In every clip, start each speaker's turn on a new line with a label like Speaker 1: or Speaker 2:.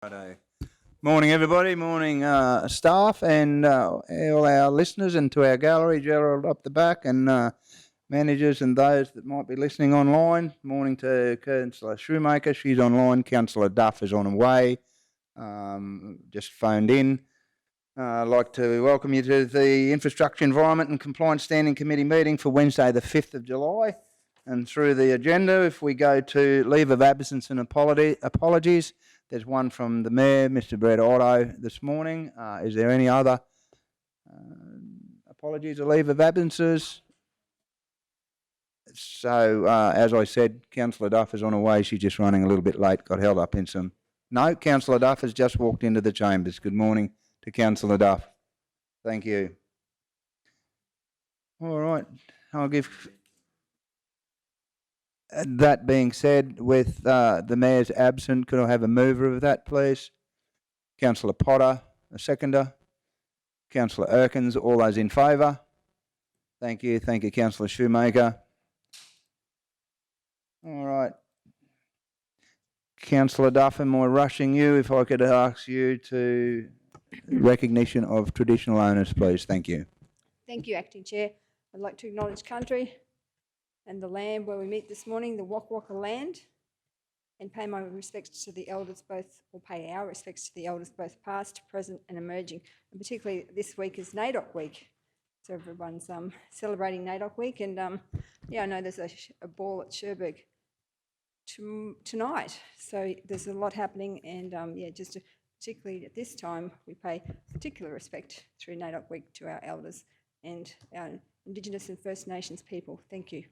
Speaker 1: Righto. Morning, everybody. Morning, staff, and all our listeners, and to our gallery, Gerald up the back, and managers and those that might be listening online. Morning to Councillor Shoemaker. She's online. Councillor Duff is on her way. Just phoned in. I'd like to welcome you to the Infrastructure, Environment and Compliance Standing Committee meeting for Wednesday, the 5th of July. And through the agenda, if we go to leave of absence and apologies, there's one from the Mayor, Mr. Brett Otto, this morning. Is there any other apologies or leave of absences? So, as I said, Councillor Duff is on her way. She's just running a little bit late, got held up in some... No, Councillor Duff has just walked into the chambers. Good morning to Councillor Duff. Thank you. All right, I'll give... That being said, with the Mayor's absent, could I have a mover of that, please? Councillor Potter, a seconder. Councillor Erkins, all those in favour? Thank you. Thank you, Councillor Shoemaker. All right. Councillor Duff, am I rushing you? If I could ask you to recognition of traditional owners, please. Thank you.
Speaker 2: Thank you, Acting Chair. I'd like to acknowledge country and the land where we meet this morning, the Wak Waka land, and pay my respects to the elders both, or pay our respects to the elders both past, present and emerging. And particularly this week is NAIDOC week. So everyone's celebrating NAIDOC week, and yeah, I know there's a ball at Cherbourg tonight. So there's a lot happening, and yeah, just particularly at this time, we pay particular respect through NAIDOC week to our elders and our Indigenous and First Nations people. Thank you.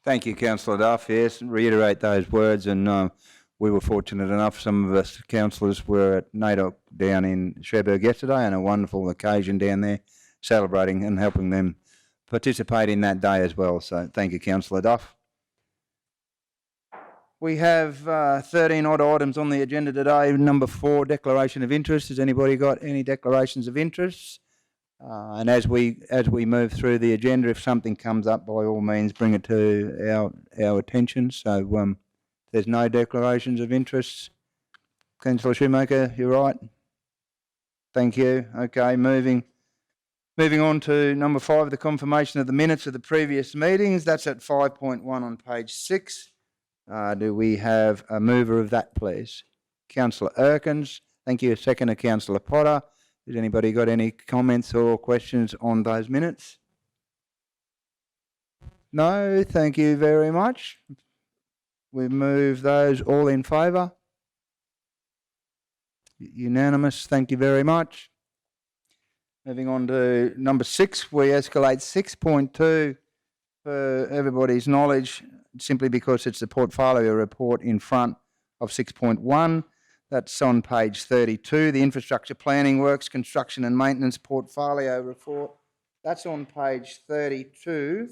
Speaker 1: Thank you, Councillor Duff. Yes, reiterate those words, and we were fortunate enough, some of us councillors were at NAIDOC down in Cherbourg yesterday, and a wonderful occasion down there, celebrating and helping them participate in that day as well. So thank you, Councillor Duff. We have 13 odd items on the agenda today. Number 4, declaration of interest. Has anybody got any declarations of interest? And as we move through the agenda, if something comes up, by all means, bring it to our attention. So there's no declarations of interest. Councillor Shoemaker, you're right. Thank you. Okay, moving on to number 5, the confirmation of the minutes of the previous meetings. That's at 5.1 on page 6. Do we have a mover of that, please? Councillor Erkins. Thank you. A seconder, Councillor Potter. Has anybody got any comments or questions on those minutes? No, thank you very much. We move those. All in favour? Unanimous, thank you very much. Moving on to number 6, we escalate 6.2 for everybody's knowledge, simply because it's the portfolio report in front of 6.1. That's on page 32, the Infrastructure Planning Works, Construction and Maintenance Portfolio Report. That's on page 32.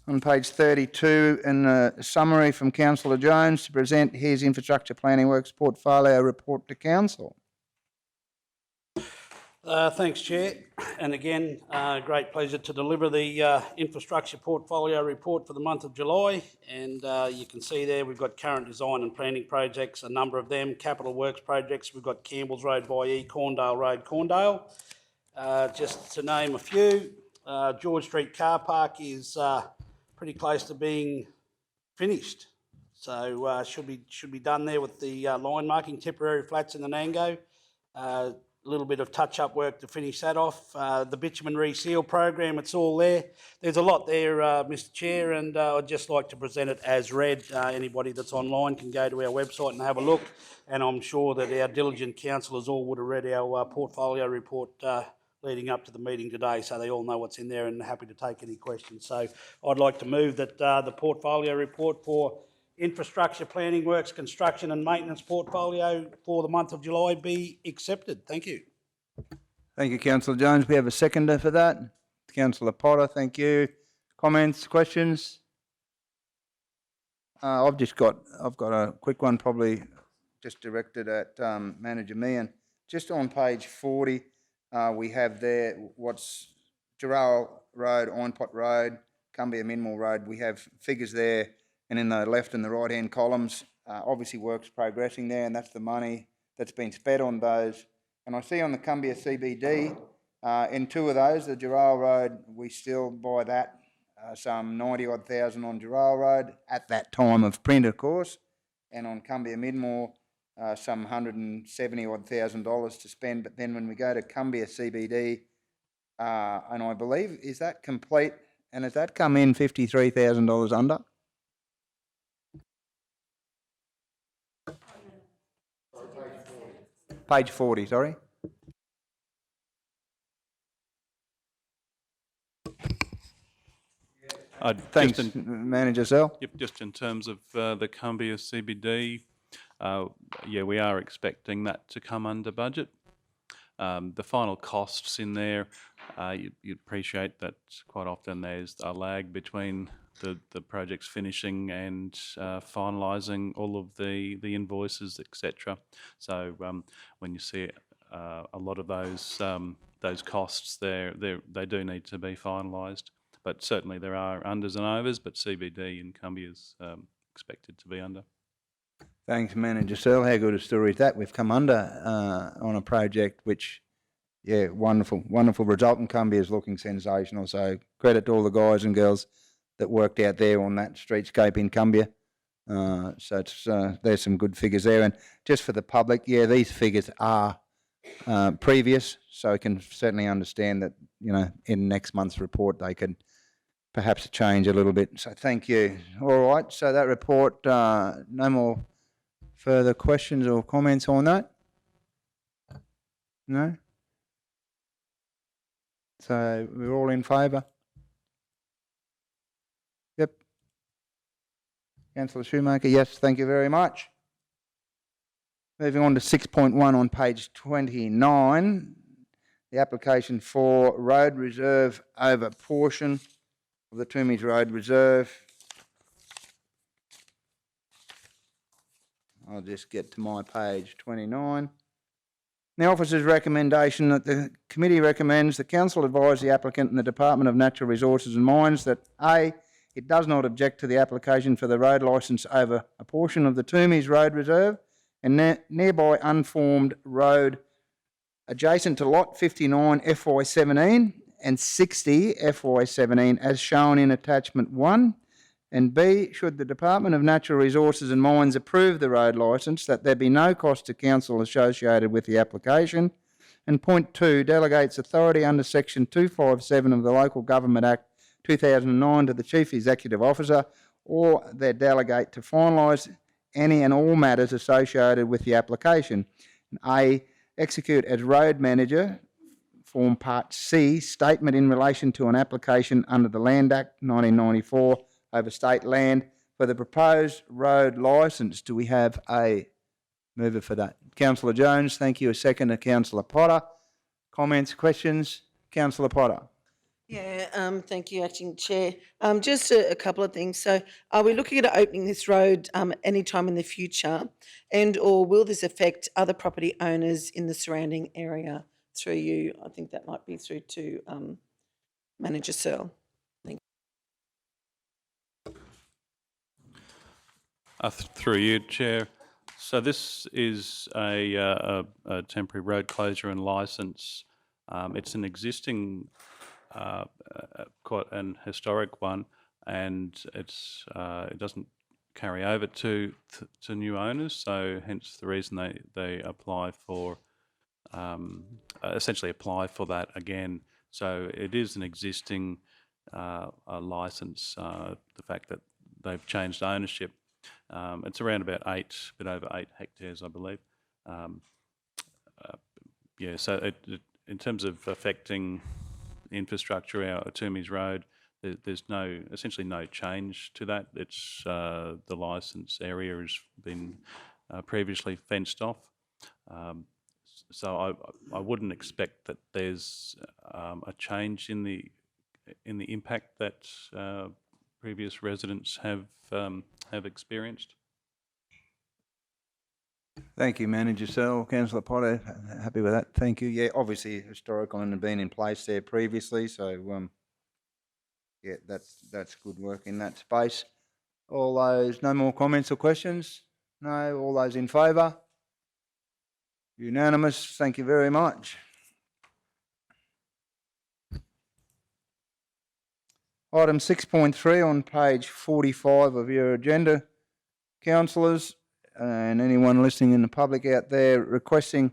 Speaker 1: On page 32, and a summary from Councillor Jones to present his Infrastructure Planning Works Portfolio Report to Council.
Speaker 3: Thanks, Chair. And again, great pleasure to deliver the Infrastructure Portfolio Report for the month of July. And you can see there we've got current design and planning projects, a number of them, capital works projects. We've got Campbell's Road by E, Corndale Road, Corndale. Just to name a few, George Street Car Park is pretty close to being finished. So should be done there with the line marking, temporary flats in the Nango. A little bit of touch-up work to finish that off. The bitumen reseal program, it's all there. There's a lot there, Mr Chair, and I'd just like to present it as read. Anybody that's online can go to our website and have a look, and I'm sure that our diligent councillors all would have read our portfolio report leading up to the meeting today, so they all know what's in there and happy to take any questions. So I'd like to move that the portfolio report for Infrastructure Planning Works, Construction and Maintenance Portfolio for the month of July be accepted. Thank you.
Speaker 1: Thank you, Councillor Jones. We have a seconder for that. Councillor Potter, thank you. Comments, questions? I've got a quick one, probably just directed at Manager Meehan. Just on page 40, we have there what's Gerald Road, Ironpot Road, Cumbia Minimal Road. We have figures there And in the left and the right-hand columns, obviously work's progressing there, and that's the money that's been spent on those. And I see on the Cumbia CBD, in two of those, the Gerald Road, we still buy that, some 90-odd thousand on Gerald Road at that time of print, of course, and on Cumbia Midmore, some $170-odd thousand to spend. But then when we go to Cumbia CBD, and I believe, is that complete? And has that come in $53,000 under? Page 40, sorry. Thanks, Manager Sell.
Speaker 4: Yep, just in terms of the Cumbia CBD, yeah, we are expecting that to come under budget. The final costs in there, you'd appreciate that quite often there's a lag between the projects finishing and finalising all of the invoices, etc. So when you see a lot of those costs there, they do need to be finalised. But certainly there are unders and overs, but CBD in Cumbia is expected to be under.
Speaker 1: Thanks, Manager Searle. How good a story is that? We've come under on a project which, yeah, wonderful result, and Cumbia is looking sensational. So credit to all the guys and girls that worked out there on that streetscape in Cumbia. So it's, there's some good figures there. And just for the public, yeah, these figures are previous, so I can certainly understand that, you know, in next month's report they could perhaps change a little bit. So thank you. All right, so that report, no more further questions or comments on that? No? So we're all in favour? Yep. Councillor Shoemaker, yes, thank you very much. Moving on to 6.1 on page 29, the application for road reserve over portion of the Toomeys Road Reserve. I'll just get to my page 29. The officer's recommendation that the committee recommends the council advise the applicant and the Department of Natural Resources and Mines that A, it does not object to the application for the road licence over a portion of the Toomeys Road Reserve and nearby unformed road adjacent to lot 59 FY17 and 60 FY17 as shown in attachment 1, and B, should the Department of Natural Resources and Mines approve the road licence, that there be no cost to council associated with the application, and point 2, delegates authority under section 257 of the Local Government Act 2009 to the Chief Executive Officer, or their delegate to finalise any and all matters associated with the application. And A, execute as road manager, form part C, statement in relation to an application under the Land Act 1994 over state land for the proposed road licence. Do we have a mover for that? Councillor Jones, thank you. A seconder, Councillor Potter. Comments, questions? Councillor Potter.
Speaker 5: Yeah, thank you, Acting Chair. Just a couple of things. So are we looking at opening this road any time in the future, and or will this affect other property owners in the surrounding area through you? I think that might be through to Manager Searle. Thank
Speaker 4: you. Through you, Chair. So this is a temporary road closure and licence. It's an existing quite an historic one, and it's it doesn't carry over to new owners. So hence the reason they apply for essentially apply for that again. So it is an existing a licence. The fact that they've changed ownership, it's around about a bit over 8 hectares, I believe. Yeah. So in terms of affecting infrastructure, our Toomeys Road, there's essentially no change to that. It's the licence area has been previously fenced off, so I wouldn't expect that there's a change in the impact that previous residents have experienced.
Speaker 1: Thank you, Manager Searle. Councillor Potter, happy with that. Thank you. Yeah, obviously historical and been in place there previously, so yeah, that's good work in that space. All those, no more comments or questions? No, all those in favour? Unanimous, thank you very much. Item 6.3 on page 45 of your agenda, councillors, and anyone listening in the public out there requesting.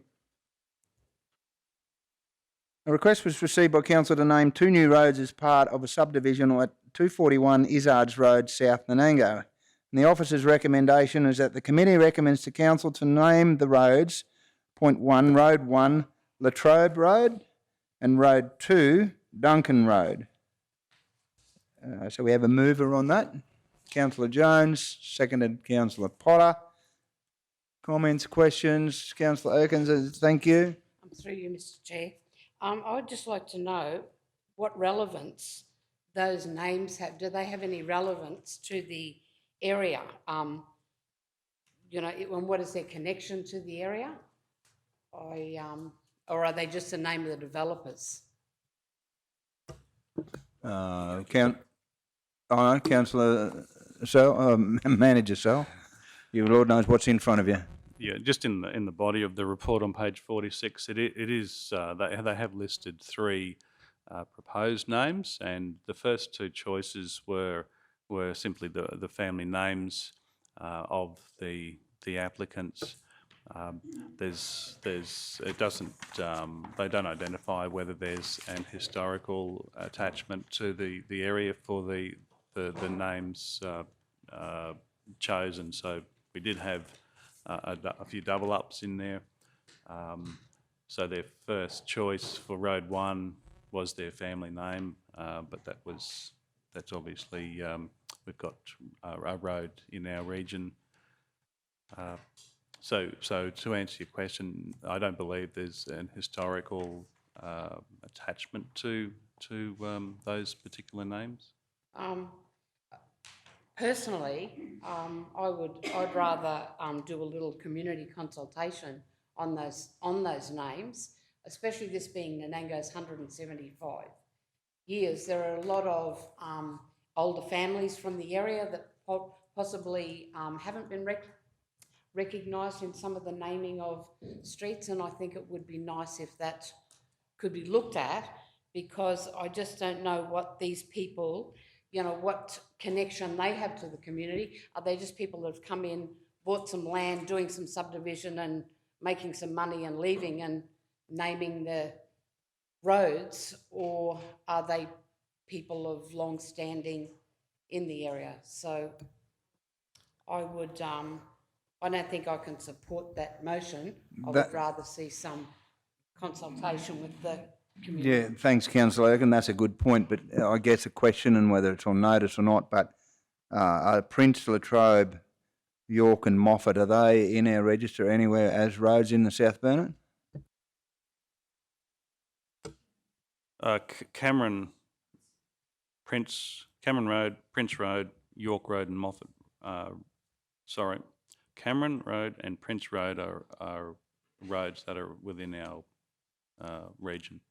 Speaker 1: A request was received by council to name 2 new roads as part of a subdivision at 241 Izzards Road, South Menango. And the officer's recommendation is that the committee recommends to council to name the roads, point 1, Road 1, Latrobe Road, and Road 2, Duncan Road. So we have a mover on that. Councillor Jones, seconded Councillor Potter. Comments, questions? Councillor Erkins, thank you.
Speaker 6: Through you, Mr. Chair. I would just like to know what relevance those names have. Do they have any relevance to the area? You know, and what is their connection to the area? Or are they just the name of the developers?
Speaker 1: Councillor Manager Sell, your Lord knows what's in front of you.
Speaker 4: Yeah, just in the body of the report on page 46, it is they have listed 3 proposed names, and the first 2 choices were simply the family names of the applicants. It doesn't they don't identify whether there's an historical attachment to the area for the names chosen. So we did have a few double ups in there. So their first choice for Road 1 was their family name, but that's obviously we've got a road in our region. So to answer your question, I don't believe there's an historical attachment to those particular names.
Speaker 6: Personally, I'd rather do a little community consultation on those names, especially this being Nanango's 175 years. There are a lot of older families from the area that possibly haven't been recognised in some of the naming of streets, and I think it would be nice if that could be looked at, because I just don't know what these people, you know, what connection they have to the community. Are they just people that have come in, bought some land, doing some subdivision and making some money and leaving and naming the roads, or are they people of long standing in the area? So I don't think I can support that motion. I would rather see some consultation with the community.
Speaker 1: Yeah, thanks, Councillor Erkin. That's a good point, but I guess a question, and whether it's on notice or not, but Prince, Latrobe, York and Moffat, are they in our register anywhere as roads in the South Burnett?
Speaker 4: Cameron Road, Prince Road, York Road and Moffat. Cameron Road and Prince Road are roads that are within our region.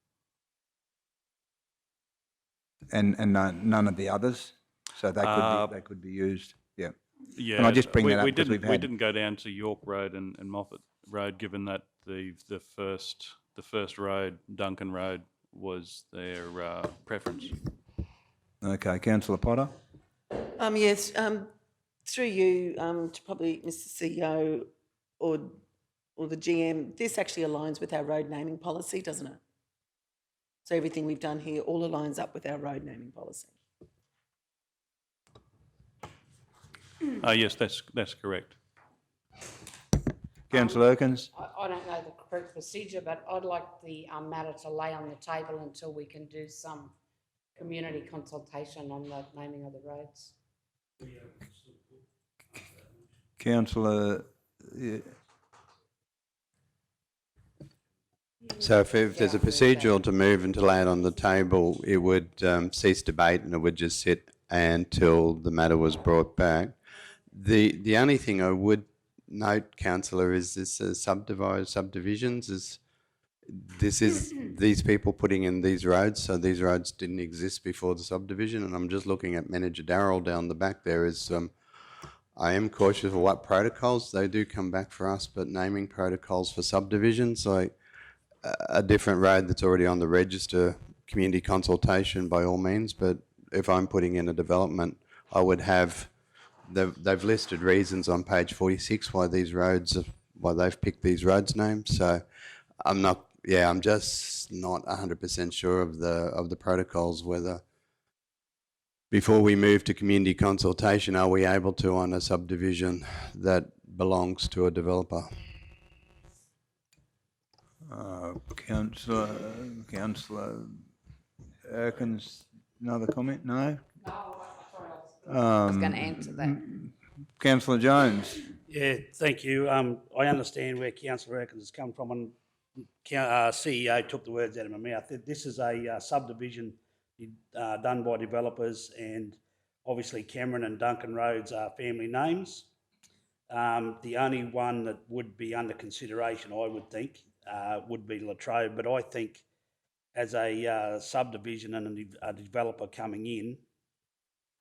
Speaker 1: And none of the others? So they could be used, yeah.
Speaker 4: Yeah,
Speaker 1: and I just bring that up because
Speaker 4: we didn't go down to York Road and Moffat Road, given that the first road, Duncan Road, was their preference.
Speaker 1: Okay, Councillor Potter.
Speaker 5: Yes, through you to probably Mr. CEO or the GM. This actually aligns with our road naming policy, doesn't it? So everything we've done here all aligns up with our road naming policy.
Speaker 4: Yes, that's correct.
Speaker 1: Councillor Erkins.
Speaker 6: I don't know the correct procedure, but I'd like the matter to lay on the table until we can do some community consultation on the naming of the roads.
Speaker 1: Councillor. Yeah.
Speaker 7: So if there's a procedural to move and to lay it on the table, it would cease debate and it would just sit until the matter was brought back. The only thing I would note, Councillor, is this subdivisions is these people putting in these roads, so these roads didn't exist before the subdivision, and I'm just looking at Manager Darrell down the back there is I am cautious of what protocols they do come back for us, but naming protocols for subdivisions, like a different road that's already on the register, community consultation by all means, but if I'm putting in a development, I would have, they've listed reasons on page 46 why these roads, why they've picked these roads names, so I'm just not 100% sure of the protocols, whether before we move to community consultation, are we able to on a subdivision that belongs to a developer?
Speaker 1: Councillor Erkins, another comment? No?
Speaker 6: I was going to answer that.
Speaker 1: Councillor Jones?
Speaker 3: Yeah, thank you. I understand where Councillor Erkins has come from, and CEO took the words out of my mouth. This is a subdivision done by developers, and obviously Cameron and Duncan Roads are family names. The only one that would be under consideration, I would think, would be Latrobe, but I think as a subdivision and a developer coming in,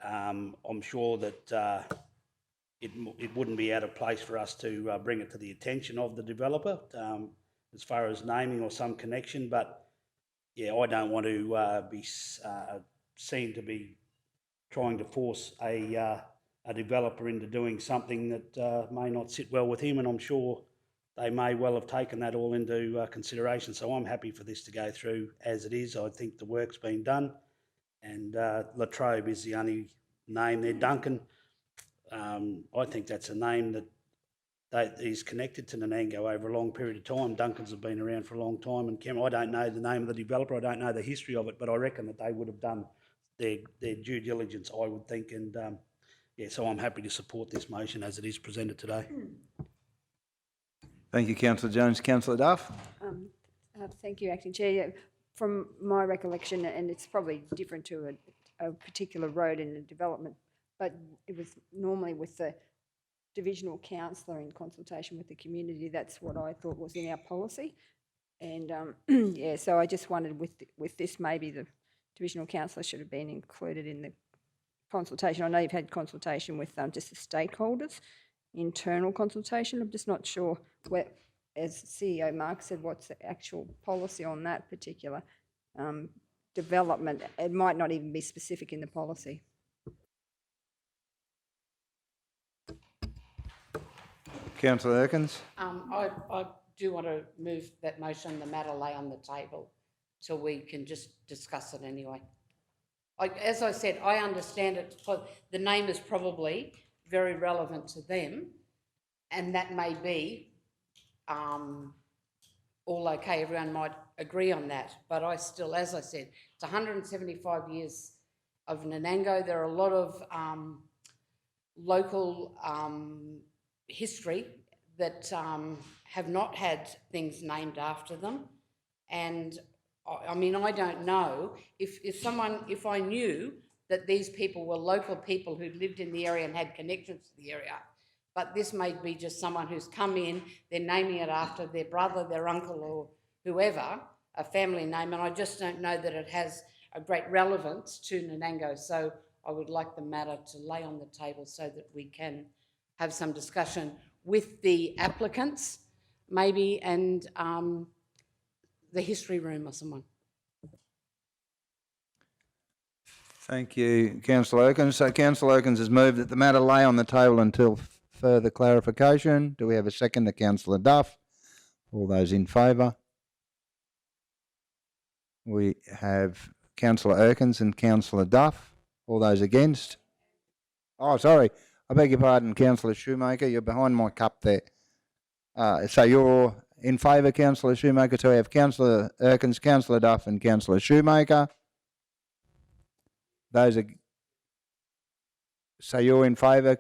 Speaker 3: I'm sure that it wouldn't be out of place for us to bring it to the attention of the developer as far as naming or some connection. But yeah, I don't want to be seen to be trying to force a developer into doing something that may not sit well with him, and I'm sure they may well have taken that all into consideration. So I'm happy for this to go through as it is. I think the work's been done, and Latrobe is the only name there. Duncan, I think that's a name that is connected to Nanango over a long period of time. Duncan's have been around for a long time, and Cameron, I don't know the name of the developer, I don't know the history of it, but I reckon that they would have done their due diligence, I would think, and so I'm happy to support this motion as it is presented today.
Speaker 1: Thank you, Councillor Jones. Councillor Duff?
Speaker 2: Thank you, Acting Chair. Yeah, from my recollection, and it's probably different to a particular road in a development, but it was normally with the divisional councillor in consultation with the community. That's what I thought was in our policy. And so I just wondered with this, maybe the divisional councillor should have been included in the consultation. I know you've had consultation with just the stakeholders, internal consultation. I'm just not sure as CEO Mark said, what's the actual policy on that particular development. It might not even be specific in the policy.
Speaker 1: Councillor Erkins?
Speaker 6: I do want to move that motion, the matter lay on the table till we can just discuss it anyway. As I said, I understand it, the name is probably very relevant to them, and that may be all okay, everyone might agree on that, but I still, as I said, it's 175 years of Nanango. There are a lot of local history that have not had things named after them, and I mean, I don't know if I knew that these people were local people who lived in the area and had connections to the area, but this may be just someone who's come in, they're naming it after their brother, their uncle, or whoever, a family name, and I just don't know that it has a great relevance to Nanango. So I would like the matter to lay on the table so that we can have some discussion with the applicants, maybe, and the history room or someone.
Speaker 1: Thank you, Councillor Erkins. So Councillor Erkins has moved that the matter lay on the table until further clarification. Do we have a second to Councillor Duff? All those in favour? We have Councillor Erkins and Councillor Duff. All those against? Oh, sorry. I beg your pardon, Councillor Shoemaker. You're behind my cup there. So you're in favour, Councillor Shoemaker. So we have Councillor Erkins, Councillor Duff and Councillor Shoemaker. Those are... So you're in favour?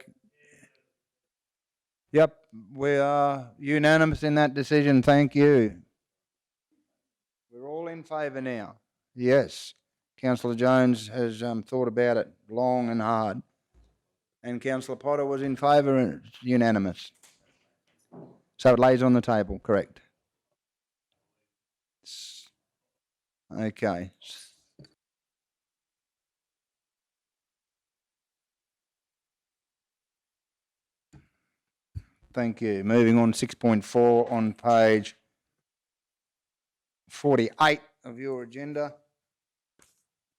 Speaker 1: Yep, we are unanimous in that decision. Thank you. We're all in favour now. Yes. Councillor Jones has thought about it long and hard. And Councillor Potter was in favour and it's unanimous. So it lays on the table, correct? Okay. thank you. Moving on, 6.4 on page 48 of your agenda.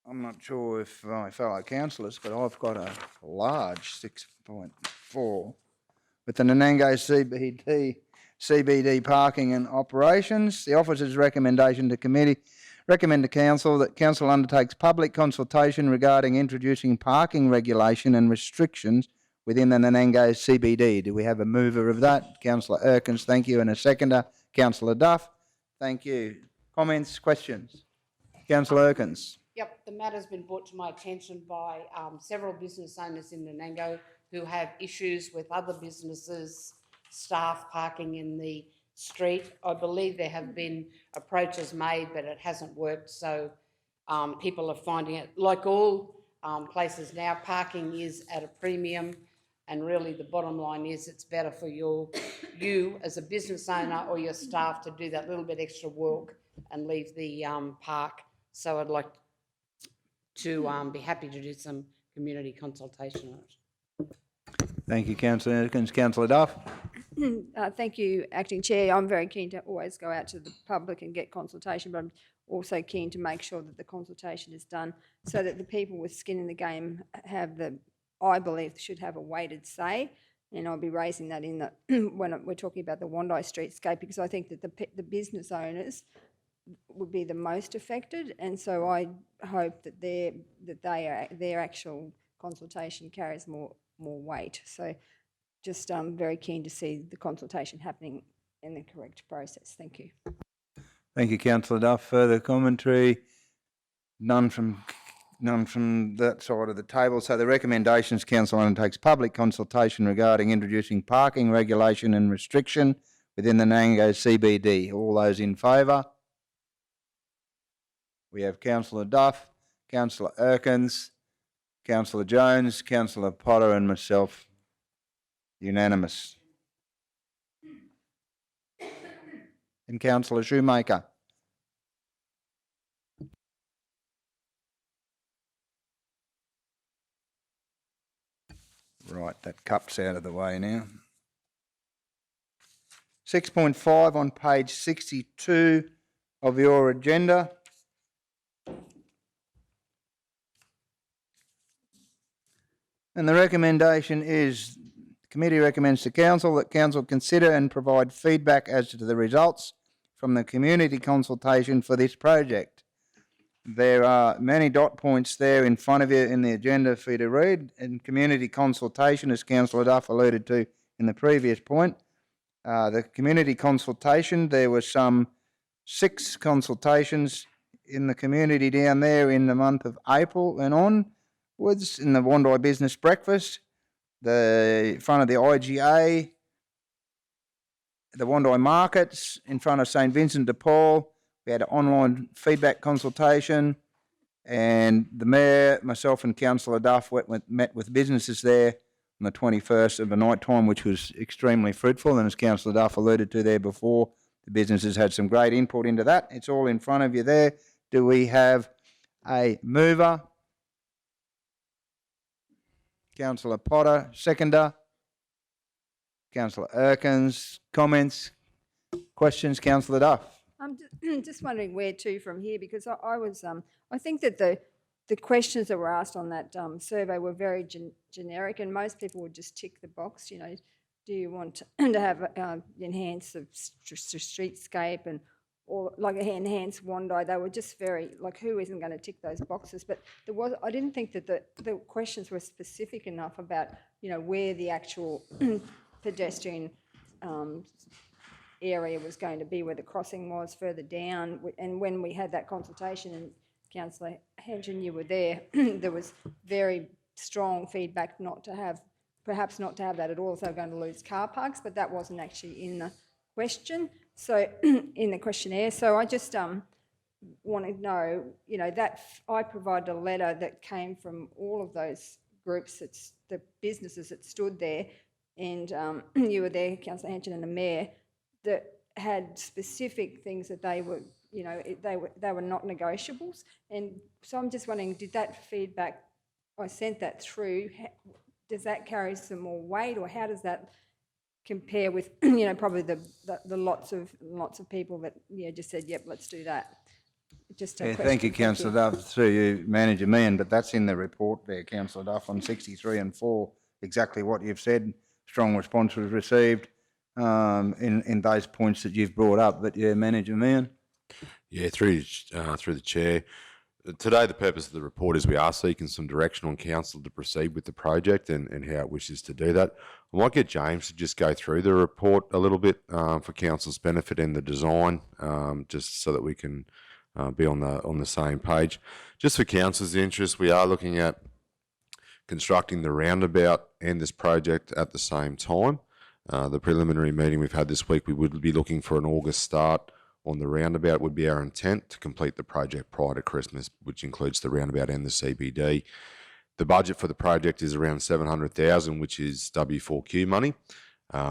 Speaker 1: I'm not sure if my fellow councillors, but I've got a large 6.4 with the Nanango CBD parking and operations. The officer's recommendation to committee recommend to council that council undertakes public consultation regarding introducing parking regulation and restrictions within the Nanango CBD. Do we have a mover of that? Councillor Erkins, thank you, and a seconder, Councillor Duff. Thank you. Comments, questions? Councillor Erkins.
Speaker 6: Yep, the matter's been brought to my attention by several business owners in Nanango who have issues with other businesses, staff parking in the street. I believe there have been approaches made, but it hasn't worked. So people are finding it, like all places now, parking is at a premium. And really the bottom line is it's better for you as a business owner or your staff to do that little bit extra work and leave the park. So I'd like to be happy to do some community consultation on it.
Speaker 1: Thank you, Councillor Erkins. Councillor Duff.
Speaker 2: Thank you, Acting Chair. I'm very keen to always go out to the public and get consultation, but I'm also keen to make sure that the consultation is done so that the people with skin in the game I believe, should have a weighted say. And I'll be raising that in when we're talking about the Wandai streetscape, because I think that the business owners would be the most affected, and so I hope that their actual consultation carries more weight. So just very keen to see the consultation happening in the correct process. Thank you.
Speaker 1: Thank you, Councillor Duff. Further commentary? None from that side of the table. So the recommendations, council undertakes public consultation regarding introducing parking regulation and restriction within the Nanango CBD. All those in favour? We have Councillor Duff, Councillor Erkins, Councillor Jones, Councillor Potter and myself. Unanimous. And Councillor Shoemaker. Right, that cup's out of the way now. 6.5 on page 62 of your agenda. And the recommendation is, the committee recommends to council that council consider and provide feedback as to the results from the community consultation for this project. There are many dot points there in front of you in the agenda for you to read. And community consultation, as Councillor Duff alluded to in the previous point, the community consultation, there were some 6 consultations in the community down there in the month of April and onwards, in the Wandai Business Breakfast, the front of the IGA, the Wandai Markets, in front of St Vincent de Paul. We had an online feedback consultation, and the Mayor, myself and Councillor Duff met with businesses there on the 21st of the night time, which was extremely fruitful. And as Councillor Duff alluded to there before, the businesses had some great input into that. It's all in front of you there. Do we have a mover? Councillor Potter, seconder. Councillor Erkins, comments, questions? Councillor Duff.
Speaker 2: I'm just wondering where to from here, because I think that the questions that were asked on that survey were very generic, and most people would just tick the box. You know, do you want to have enhance the streetscape and or like enhance Wandai? They were just very like, who isn't going to tick those boxes? But I didn't think that the questions were specific enough about, you know, where the actual pedestrian area was going to be, where the crossing was further down. And when we had that consultation, and Councillor Henson, you were there, there was very strong feedback perhaps not to have that at all, so they're going to lose car parks, but that wasn't actually in the question, so in the questionnaire. So I just want to know, you know, that I provided a letter that came from all of those groups, the businesses that stood there, and you were there, Councillor Henson, and the Mayor, that had specific things that they were, you know, they were not negotiables. And so I'm just wondering, did that feedback, I sent that through, does that carry some more weight, or how does that compare with, probably the lots of people that, just said, yep, let's do that. Just a
Speaker 1: Yeah,
Speaker 2: question.
Speaker 1: thank you, councillor Duff. Through you, Manager Meehan, but that's in the report there, councillor Duff, on 63 and 4, exactly what you've said. Strong response was received in those points that you've brought up. But yeah, Manager Meehan.
Speaker 8: Yeah, through the chair. Today, the purpose of the report is we are seeking some direction on council to proceed with the project and how it wishes to do that. I might get James to just go through the report a little bit for council's benefit in the design, just so that we can be on the same page. Just for council's interest, we are looking at constructing the roundabout and this project at the same time. The preliminary meeting we've had this week, we would be looking for an August start on the roundabout. Would be our intent to complete the project prior to Christmas, which includes the roundabout and the CBD. The budget for the project is around 700,000, which is W4Q money.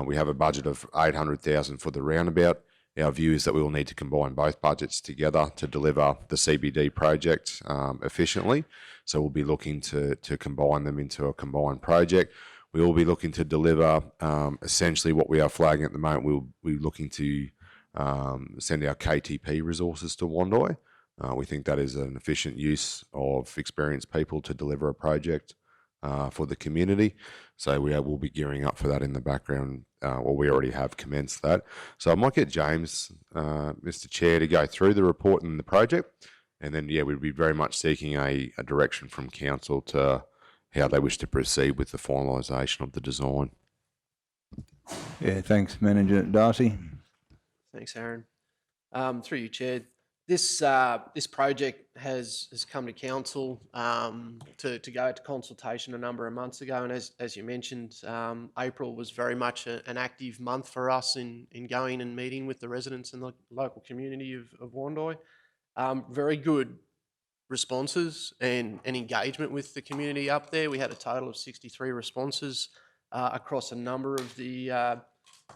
Speaker 8: We have a budget of 800,000 for the roundabout. Our view is that we will need to combine both budgets together to deliver the CBD project efficiently. So we'll be looking to combine them into a combined project. We will be looking to deliver essentially what we are flagging at the moment. We'll be looking to send our KTP resources to Wandoi. We think that is an efficient use of experienced people to deliver a project for the community. So we will be gearing up for that in the background. We already have commenced that. So I might get James, Mr. Chair, to go through the report and the project. And then, we'd be very much seeking a direction from council to how they wish to proceed with the finalisation of the design.
Speaker 1: Yeah, thanks, Manager Darcy.
Speaker 9: Thanks, Aaron. Through you, Chair. This project has come to council to go to consultation a number of months ago, and as you mentioned, April was very much an active month for us in going and meeting with the residents and the local community of Wandoi. Very good responses and engagement with the community up there. We had a total of 63 responses across a number of the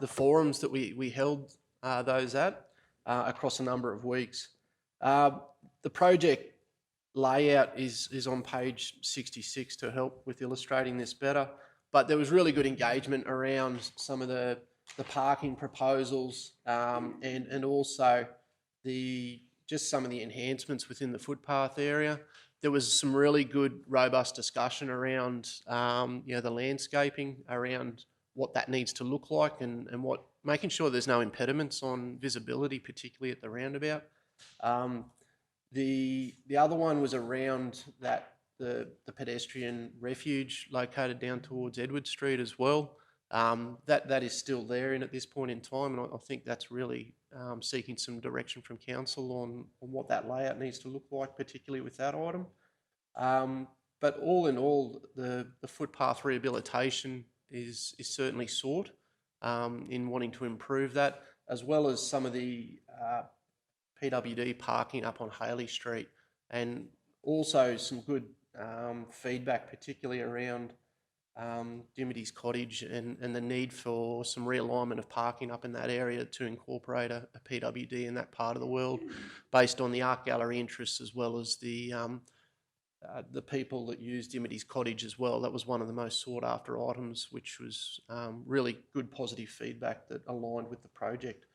Speaker 9: forums that we held those at across a number of weeks. The project layout is on page 66 to help with illustrating this better, but there was really good engagement around some of the parking proposals and also just some of the enhancements within the footpath area. There was some really good, robust discussion around the landscaping, around what that needs to look like and making sure there's no impediments on visibility, particularly at the roundabout. The other one was around the pedestrian refuge located down towards Edward Street as well. That is still there at this point in time, and I think that's really seeking some direction from council on what that layout needs to look like, particularly with that item. But all in all, the footpath rehabilitation is certainly sought in wanting to improve that, as well as some of the PWD parking up on Haley Street, and also some good feedback, particularly around Dimity's Cottage and the need for some realignment of parking up in that area to incorporate a PWD in that part of the world, based on the art gallery interests as well as the people that use Dimity's Cottage as well. That was one of the most sought after items, which was really good positive feedback that aligned with the project.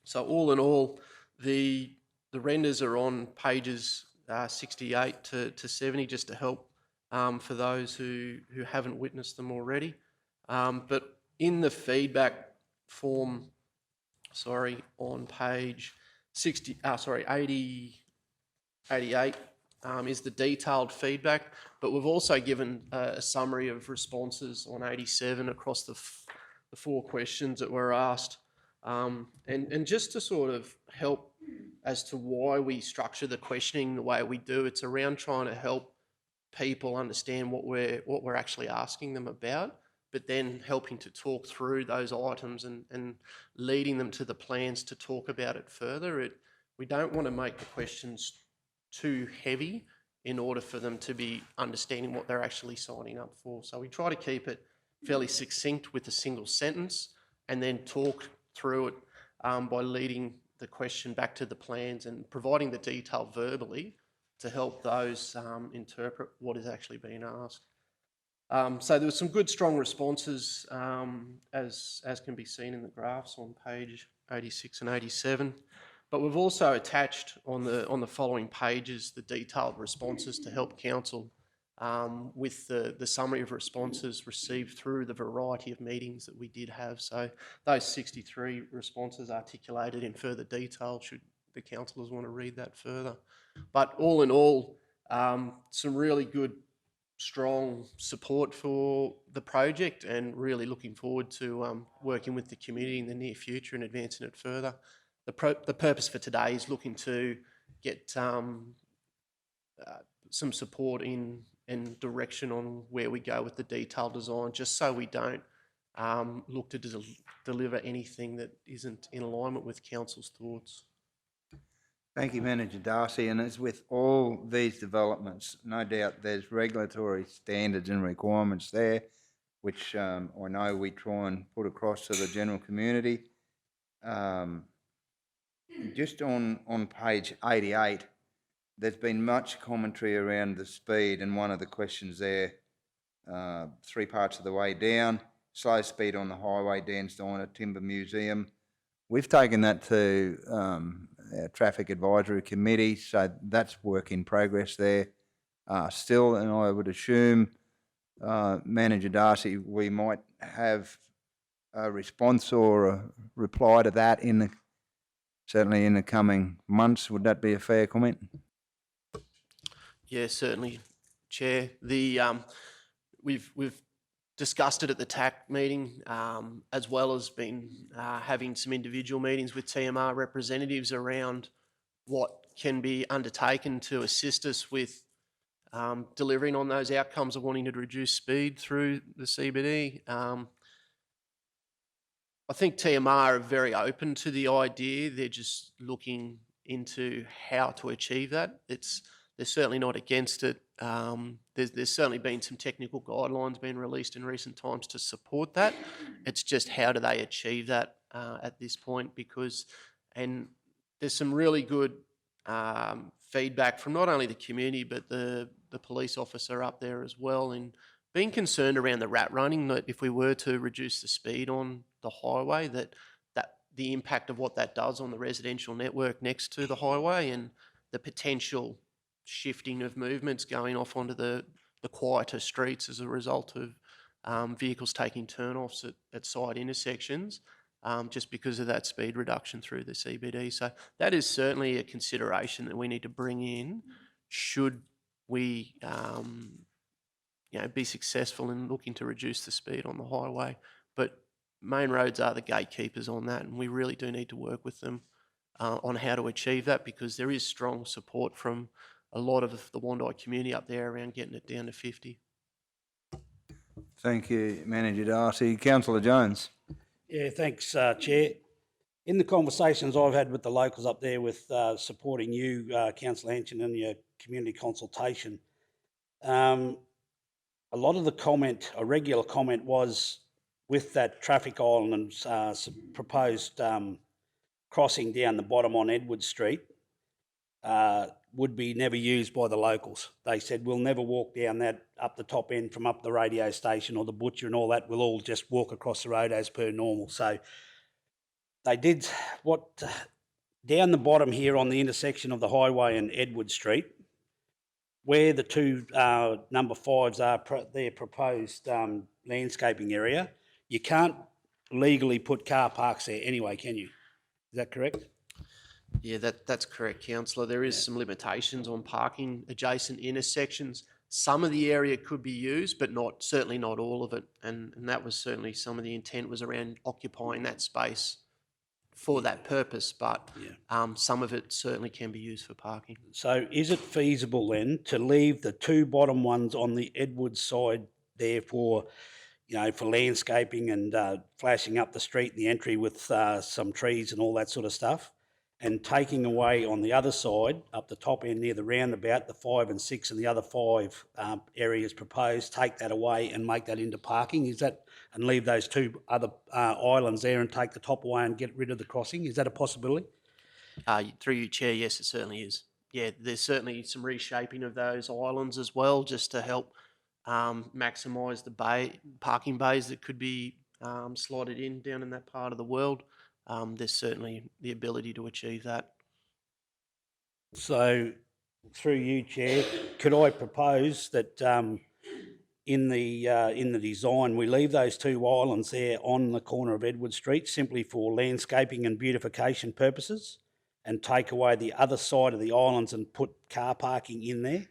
Speaker 9: So all in all, the renders are on pages 68 to 70, just to help for those who haven't witnessed them already. But in the feedback form, on page 88 is the detailed feedback, but we've also given a summary of responses on 87 across the 4 questions that were asked. And just to sort of help as to why we structure the questioning the way we do, it's around trying to help people understand what we're actually asking them about, but then helping to talk through those items and leading them to the plans to talk about it further. We don't want to make the questions too heavy in order for them to be understanding what they're actually signing up for. So we try to keep it fairly succinct with a single sentence and then talk through it by leading the question back to the plans and providing the detail verbally to help those interpret what is actually being asked. So there were some good, strong responses, as can be seen in the graphs on page 86 and 87. But we've also attached on the following pages the detailed responses to help council with the summary of responses received through the variety of meetings that we did have. So those 63 responses articulated in further detail should the councillors want to read that further. But all in all, some really good, strong support for the project, and really looking forward to working with the community in the near future and advancing it further. The purpose for today is looking to get some support and direction on where we go with the detailed design, just so we don't look to deliver anything that isn't in alignment with council's thoughts.
Speaker 1: Thank you, Manager Darcy. And as with all these developments, no doubt there's regulatory standards and requirements there, which I know we try and put across to the general community. Just on page 88, there's been much commentary around the speed, and one of the questions there, 3 parts of the way down, slow speed on the highway, Dan's Diner, Timber Museum. We've taken that to our Traffic Advisory Committee, so that's work in progress there still, and I would assume, Manager Darcy, we might have a response or a reply to that certainly in the coming months. Would that be a fair comment?
Speaker 9: Yeah, certainly, Chair. We've discussed it at the TAC meeting, as well as been having some individual meetings with TMR representatives around what can be undertaken to assist us with delivering on those outcomes of wanting to reduce speed through the CBD. I think TMR are very open to the idea. They're just looking into how to achieve that. They're certainly not against it. There's certainly been some technical guidelines being released in recent times to support that. It's just how do they achieve that at this point, and there's some really good feedback from not only the community but the police officer up there as well, in being concerned around the rat running, that if we were to reduce the speed on the highway, that the impact of what that does on the residential network next to the highway, and the potential shifting of movements going off onto the quieter streets as a result of vehicles taking turn-offs at side intersections, just because of that speed reduction through the CBD. So that is certainly a consideration that we need to bring in should we be successful in looking to reduce the speed on the highway. But main roads are the gatekeepers on that, and we really do need to work with them on how to achieve that, because there is strong support from a lot of the Wandai community up there around getting it down to 50.
Speaker 1: Thank you, Manager Darcy. Councillor Jones.
Speaker 3: Yeah, thanks, Chair. In the conversations I've had with the locals up there with supporting you, Councillor Hanchin, in your community consultation, a lot of the comment, a regular comment, was with that traffic island and proposed crossing down the bottom on Edward Street would be never used by the locals. They said, we'll never walk down that up the top end from up the radio station or the butcher and all that. We'll all just walk across the road as per normal. So they did down the bottom here on the intersection of the highway and Edward Street, where the two number 5s are, their proposed landscaping area, you can't legally put car parks there anyway, can you? Is that correct?
Speaker 9: Yeah, that's correct, Councillor. There is some limitations on parking adjacent intersections. Some of the area could be used, but certainly not all of it. And that was certainly some of the intent, was around occupying that space for that purpose. But some of it certainly can be used for parking.
Speaker 3: So is it feasible then to leave the 2 bottom ones on the Edward side there for landscaping and flashing up the street and the entry with some trees and all that sort of stuff, and taking away on the other side, up the top end near the roundabout, the 5 and 6 and the other 5 areas proposed, take that away and make that into parking? Is that, and leave those 2 other islands there and take the top away and get rid of the crossing? Is that a possibility?
Speaker 9: Through you, Chair, yes, it certainly is. Yeah, there's certainly some reshaping of those islands as well, just to help maximise the parking bays that could be slotted in down in that part of the world. There's certainly the ability to achieve that.
Speaker 3: So, through you, Chair, could I propose that in the design we leave those two islands there on the corner of Edward Street simply for landscaping and beautification purposes, and take away the other side of the islands and put car parking in there,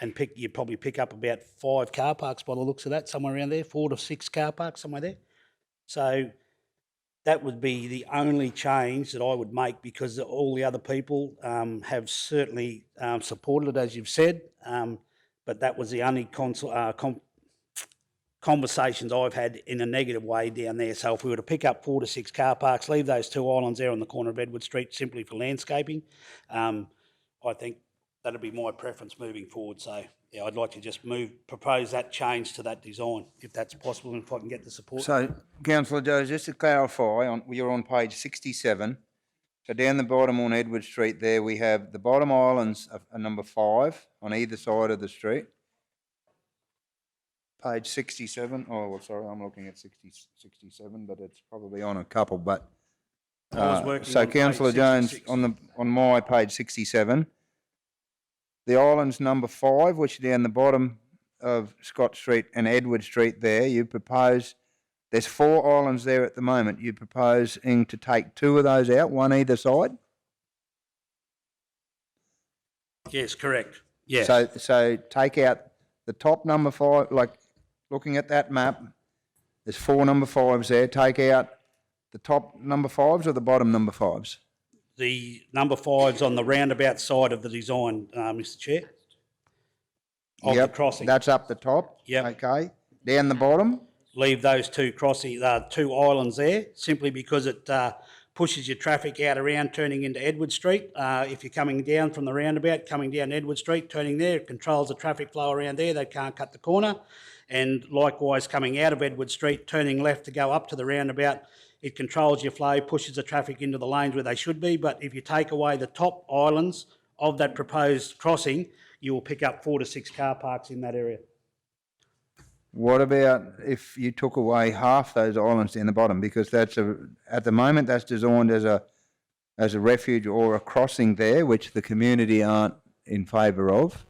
Speaker 3: and you'd probably pick up about 5 car parks by the looks of that, somewhere around there, 4 to 6 car parks somewhere there. So that would be the only change that I would make, because all the other people have certainly supported it, as you've said, but that was the only conversations I've had in a negative way down there. So if we were to pick up 4 to 6 car parks, leave those 2 islands there on the corner of Edward Street simply for landscaping, I think that'd be my preference moving forward. So yeah, I'd like to just propose that change to that design, if that's possible, and if I can get the support.
Speaker 1: So, Councillor Jones, just to clarify, you're on page 67. So down the bottom on Edward Street there, we have the bottom islands are number 5 on either side of the street. Page 67. Oh, well, sorry, I'm looking at 67, but it's probably on a couple. But
Speaker 3: I was working
Speaker 1: so,
Speaker 3: on page
Speaker 1: Councillor Jones,
Speaker 3: 66.
Speaker 1: on my page 67, the islands number 5, which are down the bottom of Scott Street and Edward Street there, you propose, there's 4 islands there at the moment. You're proposing to take 2 of those out, one either side?
Speaker 3: Yes, correct. Yes.
Speaker 1: So take out the top number 5, like looking at that map, there's 4 number 5s there. Take out the top number 5s or the bottom number 5s?
Speaker 3: The number 5's on the roundabout side of the design, Mr. Chair. Of the crossing.
Speaker 1: That's up the top?
Speaker 3: Yep.
Speaker 1: Okay. Down the bottom?
Speaker 3: Leave those 2 2 islands there, simply because it pushes your traffic out around turning into Edward Street. If you're coming down from the roundabout, coming down Edward Street, turning there, it controls the traffic flow around there. They can't cut the corner. And likewise, coming out of Edward Street, turning left to go up to the roundabout, it controls your flow, pushes the traffic into the lanes where they should be. But if you take away the top islands of that proposed crossing, you will pick up 4 to 6 car parks in that area.
Speaker 1: What about if you took away half those islands in the bottom? Because at the moment that's designed as a refuge or a crossing there, which the community aren't in favour of.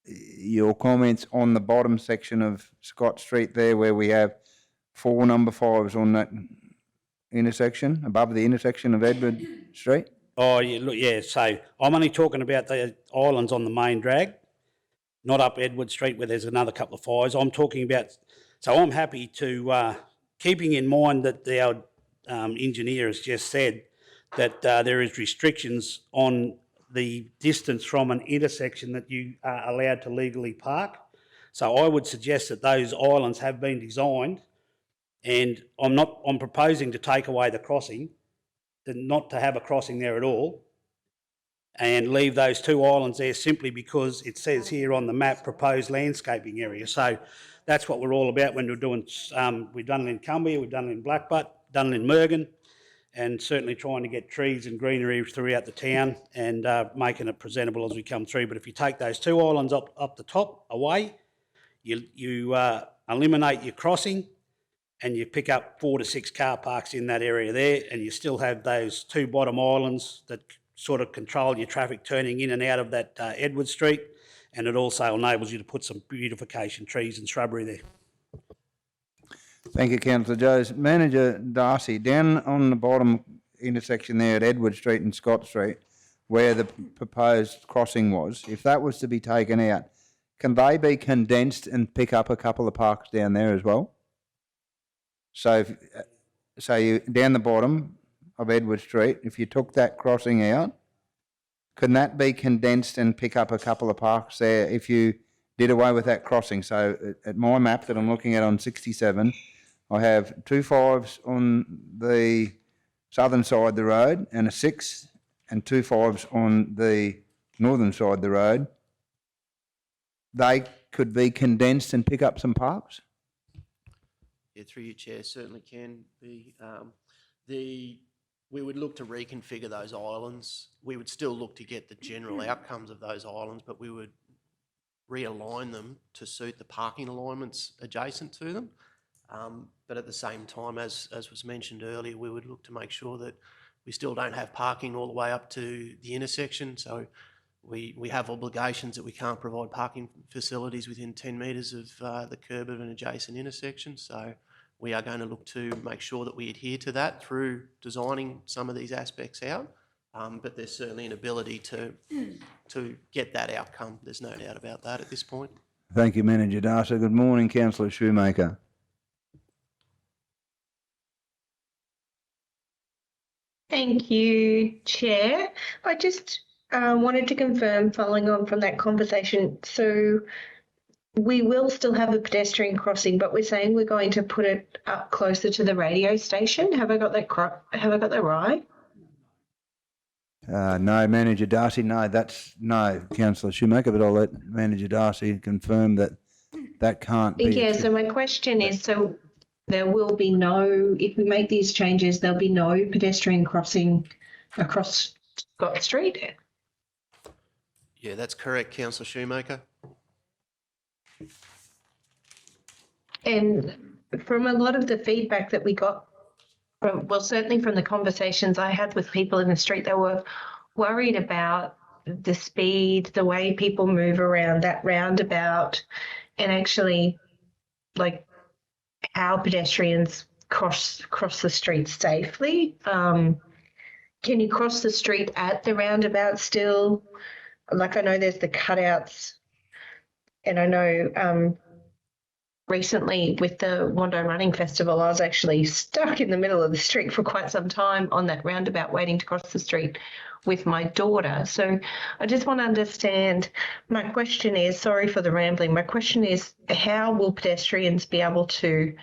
Speaker 1: Your comments on the bottom section of Scott Street there, where we have 4 number 5s on that intersection, above the intersection of Edward Street?
Speaker 3: Oh, yeah, look, yeah, so I'm only talking about the islands on the main drag, not up Edward Street where there's another couple of 5s. I'm talking about, so I'm happy to, keeping in mind that our engineer has just said that there is restrictions on the distance from an intersection that you are allowed to legally park. So I would suggest that those islands have been designed, and I'm proposing to take away the crossing, not to have a crossing there at all, and leave those 2 islands there simply because it says here on the map proposed landscaping area. So that's what we're all about when we're doing, we've done it in Cumbria, we've done it in Blackbutt, done it in Mergen, and certainly trying to get trees and greenery throughout the town and making it presentable as we come through. But if you take those 2 islands up the top away, you eliminate your crossing, and you pick up 4 to 6 car parks in that area there, and you still have those 2 bottom islands that sort of control your traffic turning in and out of that Edward Street, and it also enables you to put some beautification trees and shrubbery there.
Speaker 1: Thank you, Councillor Jones. Manager Darcy, down on the bottom intersection there at Edward Street and Scott Street, where the proposed crossing was, if that was to be taken out, can they be condensed and pick up a couple of parks down there as well? So, you down the bottom of Edward Street, if you took that crossing out, can that be condensed and pick up a couple of parks there if you did away with that crossing? So at my map that I'm looking at on 67, I have 2 5s on the southern side of the road and a 6, and 2 5s on the northern side of the road. They could be condensed and pick up some parks?
Speaker 9: Yeah, through your chair, certainly can be. We would look to reconfigure those islands. We would still look to get the general outcomes of those islands, but we would realign them to suit the parking alignments adjacent to them. But at the same time, as was mentioned earlier, we would look to make sure that we still don't have parking all the way up to the intersection. So we have obligations that we can't provide parking facilities within 10 metres of the curb of an adjacent intersection. So we are going to look to make sure that we adhere to that through designing some of these aspects out. But there's certainly an ability to get that outcome. There's no doubt about that at this point.
Speaker 1: Thank you, Manager Darcy. Good morning, Councillor Shoemaker.
Speaker 10: Thank you, Chair. I just wanted to confirm, following on from that conversation, so we will still have a pedestrian crossing, but we're saying we're going to put it up closer to the radio station. Have I got that right?
Speaker 1: No, Manager Darcy, no, Councillor Shoemaker, but I'll let Manager Darcy confirm that can't be.
Speaker 10: Yeah, so my question is, so there will be no, if we make these changes, there'll be no pedestrian crossing across Scott Street?
Speaker 9: Yeah, that's correct, Councillor Shoemaker.
Speaker 10: And from a lot of the feedback that we got from, well, certainly from the conversations I had with people in the street, they were worried about the speed, the way people move around that roundabout, and actually like how pedestrians cross the street safely. Can you cross the street at the roundabout still? Like, I know there's the cutouts, and I know recently with the Wando Running Festival, I was actually stuck in the middle of the street for quite some time on that roundabout waiting to cross the street with my daughter. So I just want to understand, my question is, sorry for the rambling, my question is, how will pedestrians be able to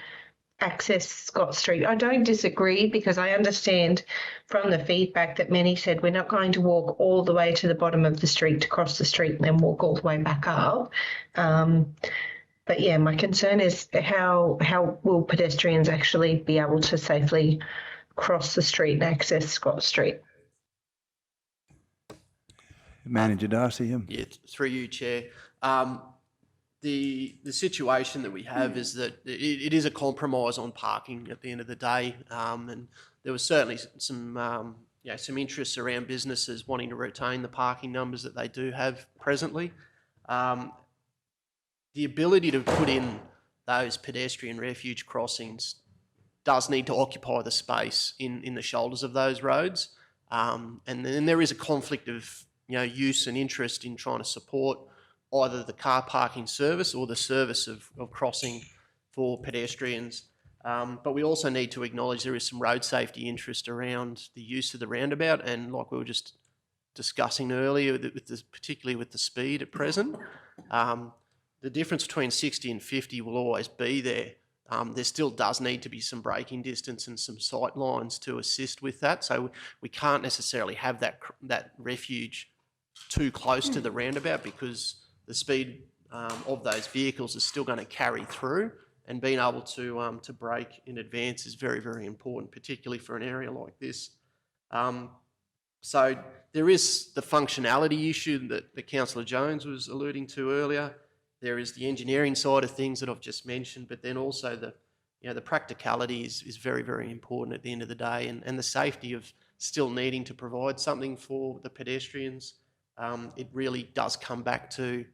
Speaker 10: access Scott Street? I don't disagree, because I understand from the feedback that many said we're not going to walk all the way to the bottom of the street to cross the street and then walk all the way back up. But yeah, my concern is how will pedestrians actually be able to safely cross the street and access Scott Street?
Speaker 1: Manager Darcy.
Speaker 9: Yeah, through you, Chair. The situation that we have is that it is a compromise on parking at the end of the day, and there was certainly some interest around businesses wanting to retain the parking numbers that they do have presently. The ability to put in those pedestrian refuge crossings does need to occupy the space in the shoulders of those roads, and then there is a conflict of use and interest in trying to support either the car parking service or the service of crossing for pedestrians. But we also need to acknowledge there is some road safety interest around the use of the roundabout, and like we were just discussing earlier, particularly with the speed at present, the difference between 60 and 50 will always be there. There still does need to be some braking distance and some sight lines to assist with that. So we can't necessarily have that refuge too close to the roundabout, because the speed of those vehicles is still going to carry through, and being able to brake in advance is very, very important, particularly for an area like this. So there is the functionality issue that Councillor Jones was alluding to earlier. There is the engineering side of things that I've just mentioned, but then also the practicality is very, very important at the end of the day, and the safety of still needing to provide something for the pedestrians. It really does come back to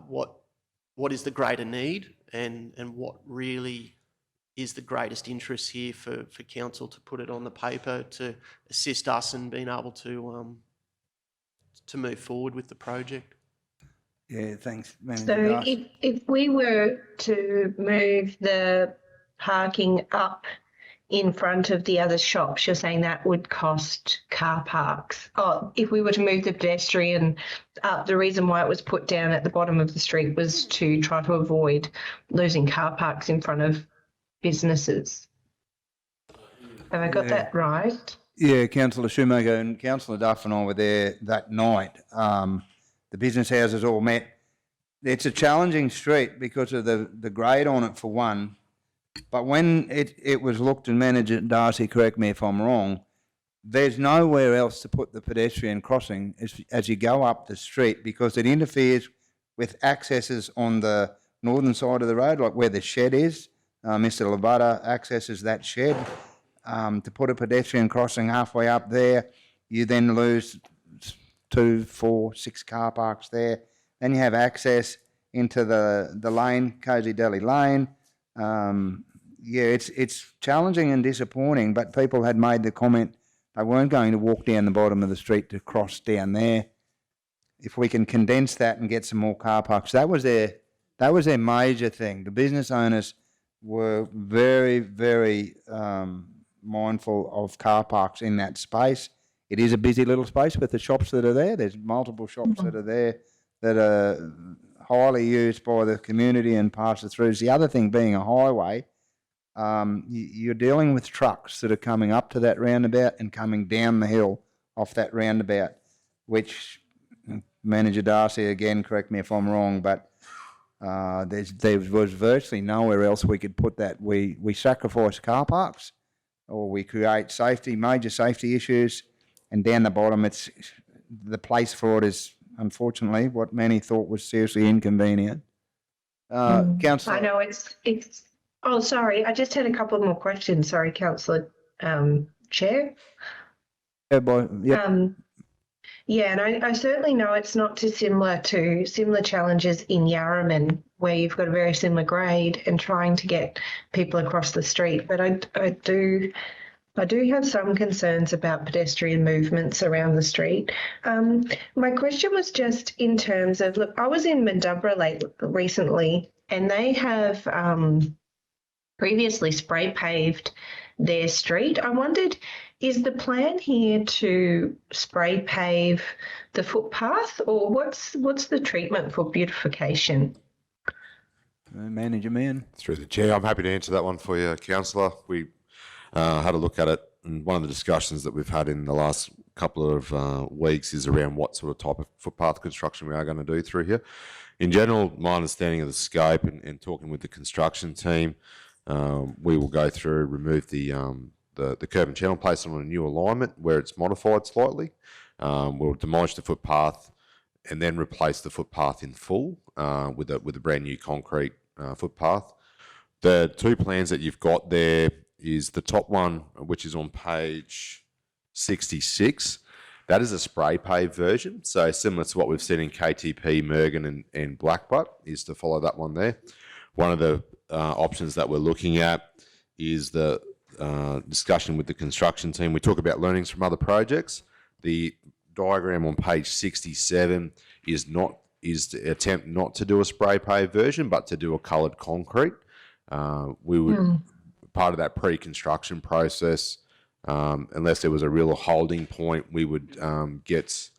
Speaker 9: what is the greater need, and what really is the greatest interest here for council to put it on the paper to assist us in being able to move forward with the project.
Speaker 1: Yeah, thanks, Manager
Speaker 10: So
Speaker 1: Darcy.
Speaker 10: if we were to move the parking up in front of the other shops, you're saying that would cost car parks? Oh, if we were to move the pedestrian up, the reason why it was put down at the bottom of the street was to try to avoid losing car parks in front of businesses. Have I got that right?
Speaker 1: Yeah, Councillor Shoemaker and Councillor Duff and I were there that night. The business houses all met. It's a challenging street because of the grade on it, for one. But when it was looked, and Manager Darcy, correct me if I'm wrong, there's nowhere else to put the pedestrian crossing as you go up the street, because it interferes with accesses on the northern side of the road, like where the shed is. Mr. Lavada accesses that shed. To put a pedestrian crossing halfway up there, you then lose 2, 4, 6 car parks there. Then you have access into the lane, Cozy Deli Lane. Yeah, it's challenging and disappointing, but people had made the comment they weren't going to walk down the bottom of the street to cross down there. If we can condense that and get some more car parks, that was their major thing. The business owners were very, very mindful of car parks in that space. It is a busy little space with the shops that are there. There's multiple shops that are there that are highly used by the community and pass-throughs. The other thing being a highway, you're dealing with trucks that are coming up to that roundabout and coming down the hill off that roundabout, which Manager Darcy, again, correct me if I'm wrong, but there was virtually nowhere else we could put that. We sacrifice car parks, or we create major safety issues, and down the bottom, it's the place for it is unfortunately what many thought was seriously inconvenient. Councillor,
Speaker 10: I know it's. Oh, sorry. I just had a couple more questions. Sorry, Councillor Chair.
Speaker 1: yeah.
Speaker 10: Yeah, and I certainly know it's not too similar to similar challenges in Yarraman, where you've got a very similar grade and trying to get people across the street. But I do have some concerns about pedestrian movements around the street. My question was just in terms of, look, I was in Mandubra recently, and they have previously spray paved their street. I wondered, is the plan here to spray pave the footpath, or what's the treatment for beautification?
Speaker 1: Manager Man.
Speaker 8: Through the chair, I'm happy to answer that one for you, councillor. We had a look at it, and one of the discussions that we've had in the last couple of weeks is around what sort of type of footpath construction we are going to do through here. In general, my understanding of the scope and talking with the construction team, we will go through, remove the curb and channel, place it on a new alignment where it's modified slightly. We'll demolish the footpath and then replace the footpath in full with a brand new concrete footpath. The two plans that you've got there is the top one, which is on page 66. That is a spray pave version, so similar to what we've seen in KTP, Mergen and Blackbutt, is to follow that one there. One of the options that we're looking at is the discussion with the construction team. We talk about learnings from other projects. The diagram on page 67 is to attempt not to do a spray pave version, but to do a coloured concrete. We would, part of that pre-construction process, unless there was a real holding point, we would get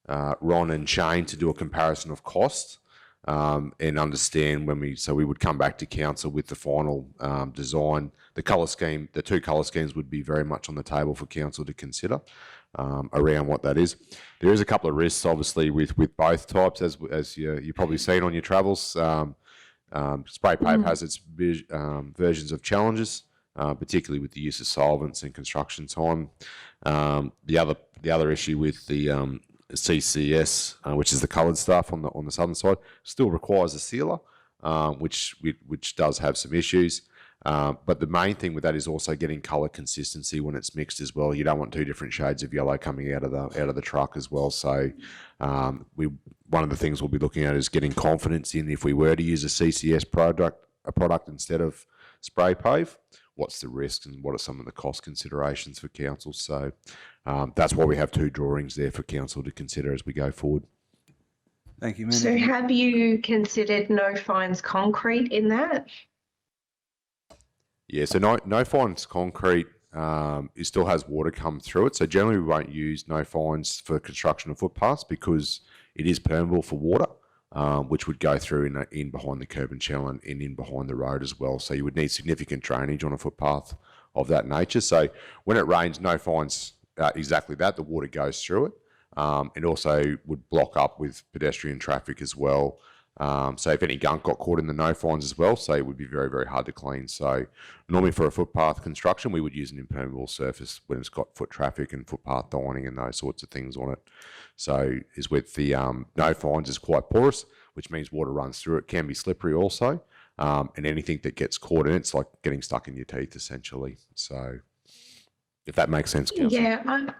Speaker 8: Ron and Shane to do a comparison of cost and understand so we would come back to council with the final design. The colour scheme, the two colour schemes would be very much on the table for council to consider around what that is. There is a couple of risks, obviously, with both types, as you've probably seen on your travels. Spray pave has its versions of challenges, particularly with the use of solvents and construction time. The other issue with the CCS, which is the coloured stuff on the southern side, still requires a sealer, which does have some issues. But the main thing with that is also getting colour consistency when it's mixed as well. You don't want two different shades of yellow coming out of the truck as well. So one of the things we'll be looking at is getting confidence in, if we were to use a CCS product instead of spray pave, what's the risk and what are some of the cost considerations for council. So that's why we have two drawings there for council to consider as we go forward.
Speaker 1: Thank you, Manager.
Speaker 10: So have you considered no fines concrete in that?
Speaker 8: Yeah, so no fines concrete, it still has water come through it. So generally we won't use no fines for construction of footpaths because it is permeable for water, which would go through in behind the curb and channel and in behind the road as well. So you would need significant drainage on a footpath of that nature. So when it rains, no fines, exactly that, the water goes through it. It also would block up with pedestrian traffic as well. So if any gunk got caught in the no fines as well, so it would be very, very hard to clean. So normally for a footpath construction, we would use an impermeable surface when it's got foot traffic and footpath dining and those sorts of things on it. So is with the no fines is quite porous. which means water runs through it. Can be slippery also, and anything that gets caught in it's like getting stuck in your teeth essentially. So, if that makes sense, Councillor.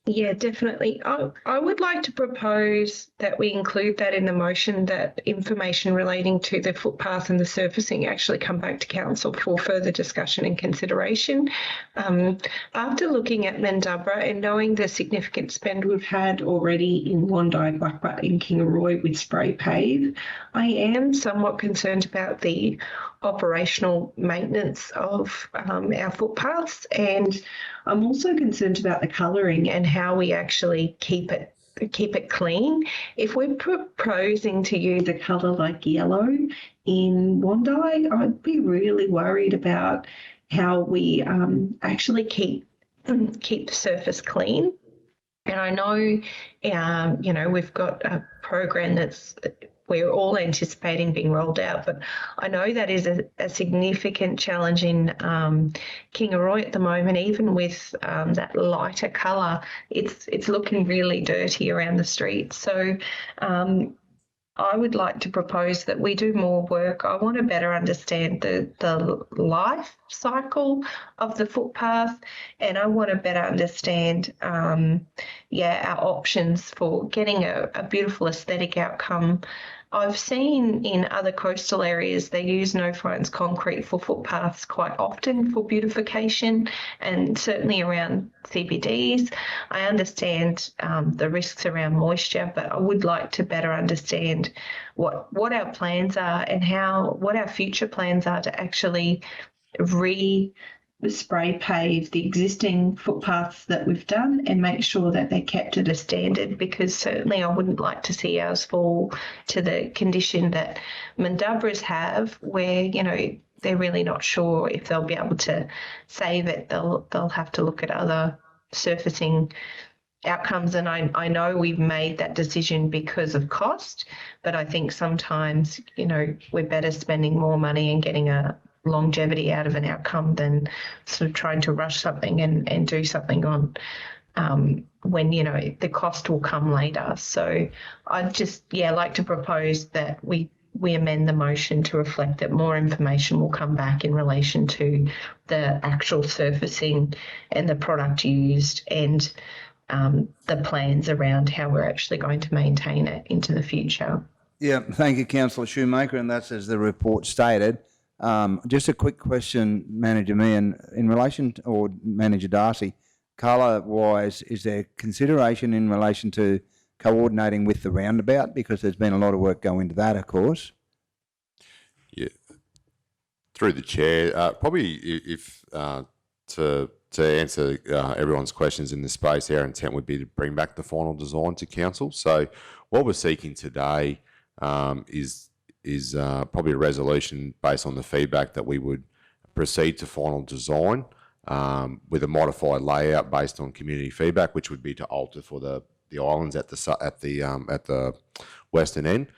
Speaker 10: Yeah, definitely. I would like to propose that we include that in the motion, that information relating to the footpath and the surfacing actually come back to council for further discussion and consideration. After looking at Mandubra and knowing the significant spend we've had already in Wondai, Blackbutt and Kingaroy with spray pave, I am somewhat concerned about the operational maintenance of our footpaths, and I'm also concerned about the colouring and how we actually keep it clean. If we're proposing to use a colour like yellow in Wondai, I'd be really worried about how we actually keep the surface clean. And I know, we've got a program we're all anticipating being rolled out, but I know that is a significant challenge in Kingaroy at the moment. Even with that lighter colour, it's looking really dirty around the streets. So I would like to propose that we do more work. I want to better understand the life cycle of the footpath, and I want to better understand, our options for getting a beautiful aesthetic outcome. I've seen in other coastal areas they use no fines concrete for footpaths quite often for beautification, and certainly around CBDs. I understand the risks around moisture, but I would like to better understand what our plans are and what our future plans are to actually spray pave the existing footpaths that we've done and make sure that they're kept at a standard, because certainly I wouldn't like to see ours fall to the condition that Mandubras have, where, they're really not sure if they'll be able to save it. They'll have to look at other surfacing outcomes, and I know we've made that decision because of cost, but I think sometimes, we're better spending more money and getting a longevity out of an outcome than sort of trying to rush something and do something on when the cost will come later. So I'd just like to propose that we amend the motion to reflect that more information will come back in relation to the actual surfacing and the product used, and the plans around how we're actually going to maintain it into the future.
Speaker 1: Yeah, thank you, Councillor Shoemaker, and that's as the report stated. Just a quick question, Manager Meehan, in relation to, or Manager Darcy, colour-wise, is there consideration in relation to coordinating with the roundabout? Because there's been a lot of work go into that, of course.
Speaker 8: Yeah, through the chair, probably if to answer everyone's questions in this space, our intent would be to bring back the final design to council. So what we're seeking today is probably a resolution based on the feedback that we would proceed to final design with a modified layout based on community feedback, which would be to alter for the islands at the western end.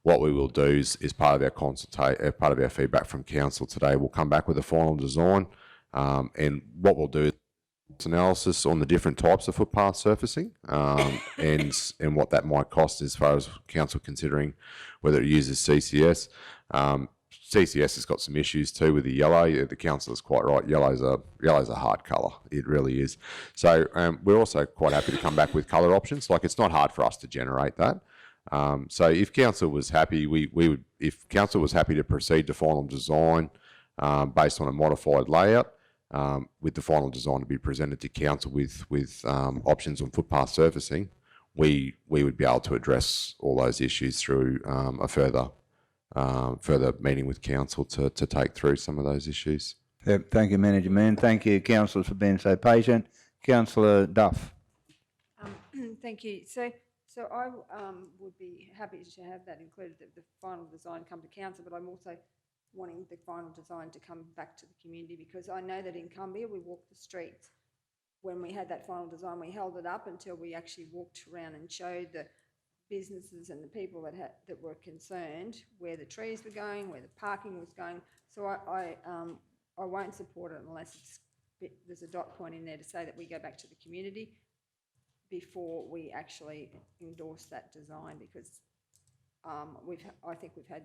Speaker 8: What we will do is part of our feedback from council today, we'll come back with a final design, and what we'll do is analysis on the different types of footpath surfacing and what that might cost as far as council considering whether it uses CCS. CCS has got some issues too with the yellow. The council is quite right. Yellow's a hard colour. It really is. So we're also quite happy to come back with colour options. Like, it's not hard for us to generate that. So if council was happy, we would. If council was happy to proceed to final design based on a modified layout, with the final design to be presented to council with options on footpath surfacing, we would be able to address all those issues through a further meeting with council to take through some of those issues.
Speaker 1: Yep, thank you, Manager Mann. Thank you, councillors, for being so patient. Councillor Duff.
Speaker 2: Thank you. So I would be happy to have that included, that the final design come to council, but I'm also wanting the final design to come back to the community, because I know that in Cumbria we walked the streets. When we had that final design, we held it up until we actually walked around and showed the businesses and the people that were concerned where the trees were going, where the parking was going. So I won't support it unless there's a dot point in there to say that we go back to the community before we actually endorse that design, because I think we've had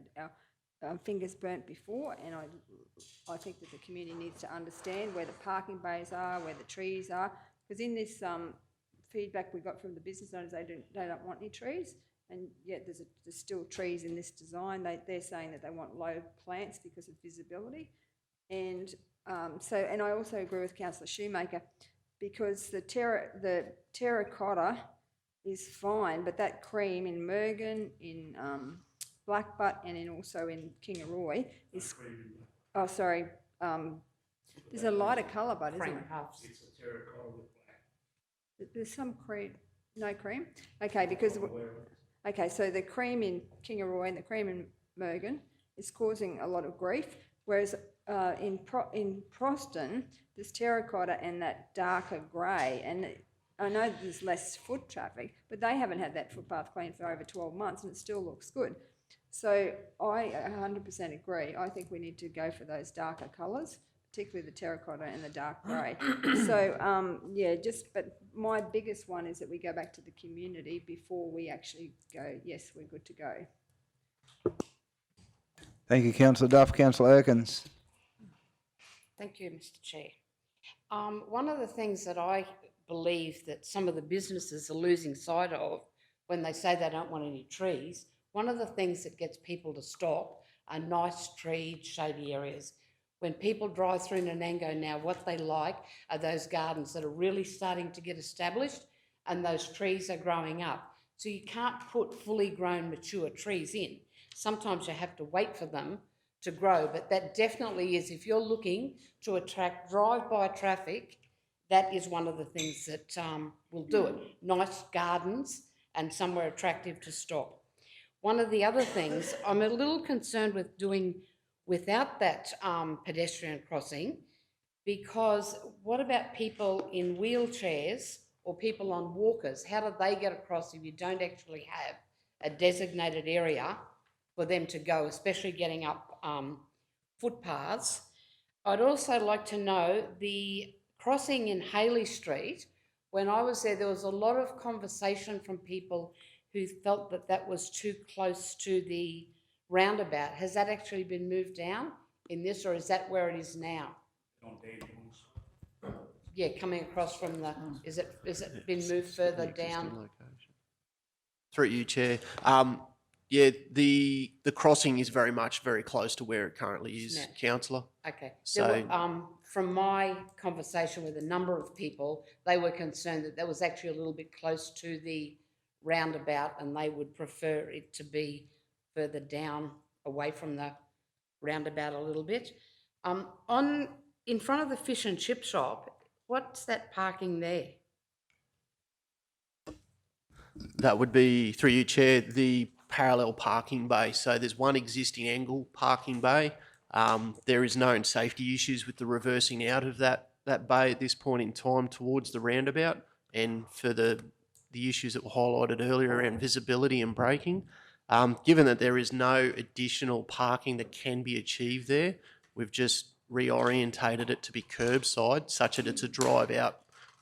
Speaker 2: our fingers burnt before, and I think that the community needs to understand where the parking bays are, where the trees are, because in this feedback we got from the business owners, they don't want any trees, and yet there's still trees in this design. They're saying that they want low plants because of visibility, and and I also agree with Councillor Shoemaker, because the terracotta is fine, but that cream in Mergen, in Blackbutt, and also in Kingaroy is. Oh, sorry. There's a lighter colour, but isn't
Speaker 6: Cream
Speaker 2: it?
Speaker 6: puffs.
Speaker 3: It's a terracotta with black.
Speaker 2: There's some cream. No cream. Okay, because so the cream in Kingaroy and the cream in Mergen is causing a lot of grief, whereas in Proston there's terracotta and that darker grey, and I know there's less foot traffic, but they haven't had that footpath cleaned for over 12 months and it still looks good. So I 100% agree. I think we need to go for those darker colours, particularly the terracotta and the dark grey. So, but my biggest one is that we go back to the community before we actually go, yes, we're good to go.
Speaker 1: Thank you, Councillor Duff. Councillor Erkins.
Speaker 6: Thank you, Mr. Chair. One of the things that I believe that some of the businesses are losing sight of when they say they don't want any trees, one of the things that gets people to stop are nice treed, shady areas. When people drive through Nanango now, what they like are those gardens that are really starting to get established and those trees are growing up. So you can't put fully grown mature trees in. Sometimes you have to wait for them to grow, but that definitely is, if you're looking to attract drive-by traffic, that is one of the things that will do it. Nice gardens and somewhere attractive to stop. One of the other things, I'm a little concerned with doing without that pedestrian crossing, because what about people in wheelchairs or people on walkers? How do they get across if you don't actually have a designated area for them to go, especially getting up footpaths? I'd also like to know the crossing in Haley Street. When I was there was a lot of conversation from people who felt that that was too close to the roundabout. Has that actually been moved down in this, or is that where it is now? Yeah, coming across from the, is it been moved further down?
Speaker 9: Through you, Chair. The crossing is very close to where it currently is,
Speaker 6: Yeah.
Speaker 9: Councillor.
Speaker 6: Okay.
Speaker 9: So,
Speaker 6: From my conversation with a number of people, they were concerned that that was actually a little bit close to the roundabout and they would prefer it to be further down, away from the roundabout a little bit. In front of the fish and chip shop, what's that parking there?
Speaker 9: that would be, through you, Chair, the parallel parking bay. So there's one existing angle parking bay. There is known safety issues with the reversing out of that bay at this point in time towards the roundabout, and for the issues that were highlighted earlier around visibility and braking. Given that there is no additional parking that can be achieved there, we've just reorientated it to be curbside, such that it's a drive out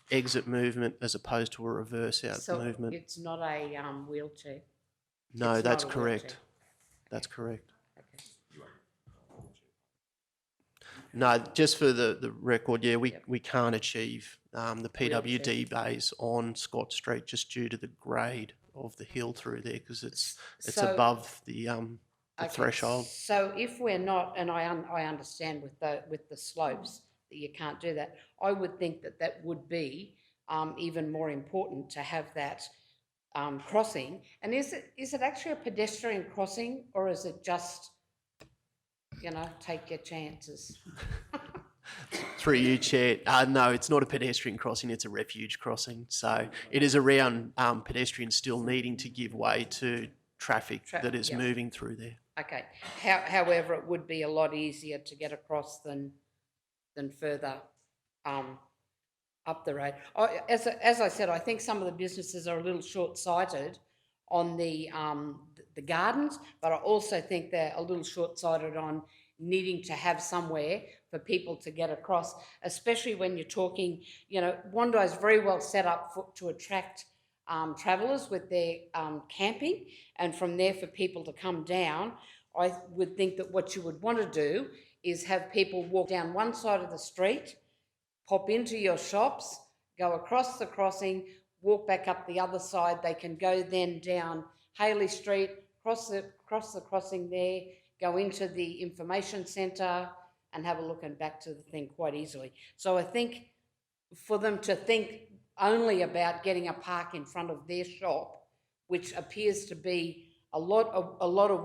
Speaker 9: exit movement as opposed to a reverse out movement.
Speaker 6: So it's not a wheelchair?
Speaker 9: No,
Speaker 6: It's
Speaker 9: that's
Speaker 6: not a
Speaker 9: correct.
Speaker 6: wheelchair.
Speaker 9: That's correct.
Speaker 6: Okay.
Speaker 9: No, just for the record, yeah, we can't achieve the PWD bays on Scott Street just due to the grade of the hill through there, because it's
Speaker 6: So-
Speaker 9: above the
Speaker 6: Okay,
Speaker 9: threshold.
Speaker 6: So if we're not, and I understand with the slopes that you can't do that, I would think that would be even more important to have that crossing. And is it actually a pedestrian crossing, or is it just, take your chances?
Speaker 9: Through you, Chair. No, it's not a pedestrian crossing, it's a refuge crossing. So it is around pedestrians still needing to give way to traffic that is
Speaker 6: Yep.
Speaker 9: moving through there.
Speaker 6: Okay. However, it would be a lot easier to get across than further up the road. As I said, I think some of the businesses are a little short-sighted on the gardens, but I also think they're a little short-sighted on needing to have somewhere for people to get across, especially when you're talking, Wando is very well set up to attract travellers with their camping, and from there for people to come down. I would think that what you would want to do is have people walk down one side of the street, pop into your shops, go across the crossing, walk back up the other side. They can go then down Haley Street, cross the crossing there, go into the information centre and have a look and back to the thing quite easily. So I think for them to think only about getting a park in front of their shop, which appears to be a lot of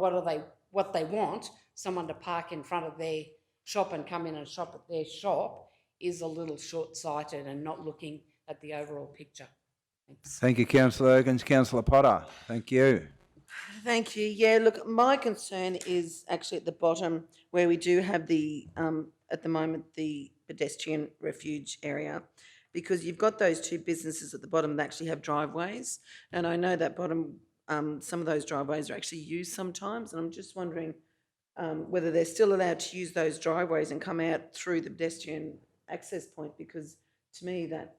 Speaker 6: what they want, someone to park in front of their shop and come in and shop at their shop, is a little short-sighted and not looking at the overall picture. Thanks.
Speaker 1: Thank you, Councillor Erkins. Councillor Potter, thank you.
Speaker 5: Thank you. Yeah, look, my concern is actually at the bottom where we do have the, at the moment, the pedestrian refuge area, because you've got those two businesses at the bottom that actually have driveways. And I know that bottom, some of those driveways are actually used sometimes. And I'm just wondering whether they're still allowed to use those driveways and come out through the pedestrian access point, because to me that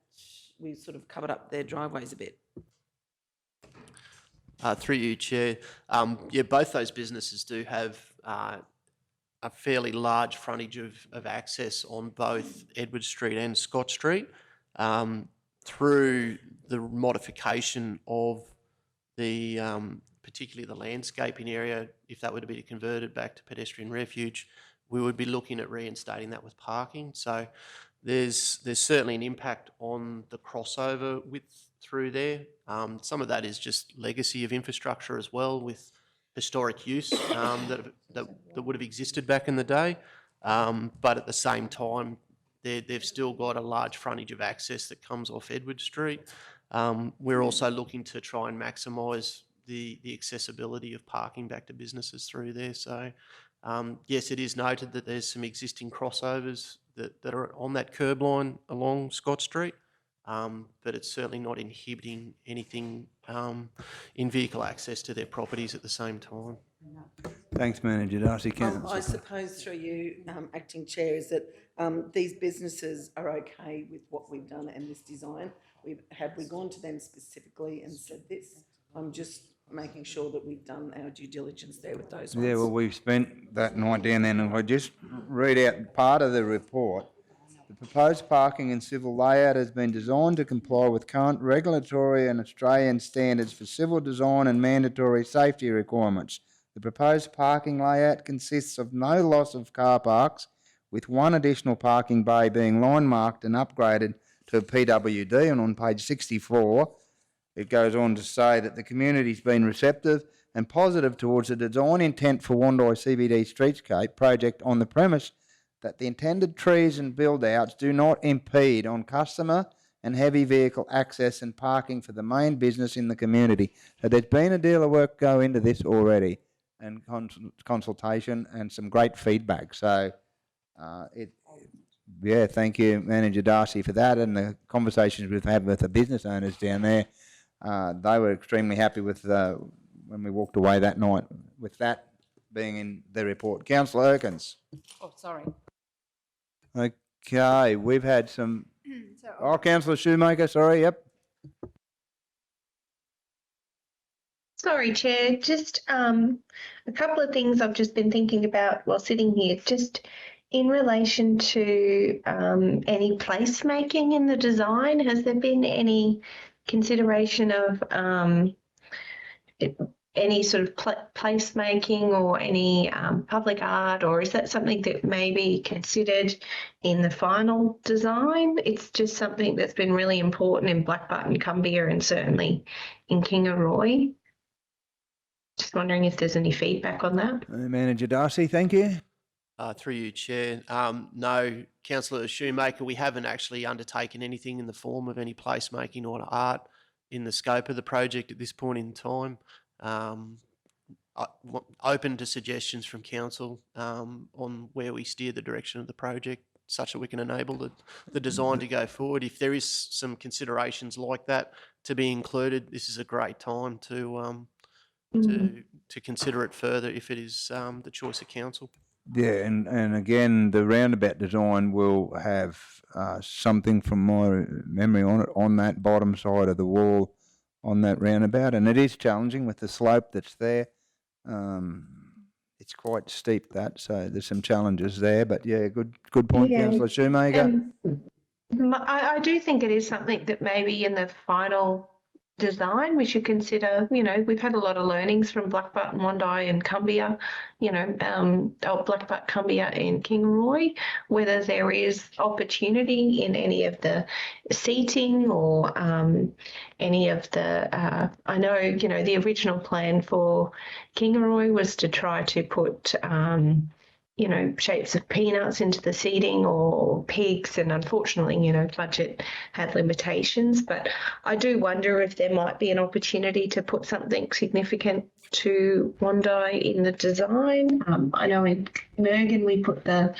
Speaker 5: we've sort of covered up their driveways a bit.
Speaker 9: Through you, Chair. Yeah, both those businesses do have a fairly large frontage of access on both Edward Street and Scott Street. Through the modification of the, particularly the landscaping area, if that were to be converted back to pedestrian refuge, we would be looking at reinstating that with parking. So there's certainly an impact on the crossover width through there. Some of that is just legacy of infrastructure as well, with historic use that would have existed back in the day. But at the same time, they've still got a large frontage of access that comes off Edward Street. We're also looking to try and maximise the accessibility of parking back to businesses through there. So yes, it is noted that there's some existing crossovers that are on that curb line along Scott Street, but it's certainly not inhibiting anything in vehicle access to their properties at the same time.
Speaker 1: Thanks, Manager Darcy.
Speaker 5: I suppose through you, Acting Chair, is that these businesses are okay with what we've done and this design. Have we gone to them specifically and said this? I'm just making sure that we've done our due diligence there with those ones.
Speaker 1: Yeah, well, we've spent that night down there, and if I just read out part of the report. The proposed parking and civil layout has been designed to comply with current regulatory and Australian standards for civil design and mandatory safety requirements. The proposed parking layout consists of no loss of car parks, with one additional parking bay being line marked and upgraded to a PWD. And on page 64, it goes on to say that the community's been receptive and positive towards the design intent for Wandai CBD Streetscape project on the premise that the intended trees and build-outs do not impede on customer and heavy vehicle access and parking for the main business in the community. So there's been a deal of work go into this already, and consultation and some great feedback. So yeah, thank you, Manager Darcy, for that, and the conversations we've had with the business owners down there. They were extremely happy with when we walked away that night with that being in the report. Councillor Erkins.
Speaker 6: Oh, sorry.
Speaker 1: Okay, we've had some... Councillor Shoemaker, sorry, yep.
Speaker 10: Sorry, Chair. Just a couple of things I've just been thinking about while sitting here. Just in relation to any placemaking in the design, has there been any consideration of any sort of placemaking or any public art, or is that something that may be considered in the final design? It's just something that's been really important in Blackbutt and Cumbia and certainly in Kingaroy. Just wondering if there's any feedback on that.
Speaker 1: Manager Darcy, thank you.
Speaker 9: Through you, Chair. No, Councillor Shoemaker, we haven't actually undertaken anything in the form of any placemaking or art in the scope of the project at this point in time. Open to suggestions from Council on where we steer the direction of the project, such that we can enable the design to go forward. If there is some considerations like that to be included, this is a great time to consider it further if it is the choice of Council.
Speaker 1: Yeah, and again, the roundabout design will have something from my memory on it, on that bottom side of the wall, on that roundabout, and it is challenging with the slope that's there. It's quite steep that, so there's some challenges there. But yeah, good point,
Speaker 10: Yeah.
Speaker 1: Councillor Shoemaker.
Speaker 10: And I do think it is something that maybe in the final design we should consider. You know, we've had a lot of learnings from Blackbutt and Wondai and Cumbia, Blackbutt, Cumbia and Kingaroy, whether there is opportunity in any of the seating or any of the, I know, the original plan for Kingaroy was to try to put shapes of peanuts into the seating or pigs, and unfortunately, budget had limitations. But I do wonder if there might be an opportunity to put something significant to Wondai in the design. I know in Mergen we put the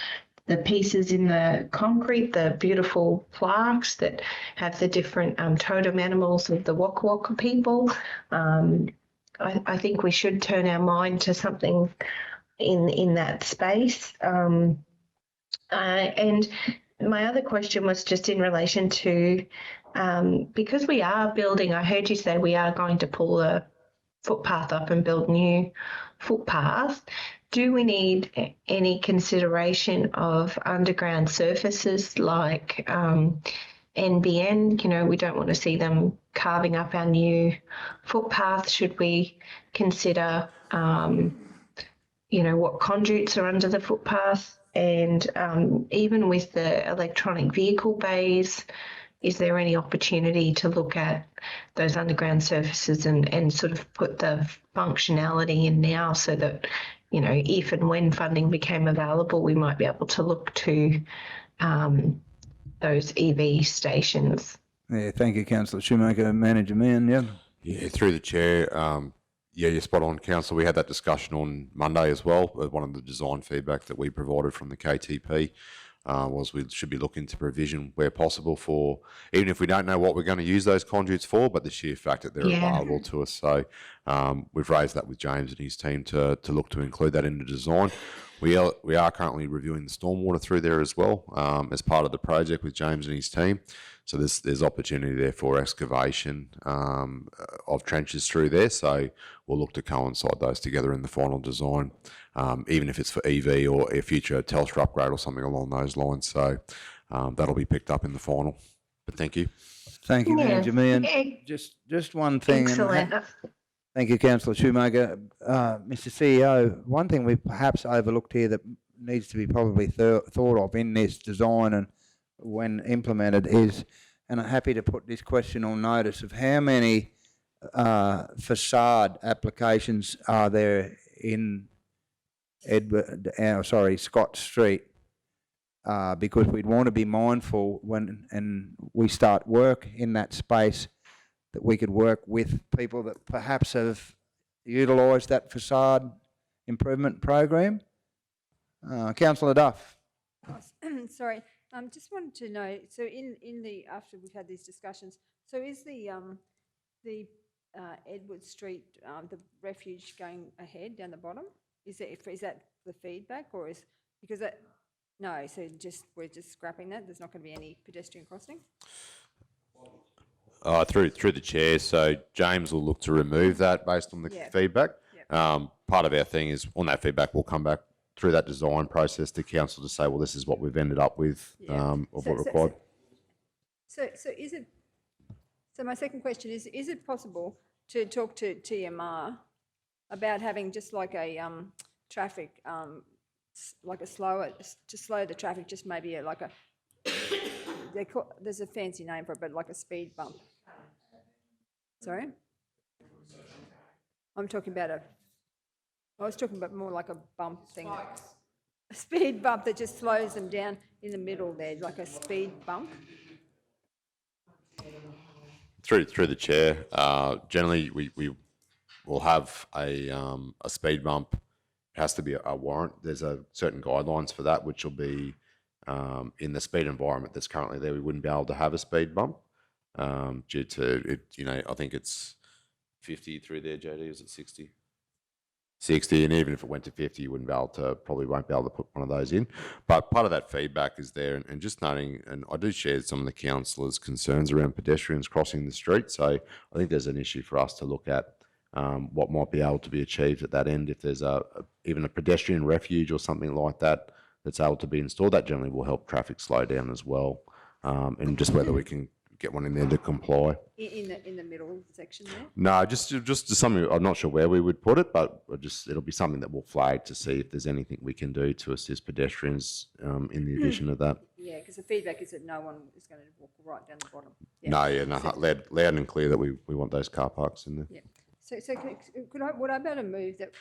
Speaker 10: pieces in the concrete, the beautiful plaques that have the different totem animals of the Waka Waka people. I think we should turn our mind to something in that space. And my other question was just in relation to, because we are building, I heard you say we are going to pull the footpath up and build new footpath. Do we need any consideration of underground surfaces like NBN? We don't want to see them carving up our new footpath. Should we consider what conduits are under the footpath? And even with the electronic vehicle bays, is there any opportunity to look at those underground surfaces and sort of put the functionality in now so that, if and when funding became available, we might be able to look to those EV stations?
Speaker 1: Yeah, thank you, Councillor Shoemaker. Manager Mann, yeah.
Speaker 8: Yeah, through the chair. Yeah, you're spot on, Council. We had that discussion on Monday as well. One of the design feedback that we provided from the KTP was we should be looking to provision where possible for, even if we don't know what we're going to use those conduits for, but the sheer fact that they're available to us. So we've raised that with James and his team to look to include that in the design. We are currently reviewing the stormwater through there as well as part of the project with James and his team. So there's opportunity there for excavation of trenches through there. So we'll look to coincide those together in the final design, even if it's for EV or a future Telstra upgrade or something along those lines. So that'll be picked up in the final. But thank you.
Speaker 1: Thank you, Manager Mann. Just one thing.
Speaker 10: Excellent.
Speaker 1: Thank you, Councillor Shoemaker. Mr. CEO, one thing we've perhaps overlooked here that needs to be probably thought of in this design and when implemented is, and I'm happy to put this question on notice, of how many facade applications are there in Scott Street, because we'd want to be mindful when we start work in that space that we could work with people that perhaps have utilised that facade improvement program. Councillor Duff.
Speaker 2: Sorry, just wanted to know, so after we've had these discussions, so is the Edward Street, the refuge going ahead down the bottom? Is that the feedback, or no, so we're just scrapping that? There's not going to be any pedestrian crossing?
Speaker 8: Through the chair, so James will look to remove that based on the feedback. Yep. Part of our thing is on that feedback, we'll come back through that design process to council to say, well, this is what we've ended up with of what required.
Speaker 2: So is it? So my second question is it possible to talk to TMR about having just like a traffic, like a to slow the traffic, just maybe like a there's a fancy name for it, but like a speed bump. Sorry? I was talking about more like a bump thing. A speed bump that just slows them down in the middle there, like a speed bump.
Speaker 8: Through the chair, generally we will have a speed bump. It has to be a warrant. There's certain guidelines for that, which will be in the speed environment that's currently there. We wouldn't be able to have a speed bump due to it. I think it's 50 through there. JD, is it 60? 60, and even if it went to 50, you probably won't be able to put one of those in. But part of that feedback is there, and just noting, and I do share some of the councillors' concerns around pedestrians crossing the street. So I think there's an issue for us to look at what might be able to be achieved at that end. If there's even a pedestrian refuge or something like that that's able to be installed, that generally will help traffic slow down as well. And just whether we can get one in there to comply.
Speaker 2: In the middle section there?
Speaker 8: No, just something. I'm not sure where we would put it, but it'll be something that we'll flag to see if there's anything we can do to assist pedestrians in the addition of that.
Speaker 2: Yeah, because the feedback is that no one is going to walk right down the bottom.
Speaker 8: Loud and clear that we want those car parks in there.
Speaker 2: Yeah. So would I be able to move that,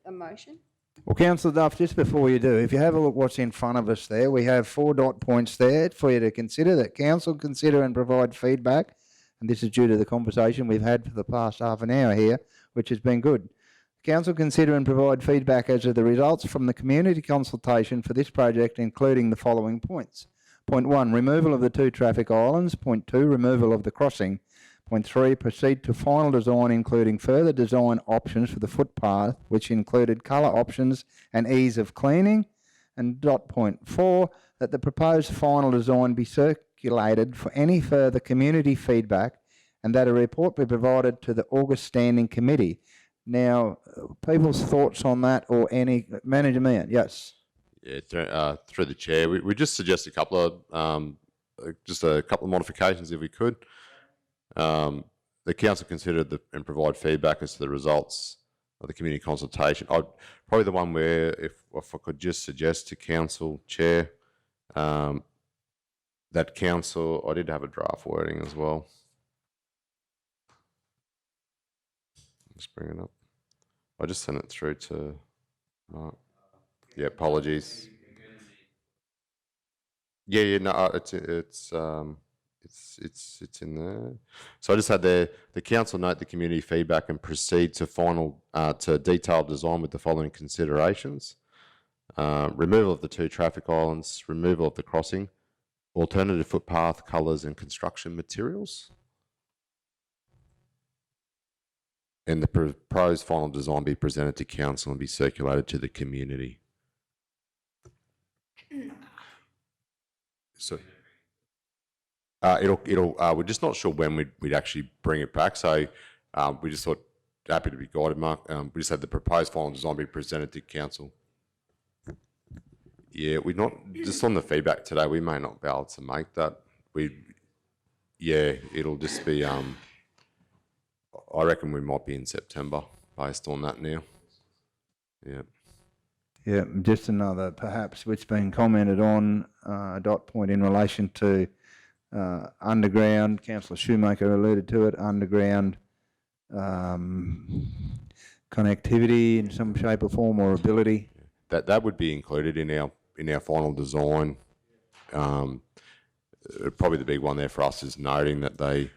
Speaker 2: a motion?
Speaker 1: Well, Councillor Duff, just before you do, if you have a look what's in front of us there, we have 4 dot points there for you to consider, that council consider and provide feedback, and this is due to the conversation we've had for the past half an hour here, which has been good. Council consider and provide feedback as to the results from the community consultation for this project, including the following points. Point 1, removal of the 2 traffic islands. Point 2, removal of the crossing. Point 3, proceed to final design, including further design options for the footpath, which included colour options and ease of cleaning. And point 4, that the proposed final design be circulated for any further community feedback, and that a report be provided to the August Standing Committee. Now, people's thoughts on that, or any... Manager Meehan, yes.
Speaker 8: Yeah, through the chair, we just suggest a couple of modifications if we could. The council considered and provide feedback as to the results of the community consultation. Probably the one where, if I could just suggest to council chair, that council, I did have a draft wording as well. Just bring it up. I just sent it through to Mark. Yeah, apologies. Yeah, no, it's in there. So I just had the council note the community feedback and proceed to to detailed design with the following considerations: removal of the 2 traffic islands, removal of the crossing, alternative footpath colours and construction materials, and the proposed final design be presented to council and be circulated to the community. So. We're just not sure when we'd actually bring it back. So we just thought, happy to be guided, Mark. We just had the proposed final design be presented to council. Yeah, we're not, just on the feedback today, we may not be able to make that. It'll just be, I reckon we might be in September based on that now. Yeah.
Speaker 1: Yeah, just another, perhaps, which been commented on, dot point in relation to underground. Councillor Shoemaker alluded to it, underground connectivity in some shape or form, or ability.
Speaker 8: That would be included in our final design. Probably the big one there for us is noting that they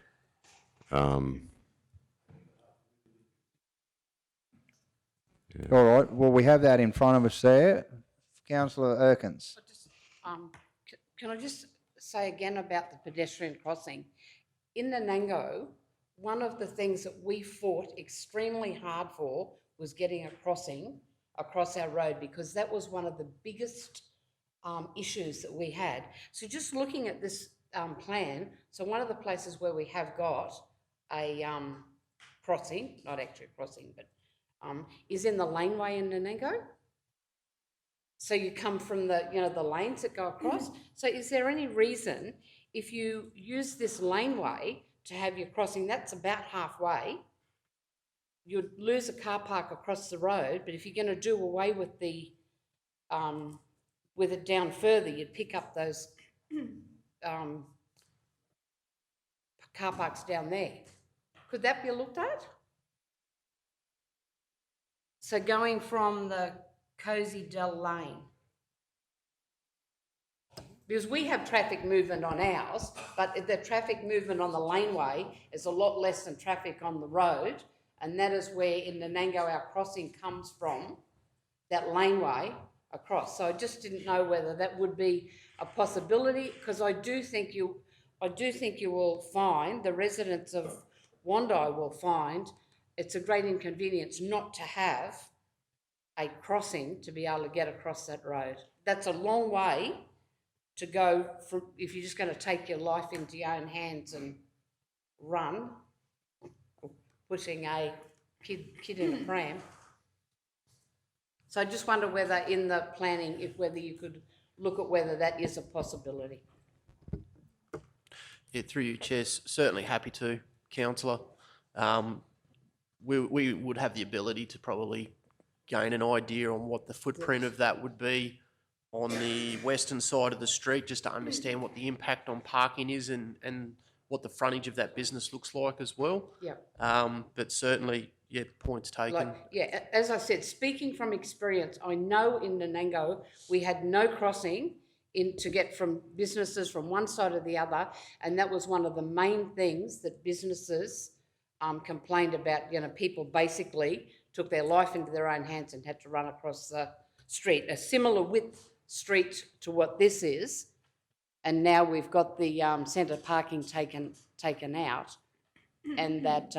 Speaker 1: All right, well, we have that in front of us there. Councillor Erkins.
Speaker 6: Can I just say again about the pedestrian crossing? In Nanango, one of the things that we fought extremely hard for was getting a crossing across our road, because that was one of the biggest issues that we had. So just looking at this plan, so one of the places where we have got a crossing, not actually a crossing, but is in the laneway in Nanango. So you come from the lanes that go across. So is there any reason, if you use this laneway to have your crossing, that's about halfway, you'd lose a car park across the road, but if you're going to do away with the with it down further, you'd pick up those car parks down there. Could that be looked at? So going from the Cozy Dell Lane, because we have traffic movement on ours, but the traffic movement on the laneway is a lot less than traffic on the road, and that is where in Nanango our crossing comes from, that laneway across. So I just didn't know whether that would be a possibility, because I do think you will find, the residents of Wandai will find, it's a great inconvenience not to have a crossing to be able to get across that road. That's a long way to go from, if you're just going to take your life into your own hands and run, or pushing a kid in a pram. So I just wonder whether in the planning, whether you could look at whether that is a possibility.
Speaker 9: Yeah, through you, Chair, certainly happy to, councillor. We would have the ability to probably gain an idea on what the footprint of that would be on the western side of the street, just to understand what the impact on parking is and what the frontage of that business looks like as well.
Speaker 6: Yeah.
Speaker 9: But certainly, yeah, points taken.
Speaker 6: Yeah, as I said, speaking from experience, I know in Nanango we had no crossing to get from businesses from one side or the other, and that was one of the main things that businesses complained about. You know, people basically took their life into their own hands and had to run across the street, a similar width street to what this is, and now we've got the centre parking taken out, and that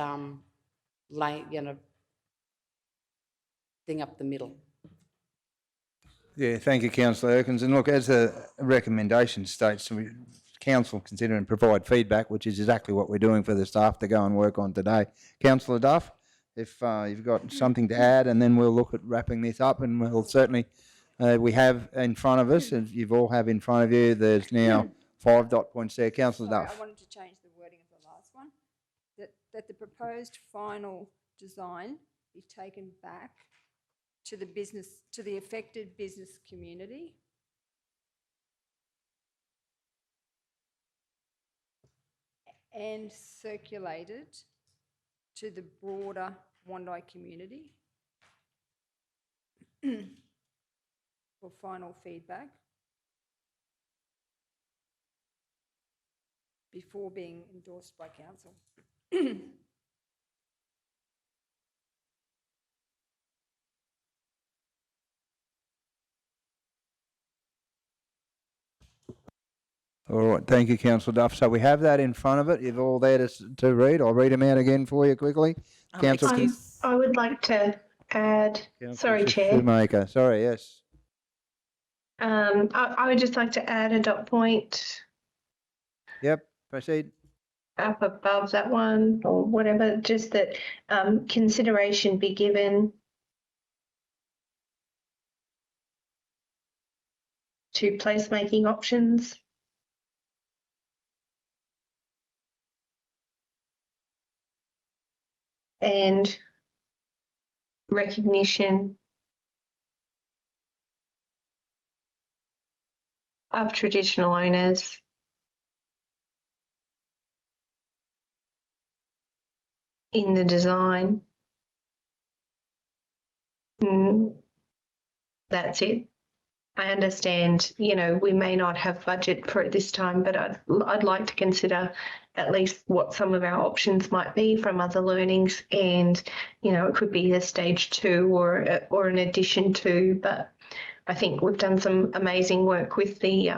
Speaker 6: lane, thing up the middle.
Speaker 1: Yeah, thank you, Councillor Erkins. And look, as the recommendation states, council consider and provide feedback, which is exactly what we're doing for the staff to go and work on today. Councillor Duff, if you've got something to add, and then we'll look at wrapping this up, and we'll certainly, we have in front of us, as you've all have in front of you, there's now 5 dot points there. Councillor
Speaker 2: Sorry,
Speaker 1: Duff.
Speaker 2: I wanted to change the wording of the last one, that the proposed final design be taken back to the affected business community. And circulated to the broader Wondai community for final feedback before being endorsed by council.
Speaker 1: All right, thank you, Councillor Duff. So we have that in front of it. You've all there to read. I'll read them out again for you quickly. Councillor
Speaker 10: I would like to add, sorry, Chair.
Speaker 1: Shoemaker. Sorry, yes.
Speaker 10: I would just like to add a dot point
Speaker 1: Yep, proceed.
Speaker 10: up above that one or whatever, just that consideration be given to placemaking options. And recognition of traditional owners in the design. That's it. I understand, we may not have budget for it this time, but I'd like to consider at least what some of our options might be from other learnings, and it could be a stage 2 or an addition to. But I think we've done some amazing work with the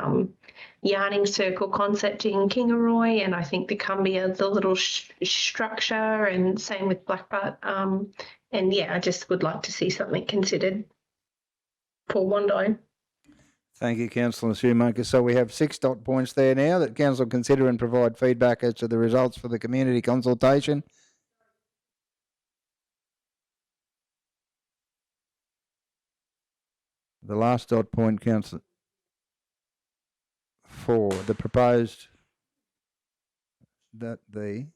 Speaker 10: yarning circle concept in Kingaroy, and I think the Cumbia, the little structure, and same with Blackbutt. And yeah, I just would like to see something considered for Wondai.
Speaker 1: Thank you, Councillor Shoemaker. So we have 6 dot points there now that council consider and provide feedback as to the results for the community consultation. The last dot point, Councillor, for the proposed that the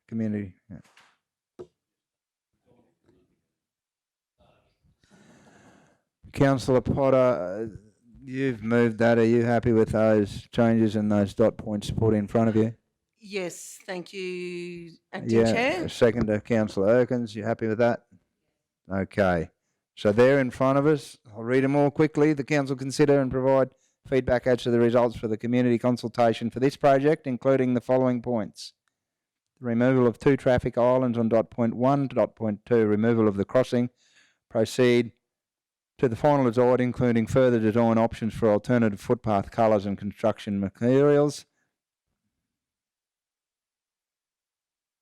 Speaker 1: community. Yeah. Councillor Potter, you've moved that. Are you happy with those changes and those dot points put in front of you?
Speaker 5: Yes, thank you, Acting Chair.
Speaker 1: Second to Councillor Erkins. You happy with that? Okay. So they're in front of us. I'll read them all quickly. The council consider and provide feedback as to the results for the community consultation for this project, including the following points. The removal of 2 traffic islands on dot point 1, dot point 2, removal of the crossing. Proceed to the final design, including further design options for alternative footpath colours and construction materials,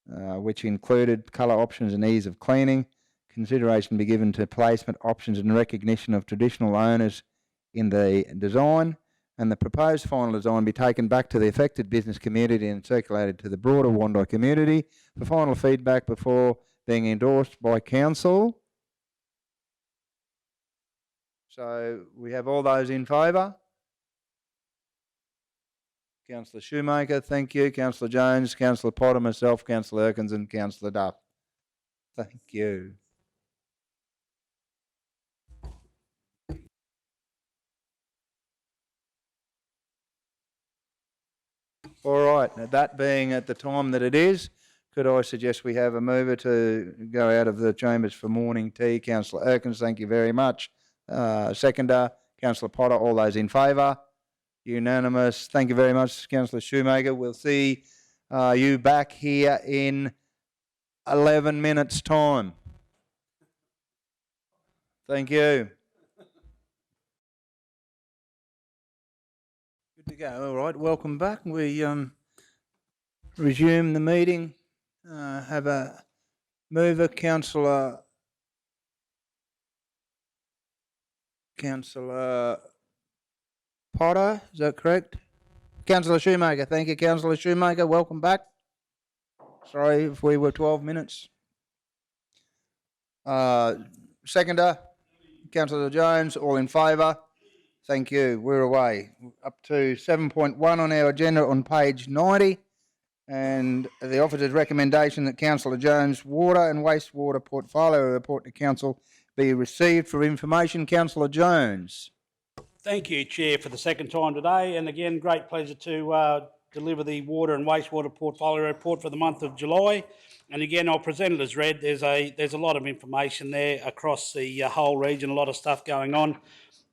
Speaker 1: which included colour options and ease of cleaning. consideration be given to placement options and recognition of traditional owners in the design, and the proposed final design be taken back to the affected business community and circulated to the broader Wandai community for final feedback before being endorsed by council. So we have all those in favour. Councillor Shoemaker, thank you. Councillor Jones, Councillor Potter, myself, Councillor Erkins and Councillor Duff. Thank you. All right, now that being at the time that it is, could I suggest we have a mover to go out of the chambers for morning tea? Councillor Erkins, thank you very much. Seconder, Councillor Potter, all those in favour? Unanimous. Thank you very much, Councillor Shoemaker. We'll see you back here in 11 minutes' time. Thank you. Good to go. All right, welcome back. We resume the meeting. Have a mover, Councillor Potter, is that correct? Councillor Shoemaker, thank you, Councillor Shoemaker. Welcome back. Sorry if we were 12 minutes. Seconder, Councillor Jones, all in favour? Thank you. We're away. Up to 7.1 on our agenda on page 90. And the officer's recommendation that Councillor Jones' water and wastewater portfolio report to council be received for information. Councillor Jones.
Speaker 3: Thank you, Chair, for the second time today. And again, great pleasure to deliver the water and wastewater portfolio report for the month of July. And again, I'll present it as read. There's a lot of information there across the whole region, a lot of stuff going on.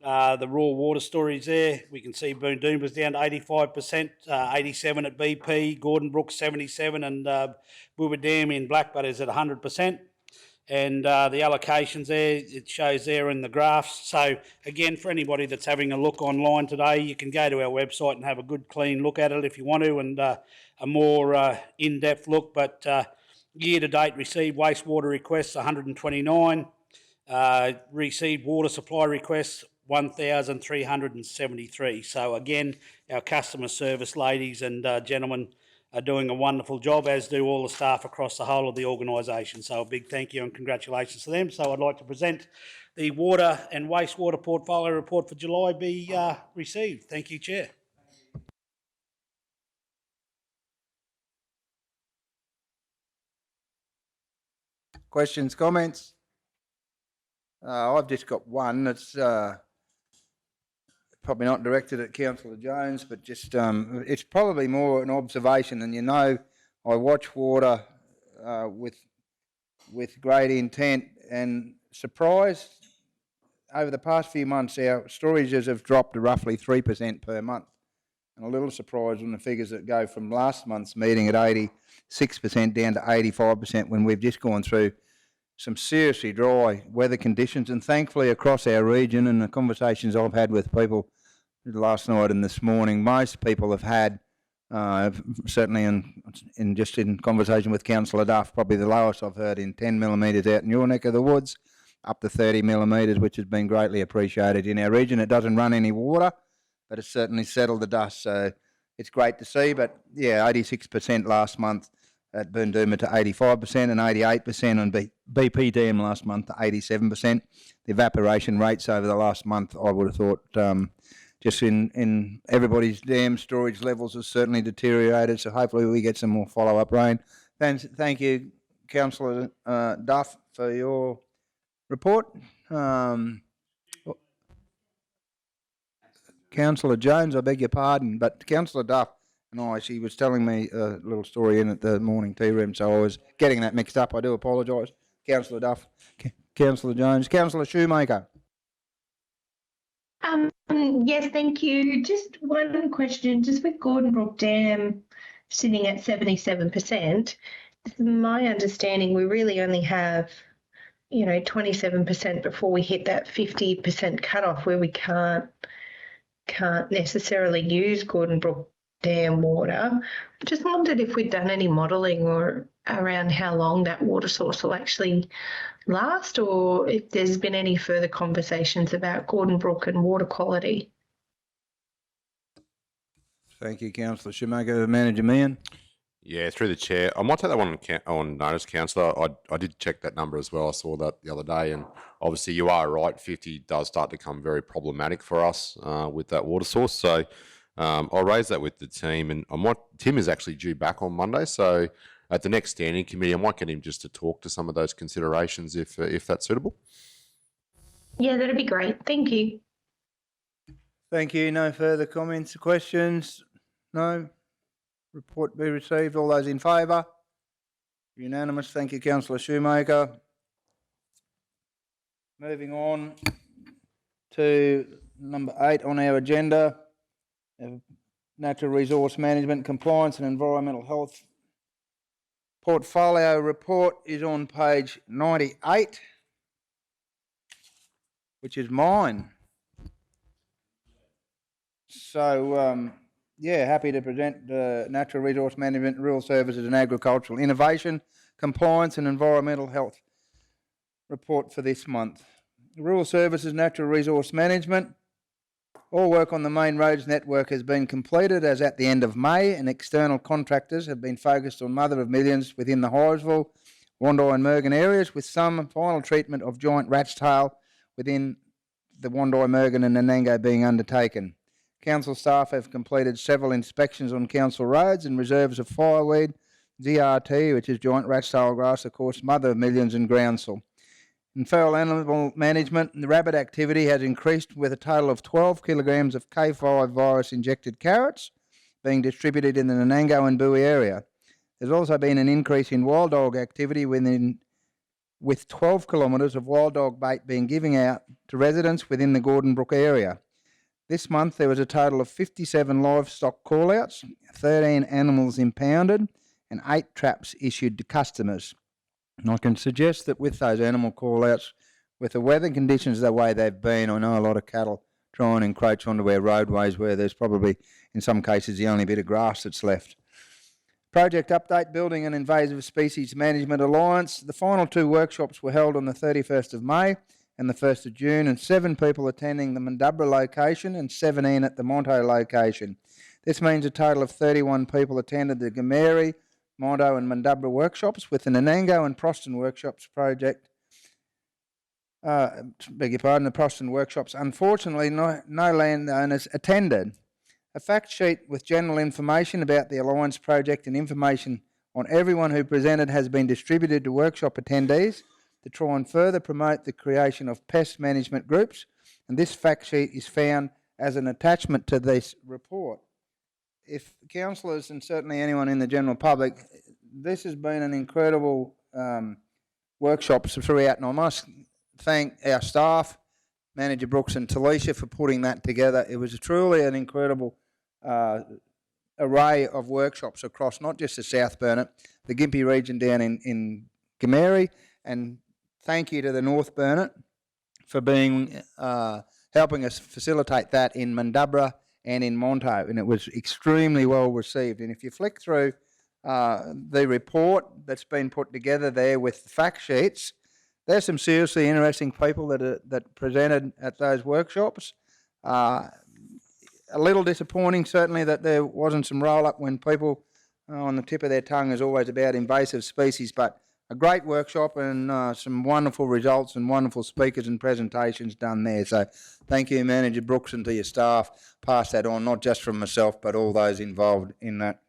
Speaker 3: The raw water stories there. We can see Boondoon was down to 85%, 87 at BP, Gordon Brook 77, and Booba Dam in Blackbutt is at 100%. And the allocations there, it shows there in the graphs. So again, for anybody that's having a look online today, you can go to our website and have a good clean look at it if you want to, and a more in-depth look. But year-to-date received wastewater requests 129, received water supply requests 1,373. So again, our customer service ladies and gentlemen are doing a wonderful job, as do all the staff across the whole of the organisation. So a big thank you and congratulations to them. So I'd like to present the water and wastewater portfolio report for July be received. Thank you, Chair.
Speaker 1: Questions, comments? I've just got one. It's probably not directed at Councillor Jones, but just it's probably more an observation. And you know, I watch water with great intent, and surprised over the past few months our storages have dropped to roughly 3% per month. And a little surprised when the figures that go from last month's meeting at 86% down to 85% when we've just gone through some seriously dry weather conditions. And thankfully across our region, and the conversations I've had with people last night and this morning, most people have had, certainly in just in conversation with Councillor Duff, probably the lowest I've heard in 10 millimetres out in your neck of the woods, up to 30 millimetres, which has been greatly appreciated in our region. It doesn't run any water, but it's certainly settled the dust, so it's great to see. But yeah, 86% last month at Boondooma to 85% and 88% on BP Dam last month to 87%. The evaporation rates over the last month, I would have thought, just in everybody's dam storage levels has certainly deteriorated, so hopefully we get some more follow-up rain. Thank you, Councillor Duff, for your report. Councillor Jones, I beg your pardon, but Councillor Duff and she was telling me a little story in at the morning tea room, so I was getting that mixed up. I do apologise. Councillor Duff, Councillor Jones, Councillor Shoemaker.
Speaker 10: Yes, thank you. Just one question, just with Gordon Brook Dam sitting at 77%, my understanding we really only have, 27% before we hit that 50% cutoff where we can't necessarily use Gordon Brook their water. I just wondered if we'd done any modelling or around how long that water source will actually last, or if there's been any further conversations about Gordon Brook and water quality.
Speaker 1: Thank you, Councillor Shoemaker. Manager Meehan.
Speaker 8: Yeah, through the chair. I might take that one on notice, councillor. I did check that number as well. I saw that the other day, and obviously you are right. 50 does start to become very problematic for us with that water source. So I'll raise that with the team, and Tim is actually due back on Monday. So at the next standing committee, I might get him just to talk to some of those considerations if that's suitable.
Speaker 10: Yeah, that'd be great. Thank you.
Speaker 1: Thank you. No further comments or questions? No? Report be received. All those in favour? Unanimous. Thank you, Councillor Shoemaker. Moving on to number 8 on our agenda, Natural Resource Management Compliance and Environmental Health Portfolio Report is on page 98, which is mine. So, yeah, happy to present the Natural Resource Management, Rural Services and Agricultural Innovation, Compliance and Environmental Health Report for this month. Rural Services, Natural Resource Management. All work on the main roads network has been completed as at the end of May, and external contractors have been focused on mother of millions within the Hyresville, Wandai and Mergen areas, with some final treatment of giant rat's tail within the Wandai, Mergen and Nanango being undertaken. Council staff have completed several inspections on council roads and reserves of fireweed, ZRT, which is giant rat's tail grass, of course, mother of millions, and groundsel. In feral animal management, the rabbit activity has increased with a total of 12 kilograms of K5 virus-injected carrots being distributed in the Nanango and Bowie area. There's also been an increase in wild dog activity with 12 kilometres of wild dog bait being given out to residents within the Gordon Brook area. This month there was a total of 57 livestock call-outs, 13 animals impounded and 8 traps issued to customers. And I can suggest that with those animal call-outs, with the weather conditions the way they've been, I know a lot of cattle try and encroach onto our roadways where there's probably, in some cases, the only bit of grass that's left. Project update, Building an Invasive Species Management Alliance. The final 2 workshops were held on the 31st of May and the 1st of June, and 7 people attending the Mandubra location and 17 at the Monto location. This means a total of 31 people attended the Gameri, Monto and Mandubra workshops, with the Nanango and Proston workshops project. The Proston workshops. Unfortunately, no landowners attended. A fact sheet with general information about the Alliance project and information on everyone who presented has been distributed to workshop attendees to try and further promote the creation of pest management groups, and this fact sheet is found as an attachment to this report. If councillors and certainly anyone in the general public, this has been an incredible workshop throughout, and I must thank our staff, Manager Brooks and Talisha, for putting that together. It was truly an incredible array of workshops across not just the South Burnett, the Gympie region down in Gameri, and thank you to the North Burnett for being helping us facilitate that in Mandubra and in Monto, and it was extremely well received. And if you flick through the report that's been put together there with the fact sheets, there's some seriously interesting people that presented at those workshops. A little disappointing, certainly, that there wasn't some roll-up when people on the tip of their tongue is always about invasive species, but a great workshop and some wonderful results and wonderful speakers and presentations done there. So thank you, Manager Brooks, and to your staff. Pass that on, not just from myself, but all those involved in that.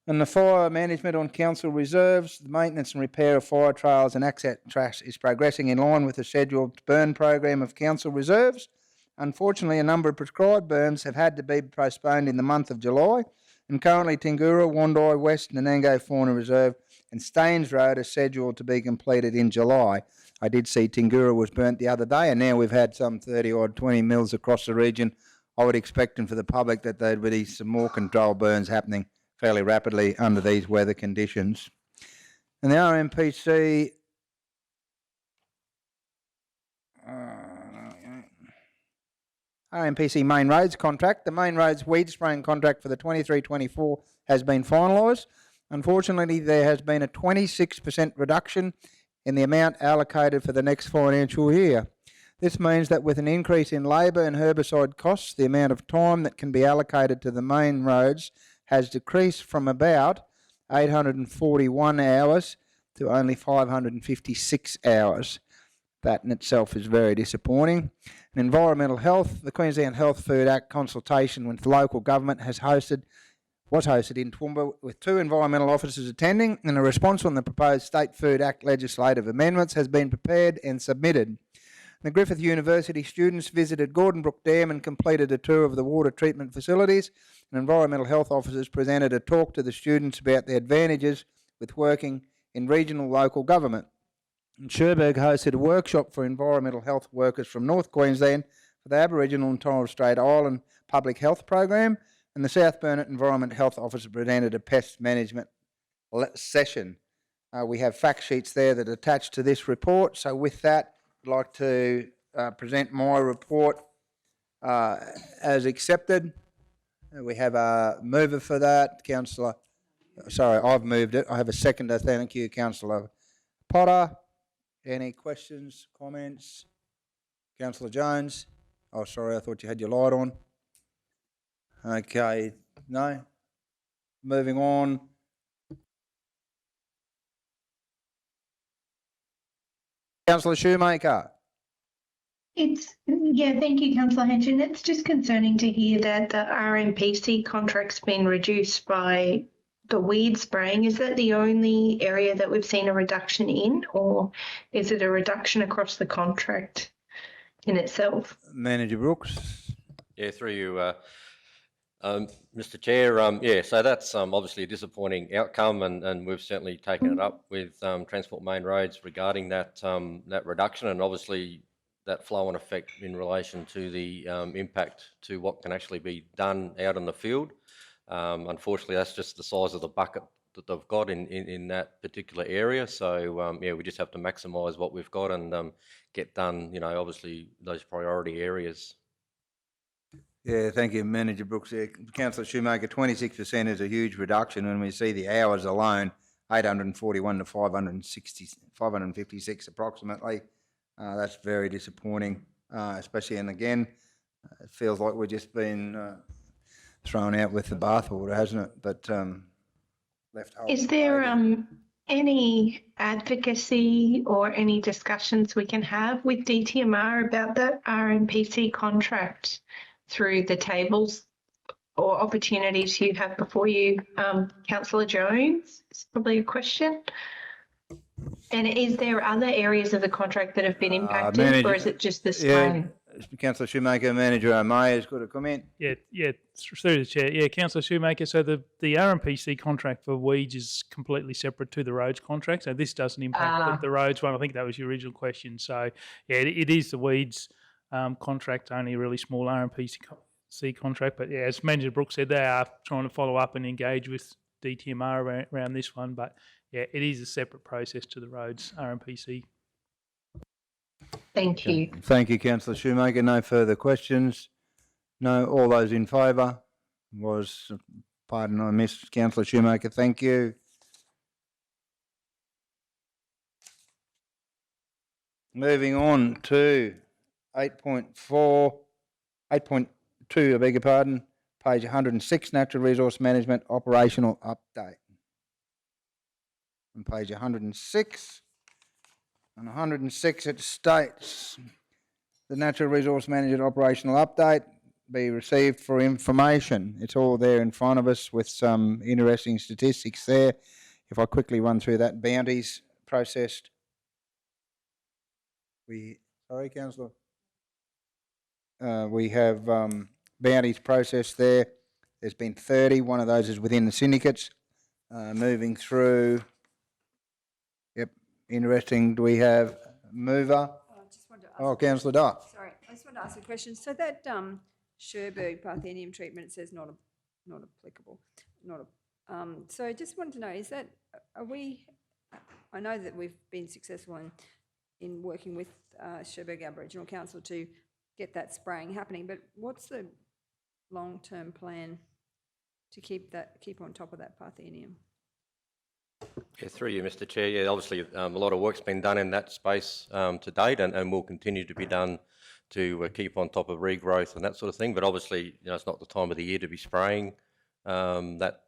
Speaker 1: And the fire management on council reserves, the maintenance and repair of fire trails and access trash is progressing in line with the scheduled burn program of council reserves. Unfortunately, a number of prescribed burns have had to be postponed in the month of July, and currently Tingura, Wandai West, Nanango Fauna Reserve and Staines Road are scheduled to be completed in July. I did see Tingura was burnt the other day, and now we've had some 20 mils across the region. I would expect, and for the public, that there'd be some more controlled burns happening fairly rapidly under these weather conditions. And the RMPC, RMPC Main Roads contract. The Main Roads weed spraying contract for the 23-24 has been finalised. Unfortunately, there has been a 26% reduction in the amount allocated for the next financial year. This means that with an increase in labour and herbicide costs, the amount of time that can be allocated to the main roads has decreased from about 841 hours to only 556 hours. That in itself is very disappointing. And environmental health, the Queensland Health Food Act consultation with local government was hosted in Toowoomba with 2 environmental officers attending, and a response on the proposed State Food Act legislative amendments has been prepared and submitted. The Griffith University students visited Gordon Brook Dam and completed a tour of the water treatment facilities, and environmental health officers presented a talk to the students about the advantages with working in regional local government. And Cherbourg hosted a workshop for environmental health workers from North Queensland for the Aboriginal and Torres Strait Island Public Health Program, and the South Burnett Environment Health Officer presented a pest management session. We have fact sheets there that are attached to this report. So with that, I'd like to present my report as accepted. We have a mover for that, Councillor. Sorry, I've moved it. I have a seconder. Thank you, Councillor Potter. Any questions, comments? Councillor Jones? Oh, sorry, I thought you had your light on. Okay, no? Moving on. Councillor Shoemaker.
Speaker 10: Thank you, Councillor Hitchin. It's just concerning to hear that the RMPC contract's been reduced by the weed spraying. Is that the only area that we've seen a reduction in, or is it a reduction across the contract in itself?
Speaker 1: Manager Brooks.
Speaker 11: Yeah, through you, Mr. Chair. So that's obviously a disappointing outcome, and we've certainly taken it up with Transport Main Roads regarding that that reduction, and obviously that flow-on effect in relation to the impact to what can actually be done out in the field. Unfortunately, that's just the size of the bucket that they've got in that particular area. So we just have to maximise what we've got and get done. Obviously those priority areas.
Speaker 1: Yeah, thank you, Manager Brooks. Yeah, Councillor Shoemaker, 26% is a huge reduction when we see the hours alone, 841 to 556 approximately. That's very disappointing, especially, and again, it feels like we've just been thrown out with the bathwater, hasn't it? But left whole.
Speaker 10: Is there any advocacy or any discussions we can have with DTMR about that RMPC contract through the tables or opportunities you have before you? Councillor Jones, it's probably a question. And is there other areas of the contract that have been impacted, or is it just the spraying?
Speaker 1: Yeah, Councillor Shoemaker, Manager O'May has got a comment.
Speaker 12: Yeah, through the chair. Yeah, Councillor Shoemaker. So the RMPC contract for weeds is completely separate to the roads contract. So this doesn't impact the roads one. I think that was your original question. So yeah, it is the weeds contract, only a really small RMPC contract. But yeah, as Manager Brooks said, they are trying to follow up and engage with DTMR around this one. But yeah, it is a separate process to the roads RMPC.
Speaker 10: Thank you.
Speaker 1: Thank you, Councillor Shoemaker. No further questions. No, all those in favour pardon, I missed Councillor Shoemaker. Thank you. Moving on to 8.2, I beg your pardon, page 106, Natural Resource Management Operational Update. On page 106, on 106 it states the Natural Resource Management Operational Update be received for information. It's all there in front of us with some interesting statistics there. If I quickly run through that, bounties processed. Sorry, Councillor. We have bounties processed there. There's been 30. One of those is within the syndicates. Moving through. Yep, interesting. Do we have mover?
Speaker 2: I just wanted to ask
Speaker 1: Councillor Duff.
Speaker 2: Sorry, I just wanted to ask a question. So that Cherbourg Parthenium treatment, it says not applicable. So I just wanted to know, is that, I know that we've been successful in working with Cherbourg Aboriginal Council to get that spraying happening. But what's the long-term plan to keep on top of that Parthenium?
Speaker 11: Yeah, through you, Mr. Chair. Yeah, obviously a lot of work's been done in that space to date, and will continue to be done to keep on top of regrowth and that sort of thing. But obviously, it's not the time of the year to be spraying that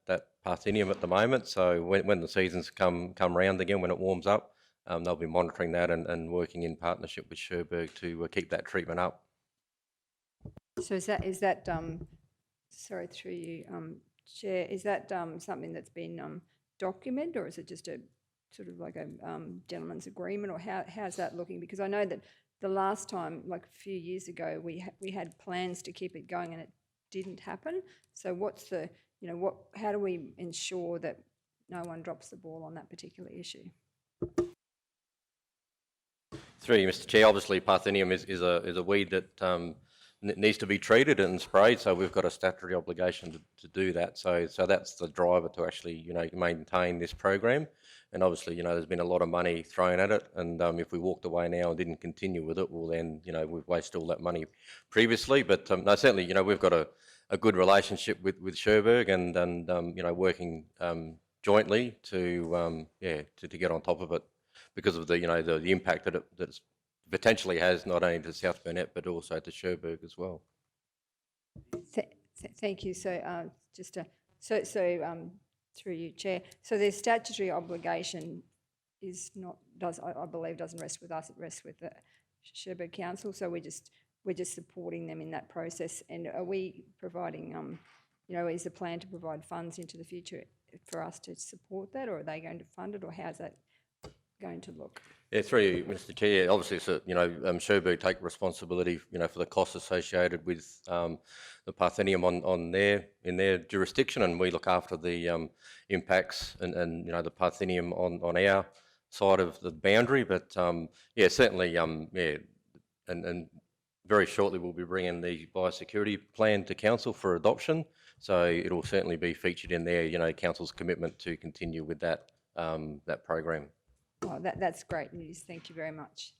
Speaker 11: Parthenium at the moment. So when the seasons come round again, when it warms up, they'll be monitoring that and working in partnership with Sherburg to keep that treatment up.
Speaker 2: So is that sorry, through you, Chair, is that something that's been documented, or is it just a sort of like a gentleman's agreement, or how's that looking? Because I know that the last time, like a few years ago, we had plans to keep it going and it didn't happen. So what's the, how do we ensure that no one drops the ball on that particular issue?
Speaker 11: Through you, Mr. Chair. Obviously, Parthenium is a weed that needs to be treated and sprayed, so we've got a statutory obligation to do that. So that's the driver to actually, maintain this program. And obviously, there's been a lot of money thrown at it, and if we walked away now and didn't continue with it, well then, we've wasted all that money previously. But no, certainly, we've got a good relationship with Sherburg and working jointly to get on top of it because of the the impact that it potentially has not only to South Burnett but also to Sherburg as well.
Speaker 2: Thank you. So through you, Chair. So their statutory obligation I believe doesn't rest with us. It rests with the Sherburg Council. So we're just supporting them in that process. And are we providing is the plan to provide funds into the future for us to support that, or are they going to fund it, or how's that going to look?
Speaker 11: Yeah, through you, Mr. Chair. Obviously, Sherburg take responsibility, for the costs associated with the Parthenium in their jurisdiction, and we look after the impacts and the Parthenium on our side of the boundary. But certainly, and very shortly we'll be bringing the biosecurity plan to council for adoption. So it will certainly be featured in there. Council's commitment to continue with that program.
Speaker 2: Oh, that's great news. Thank you very much.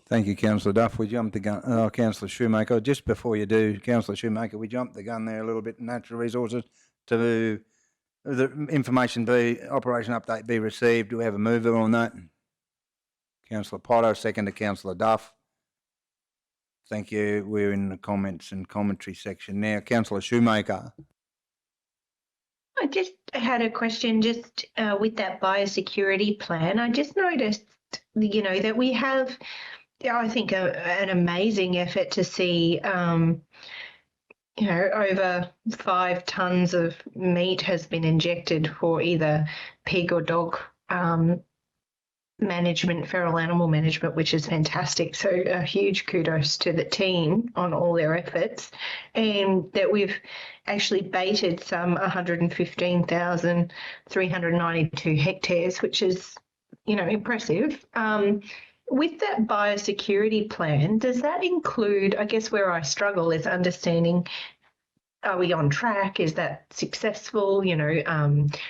Speaker 1: Thank you, Councillor Duff. We jumped the gun. Councillor Shoemaker, just before you do, Councillor Shoemaker, we jumped the gun there a little bit. Natural resources to the information operation update be received. Do we have a mover on that? Councillor Potter, second to Councillor Duff. Thank you. We're in the comments and commentary section now. Councillor Shoemaker.
Speaker 10: I just had a question just with that biosecurity plan. I just noticed, that we have, I think, an amazing effort to see, over 5 tonnes of meat has been injected for either pig or dog management, feral animal management, which is fantastic. So a huge kudos to the team on all their efforts, and that we've actually baited some 115,392 hectares, which is, impressive. With that biosecurity plan, does that include, I guess where I struggle is understanding, are we on track? Is that successful?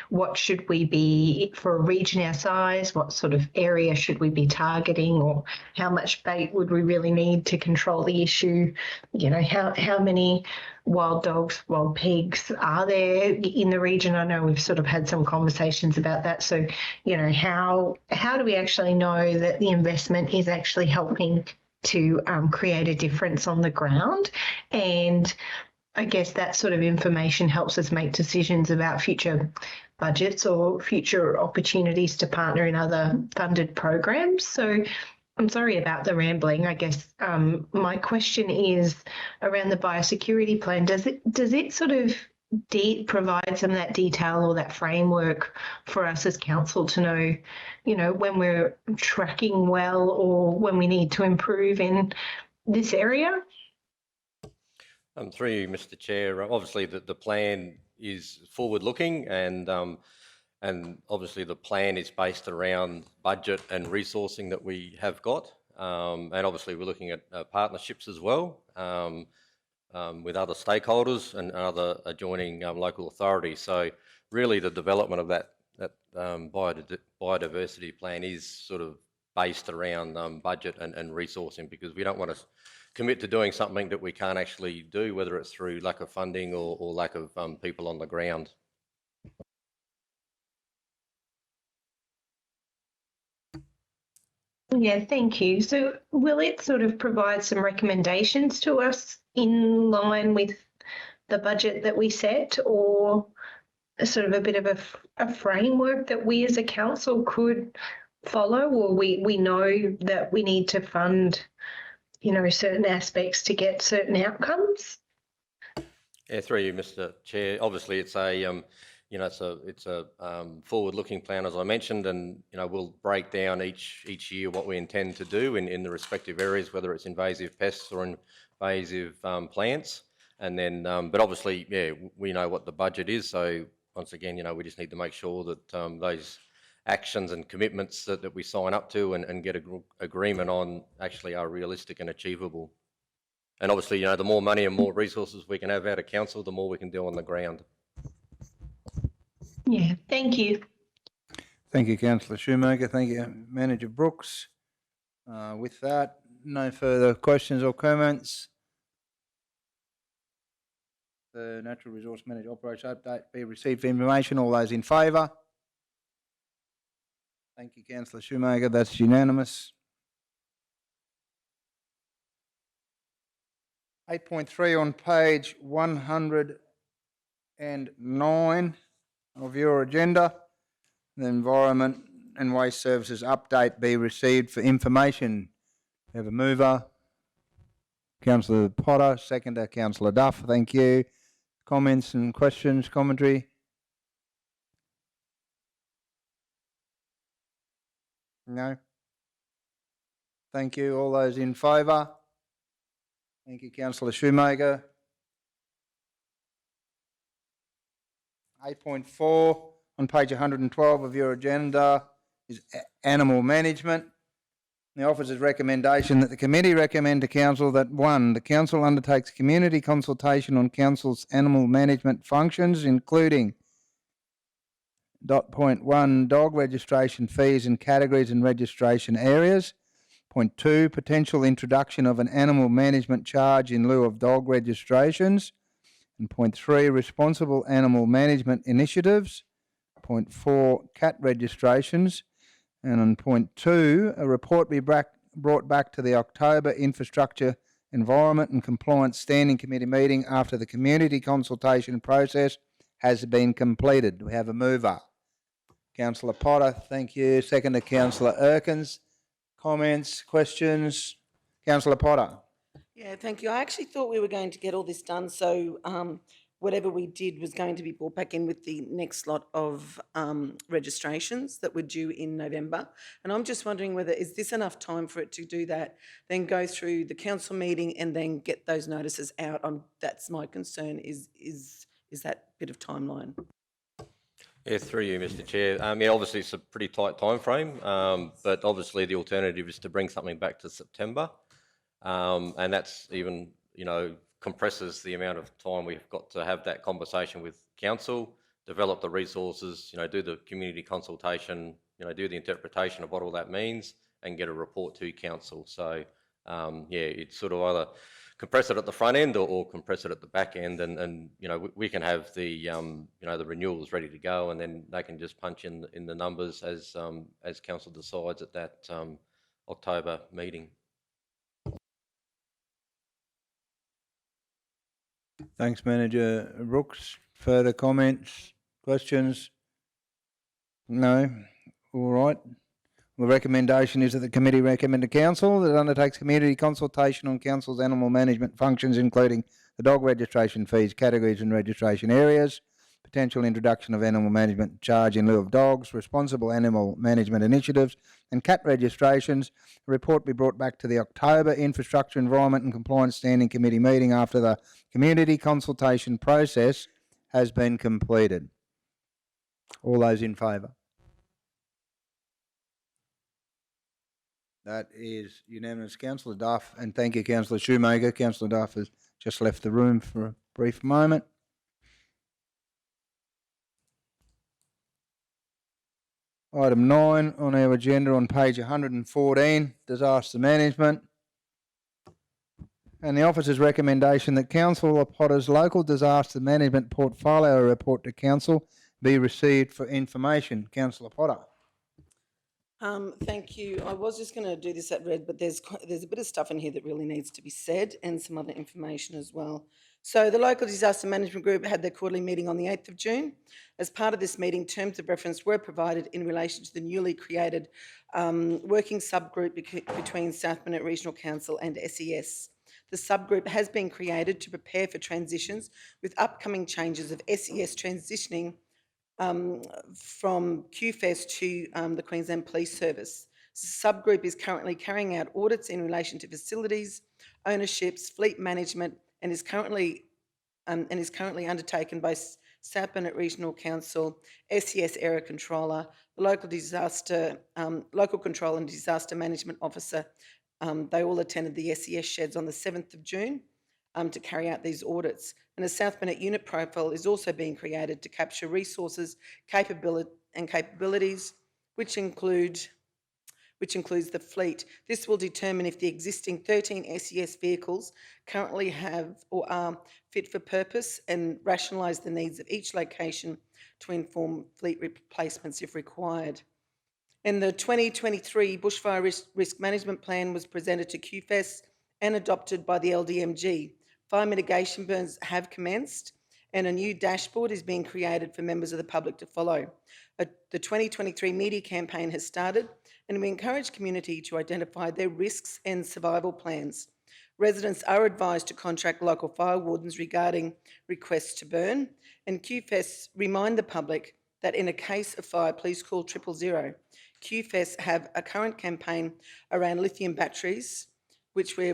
Speaker 10: What should we be, for a region our size, what sort of area should we be targeting, or how much bait would we really need to control the issue? How many wild dogs, wild pigs are there in the region? I know we've sort of had some conversations about that. So, how do we actually know that the investment is actually helping to create a difference on the ground? And I guess that sort of information helps us make decisions about future budgets or future opportunities to partner in other funded programs. So I'm sorry about the rambling. I guess my question is around the biosecurity plan. Does it sort of provide some of that detail or that framework for us as council to know, when we're tracking well or when we need to improve in this area?
Speaker 11: Through you, Mr. Chair. Obviously, the plan is forward-looking, and obviously the plan is based around budget and resourcing that we have got, and obviously we're looking at partnerships as well with other stakeholders and other adjoining local authorities. So really, the development of that biodiversity plan is sort of based around budget and resourcing, because we don't want to commit to doing something that we can't actually do, whether it's through lack of funding or lack of people on the ground.
Speaker 10: Yeah, thank you. So will it sort of provide some recommendations to us in line with the budget that we set, or a sort of a bit of a framework that we as a council could follow, or we know that we need to fund, you know, certain aspects to get certain outcomes?
Speaker 11: Yeah, through you, Mr. Chair. Obviously, it's a you know, it's a forward-looking plan, as I mentioned, and you know, we'll break down each year what we intend to do in the respective areas, whether it's invasive pests or invasive plants, and then, but obviously, yeah, we know what the budget is. So once again, you know, we just need to make sure that those actions and commitments that we sign up to and get agreement on actually are realistic and achievable. And obviously, you know, the more money and more resources we can have out of council, the more we can do on the ground.
Speaker 10: Yeah, thank you.
Speaker 1: Thank you, Councillor Shoemaker. Thank you, Manager Brooks. With that, no further questions or comments. The Natural Resource Manager Operation Update be received for information. All those in favour? Thank you, Councillor Shoemaker. That's unanimous. 8.3 on page 109 of your agenda. The Environment and Waste Services update be received for information. We have a mover, Councillor Potter, seconder, Councillor Duff. Thank you. Comments and questions, commentary? No? Thank you. All those in favour? Thank you, Councillor Shoemaker. 8.4 on page 112 of your agenda is animal management. The officer's recommendation that the committee recommend to council that 1, the council undertakes community consultation on council's animal management functions, including point 1, dog registration fees and categories and registration areas. Point 2, potential introduction of an animal management charge in lieu of dog registrations. And point 3, responsible animal management initiatives. Point 4, cat registrations. And on point 2, a report be brought back to the October Infrastructure, Environment and Compliance Standing Committee meeting after the community consultation process has been completed. We have a mover. Councillor Potter, thank you. Seconder, Councillor Erkins. Comments, questions? Councillor Potter.
Speaker 5: Yeah, thank you. I actually thought we were going to get all this done, so whatever we did was going to be brought back in with the next lot of registrations that were due in November. And I'm just wondering whether, is this enough time for it to do that, then go through the council meeting and then get those notices out? That's my concern, is that bit of timeline.
Speaker 11: Yeah, through you, Mr. Chair. Yeah, obviously it's a pretty tight time frame, but obviously the alternative is to bring something back to September, and that's even, you know, compresses the amount of time we've got to have that conversation with council, develop the resources, you know, do the community consultation, you know, do the interpretation of what all that means, and get a report to council. So, yeah, it's sort of either compress it at the front end or compress it at the back end, and you know, we can have the you know, the renewals ready to go, and then they can just punch in the numbers as council decides at that October meeting.
Speaker 1: Thanks, Manager Brooks. Further comments, questions? No? All right. The recommendation is that the committee recommend to council that it undertakes community consultation on council's animal management functions, including the dog registration fees, categories and registration areas, potential introduction of animal management charge in lieu of dogs, responsible animal management initiatives, and cat registrations. A report be brought back to the October Infrastructure, Environment and Compliance Standing Committee meeting after the community consultation process has been completed. All those in favour? That is unanimous. Councillor Duff, and thank you, Councillor Shoemaker. Councillor Duff has just left the room for a brief moment. Item 9 on our agenda on page 114, disaster management. And the officer's recommendation that Councillor Potter's local disaster management portfolio report to council be received for information. Councillor Potter.
Speaker 5: Thank you. I was just going to do this at red, but there's a bit of stuff in here that really needs to be said and some other information as well. So the local disaster management group had their quarterly meeting on the 8th of June. As part of this meeting, terms of reference were provided in relation to the newly created working subgroup between South Burnett Regional Council and SES. The subgroup has been created to prepare for transitions with upcoming changes of SES transitioning from QFES to the Queensland Police Service. The subgroup is currently carrying out audits in relation to facilities, ownerships, fleet management, and is currently undertaken by South Burnett Regional Council, SES Area Controller, the local control and disaster management officer. They all attended the SES sheds on the 7th of June to carry out these audits. And a South Burnett unit profile is also being created to capture resources, capabilities, which includes the fleet. This will determine if the existing 13 SES vehicles currently have or are fit for purpose and rationalise the needs of each location to inform fleet replacements if required. And the 2023 Bushfire Risk Management Plan was presented to QFES and adopted by the LDMG. Fire mitigation burns have commenced and a new dashboard is being created for members of the public to follow. The 2023 media campaign has started and we encourage community to identify their risks and survival plans. Residents are advised to contact local fire wardens regarding requests to burn, and QFES remind the public that in a case of fire, please call 000. QFES have a current campaign around lithium batteries, which we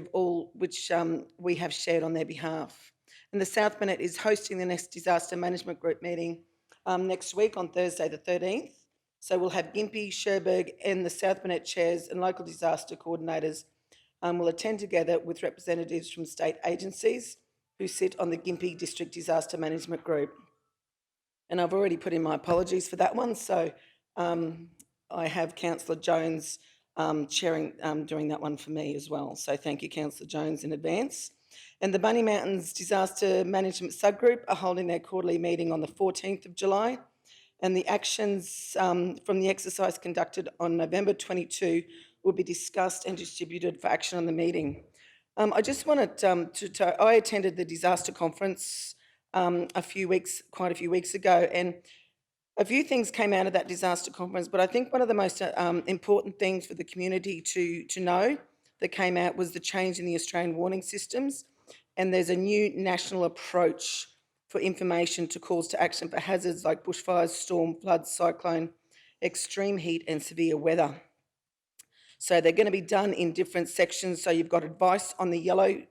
Speaker 5: have shared on their behalf. And the South Burnett is hosting the next disaster management group meeting next week on Thursday the 13th. So we'll have Gympie, Sherburgh and the South Burnett chairs and local disaster coordinators will attend together with representatives from state agencies who sit on the Gympie District Disaster Management Group. And I've already put in my apologies for that one. So I have Councillor Jones doing that one for me as well. So thank you, Councillor Jones, in advance. And the Bunny Mountains Disaster Management Subgroup are holding their quarterly meeting on the 14th of July. And the actions from the exercise conducted on November 22 will be discussed and distributed for action on the meeting. I just wanted I attended the disaster conference quite a few weeks ago, and a few things came out of that disaster conference, but I think one of the most important things for the community to know that came out was the change in the Australian warning systems, and there's a new national approach for information to calls to action for hazards like bushfires, storm, flood, cyclone, extreme heat and severe weather. So they're going to be done in different sections. So you've got advice on the yellow,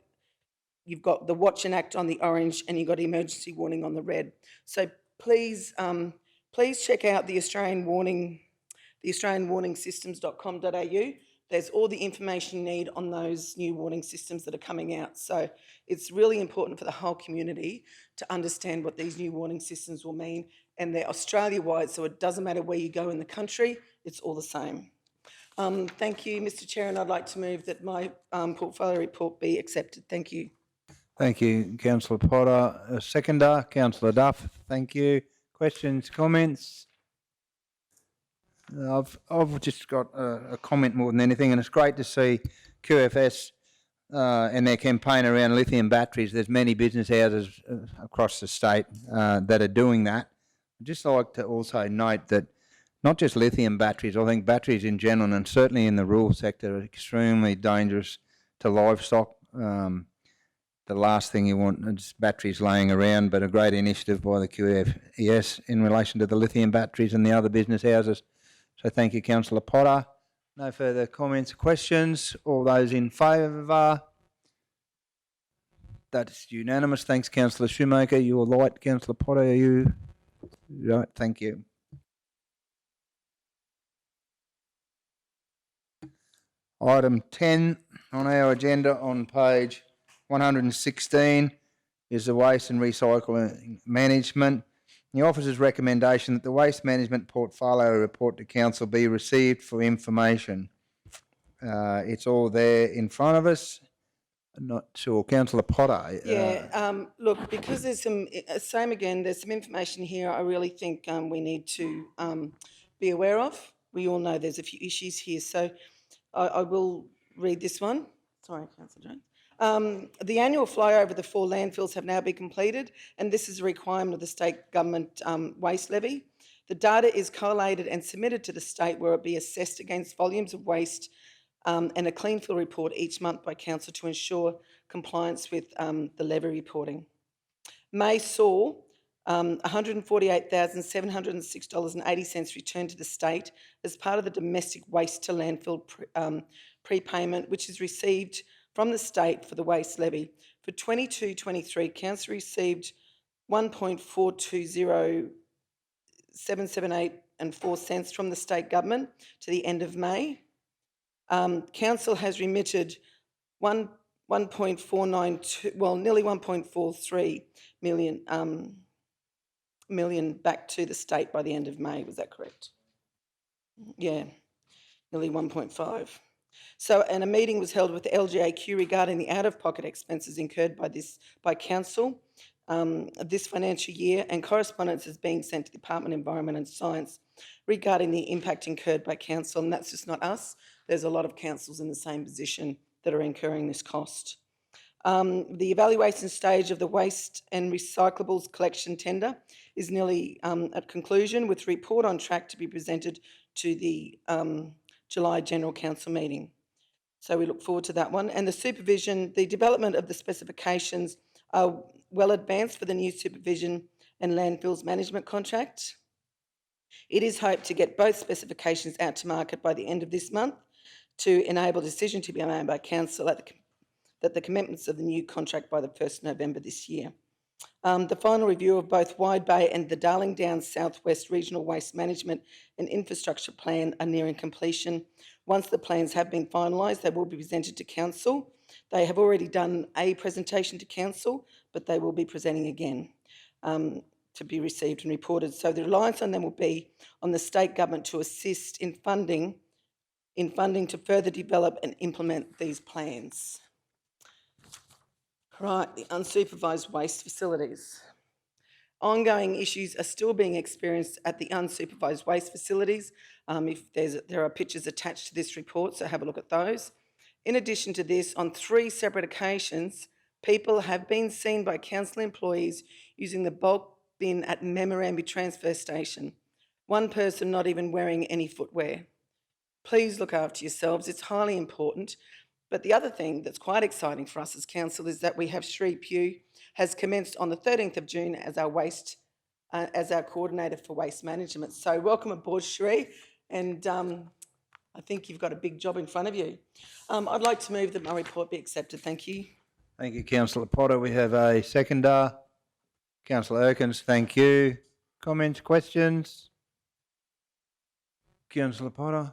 Speaker 5: you've got the watch and act on the orange, and you've got emergency warning on the red. So please check out the Australian warningsystems.com.au. There's all the information you need on those new warning systems that are coming out. So it's really important for the whole community to understand what these new warning systems will mean. And they're Australia-wide, so it doesn't matter where you go in the country, it's all the same. Thank you, Mr. Chair, and I'd like to move that my portfolio report be accepted. Thank you.
Speaker 1: Thank you, Councillor Potter. Seconder, Councillor Duff. Thank you. Questions, comments? I've just got a comment more than anything, and it's great to see QFS and their campaign around lithium batteries. There's many business houses across the state that are doing that. I'd just like to also note that not just lithium batteries, I think batteries in general, and certainly in the rural sector, are extremely dangerous to livestock. The last thing you want is batteries laying around, but a great initiative by the QFES in relation to the lithium batteries and the other business houses. So thank you, Councillor Potter. No further comments or questions. All those in favour? That's unanimous. Thanks, Councillor Shoemaker. You were light. Councillor Potter, are you? Right, thank you. Item 10 on our agenda on page 116 is the waste and recycling management. The officer's recommendation that the waste management portfolio report to council be received for information. It's all there in front of us. Not sure. Councillor Potter.
Speaker 5: Yeah, look, because there's some, same again, there's some information here I really think we need to be aware of. We all know there's a few issues here, so I will read this one. Sorry, Councillor Jones. The annual flow over the 4 landfills have now been completed, and this is a requirement of the state government waste levy. The data is collated and submitted to the state, where it be assessed against volumes of waste and a clean fill report each month by council to ensure compliance with the levy reporting. May saw $148,706.80 returned to the state as part of the domestic waste to landfill prepayment, which is received from the state for the waste levy. For 22-23, council received $1.420778.04 from the state government to the end of May. Council has remitted nearly 1.43 million back to the state by the end of May. Was that correct? Yeah, nearly 1.5. So, and a meeting was held with the LGAQ regarding the out-of-pocket expenses incurred by council this financial year, and correspondence is being sent to the Department of Environment and Science regarding the impact incurred by council, and that's just not us. There's a lot of councils in the same position that are incurring this cost. The evaluation stage of the waste and recyclables collection tender is nearly at conclusion, with report on track to be presented to the July General Council meeting. So we look forward to that one. And the supervision, the development of the specifications are well advanced for the new supervision and landfills management contract. It is hoped to get both specifications out to market by the end of this month to enable a decision to be made by council at the commencement of the new contract by the 1st of November this year. The final review of both Wide Bay and the Darling Downs Southwest Regional Waste Management and Infrastructure Plan are nearing completion. Once the plans have been finalised, they will be presented to council. They have already done a presentation to council, but they will be presenting again to be received and reported. So the reliance on them will be on the state government to assist in funding to further develop and implement these plans. Right, the unsupervised waste facilities. Ongoing issues are still being experienced at the unsupervised waste facilities. There are pictures attached to this report, so have a look at those. In addition to this, on 3 separate occasions, people have been seen by council employees using the bulk bin at Memorandum Transfer Station. One person not even wearing any footwear. Please look after yourselves, it's highly important. But the other thing that's quite exciting for us as council is that we have Sri Pugh has commenced on the 13th of June as our coordinator for waste management. So welcome aboard, Sri, and I think you've got a big job in front of you. I'd like to move that my report be accepted. Thank you.
Speaker 1: Thank you, Councillor Potter. We have a seconder. Councillor Erkins, thank you. Comments, questions? Councillor Potter?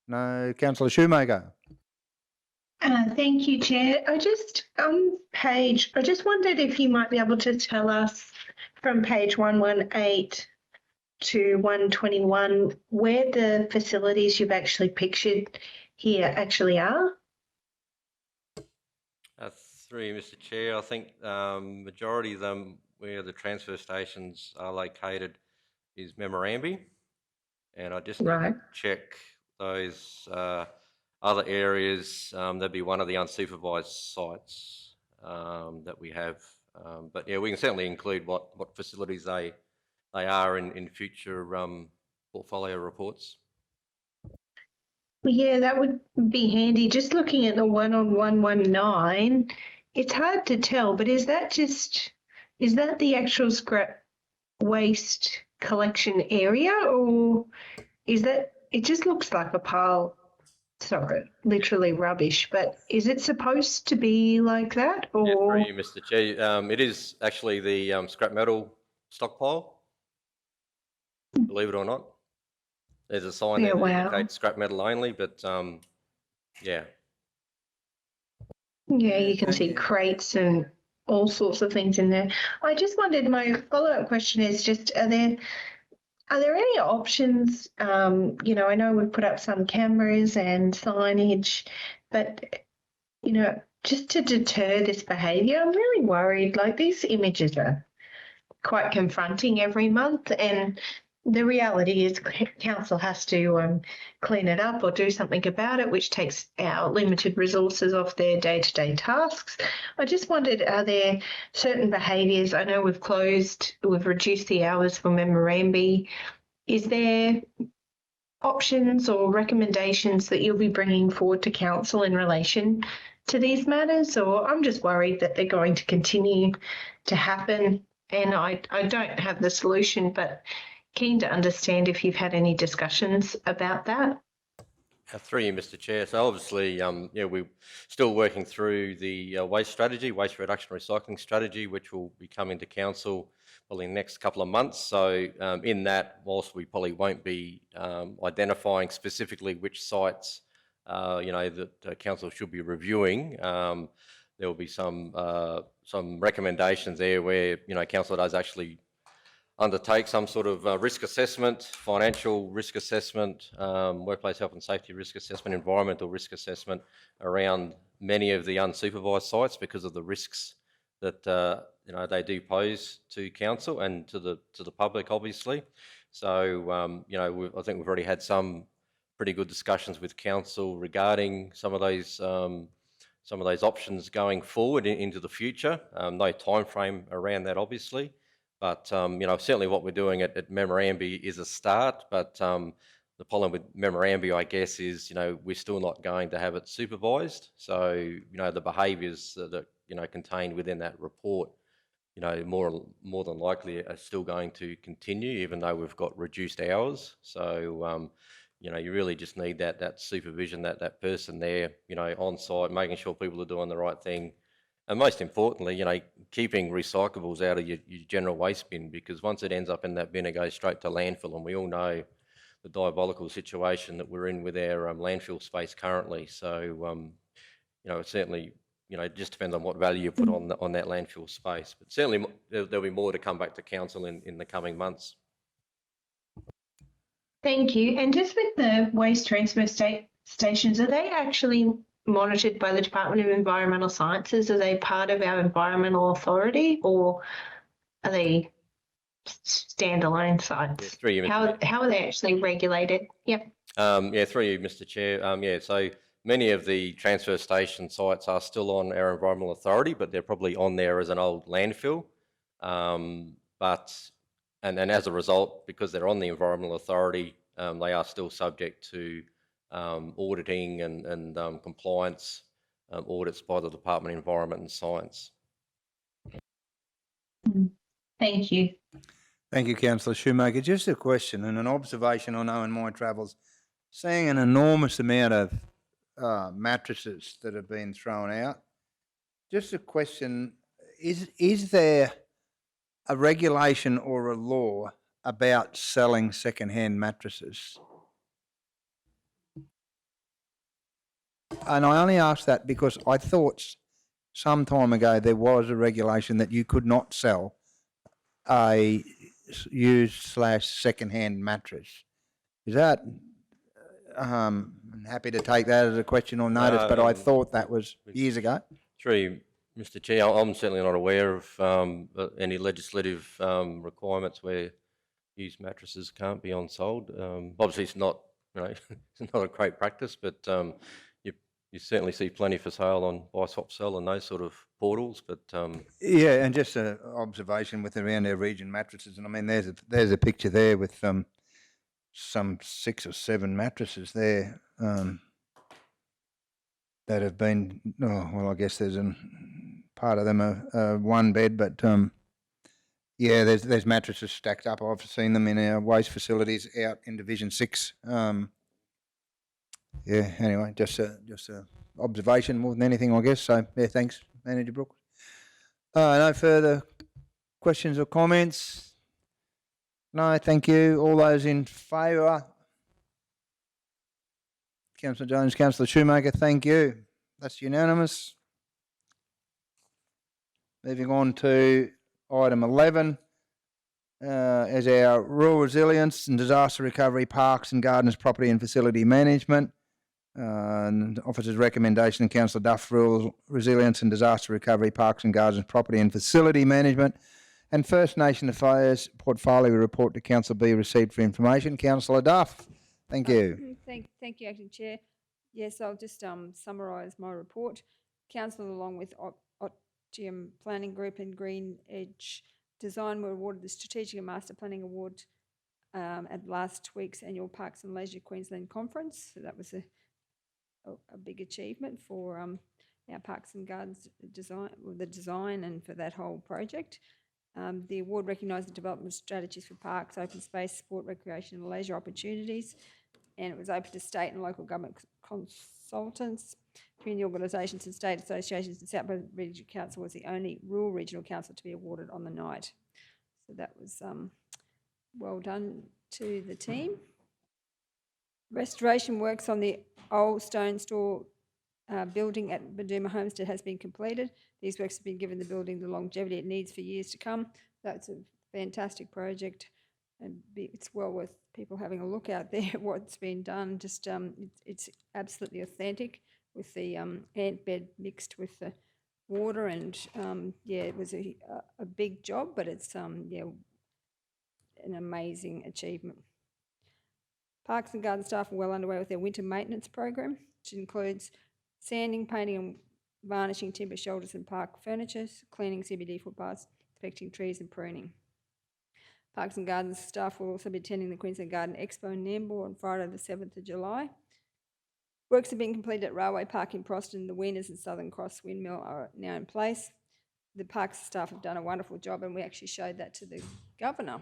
Speaker 1: No. Councillor Shoemaker?
Speaker 10: Thank you, Chair. I just wondered if you might be able to tell us from page 118 to 121 where the facilities you've actually pictured here actually are.
Speaker 11: Through you, Mr. Chair, I think majority of them where the transfer stations are located is Memorandum, and I just need to check those other areas. That'd be one of the unsupervised sites that we have. But yeah, we can certainly include what facilities they are in future portfolio reports.
Speaker 10: Well, yeah, that would be handy. Just looking at the one on 119, it's hard to tell, but is that the actual scrap waste collection area, or is that, it just looks like a pile, sorry, literally rubbish, but is it supposed to be like that? Or?
Speaker 11: Yeah, through you, Mr. Chair. It is actually the scrap metal stockpile, believe it or not. There's a sign that indicates scrap metal only, but yeah.
Speaker 10: Yeah, you can see crates and all sorts of things in there. I just wondered, my follow-up question is just, are there any options? I know we've put up some cameras and signage, but just to deter this behaviour, I'm really worried. Like, these images are quite confronting every month, and the reality is council has to clean it up or do something about it, which takes our limited resources off their day-to-day tasks. I just wondered, are there certain behaviours? I know we've reduced the hours for memorandum. Is there options or recommendations that you'll be bringing forward to council in relation to these matters? Or I'm just worried that they're going to continue to happen, and I don't have the solution, but keen to understand if you've had any discussions about that.
Speaker 11: Through you, Mr. Chair. So obviously, we're still working through the waste reduction recycling strategy, which will be coming to council probably in the next couple of months. So in that, whilst we probably won't be identifying specifically which sites, that council should be reviewing, there will be some recommendations there where, council does actually undertake some sort of risk assessment, financial risk assessment, workplace health and safety risk assessment, environmental risk assessment around many of the unsupervised sites because of the risks that they do pose to council and to the public, obviously. So I think we've already had some pretty good discussions with council regarding some of those options going forward into the future. No time frame around that, obviously. But, certainly what we're doing at memorandum is a start, but the problem with memorandum, I guess, is, we're still not going to have it supervised. So, the behaviours that, contained within that report, more than likely are still going to continue, even though we've got reduced hours. So, you really just need that supervision, that person there, on site, making sure people are doing the right thing. And most importantly, keeping recyclables out of your general waste bin, because once it ends up in that bin, it goes straight to landfill. And we all know the diabolical situation that we're in with our landfill space currently. So, it certainly, it just depends on what value you put on that landfill space. But certainly there'll be more to come back to council in the coming months.
Speaker 10: Thank you. And just with the waste transfer stations, are they actually monitored by the Department of Environmental Sciences? Are they part of our environmental authority, or are they standalone sites?
Speaker 11: Through you, Mr.
Speaker 10: How are they actually regulated? Yep.
Speaker 11: Through you, Mr. Chair. So many of the transfer station sites are still on our environmental authority, but they're probably on there as an old landfill. And as a result, because they're on the environmental authority, they are still subject to auditing and compliance audits by the Department of Environment and Science.
Speaker 10: Thank you.
Speaker 1: Thank you, Councillor Shoemaker. Just a question and an observation I know in my travels, seeing an enormous amount of mattresses that have been thrown out. Just a question, is there a regulation or a law about selling second-hand mattresses? And I only ask that because I thought some time ago there was a regulation that you could not sell a used/second-hand mattress. Is that, I'm happy to take that as a question or notice, but I thought that was years ago.
Speaker 11: Through Mr. Chair, I'm certainly not aware of any legislative requirements where used mattresses can't be on sold. Obviously, it's not, it's not a great practice, but you certainly see plenty for sale on Buy Swap Sell and those sort of portals. But
Speaker 1: yeah, and just an observation with around our region mattresses, and I mean, there's a picture there with some 6 or 7 mattresses there that have been. Oh, well, I guess there's part of them are one bed, but yeah, there's mattresses stacked up. I've seen them in our waste facilities out in Division 6. Yeah, anyway, just a observation more than anything, I guess. So, yeah, thanks, Manager Brooks. No further questions or comments? No, thank you. All those in favour? Councillor Jones, Councillor Shoemaker, thank you. That's unanimous. Moving on to item 11, as our Rural Resilience and Disaster Recovery, Parks and Gardens Property and Facility Management. And officer's recommendation and Councillor Duff, Rural Resilience and Disaster Recovery, Parks and Gardens, Property and Facility Management and First Nation Affairs Portfolio Report to Council be received for information. Councillor Duff, thank you.
Speaker 2: Thank you, Acting Chair. Yes, I'll just summarise my report. Council, along with Optium Planning Group and Green Edge Design, were awarded the Strategic and Master Planning Award at last week's annual Parks and Leisure Queensland Conference. So that was a big achievement for our Parks and Gardens design and for that whole project. The award recognised the development strategies for parks, open space, sport, recreation and leisure opportunities, and it was open to state and local government consultants, community organisations and state associations. The South Brisbane Regional Council was the only rural regional council to be awarded on the night. So that was well done to the team. Restoration works on the old stone store building at Baduma Homestead has been completed. These works have been given the building the longevity it needs for years to come. That's a fantastic project, and it's well worth people having a look out there at what's been done. Just it's absolutely authentic with the ant bed mixed with the water, and yeah, it was a big job, but it's yeah, an amazing achievement. Parks and Garden staff are well underway with their winter maintenance program, which includes sanding, painting and varnishing timber shoulders and park furniture, cleaning CBD footpaths, inspecting trees and pruning. Parks and Gardens staff will also be attending the Queensland Garden Expo in Nambour on Friday the 7th of July. Works have been completed at Railway Park in Proston. The Wieners and Southern Cross Windmill are now in place. The Parks staff have done a wonderful job, and we actually showed that to the Governor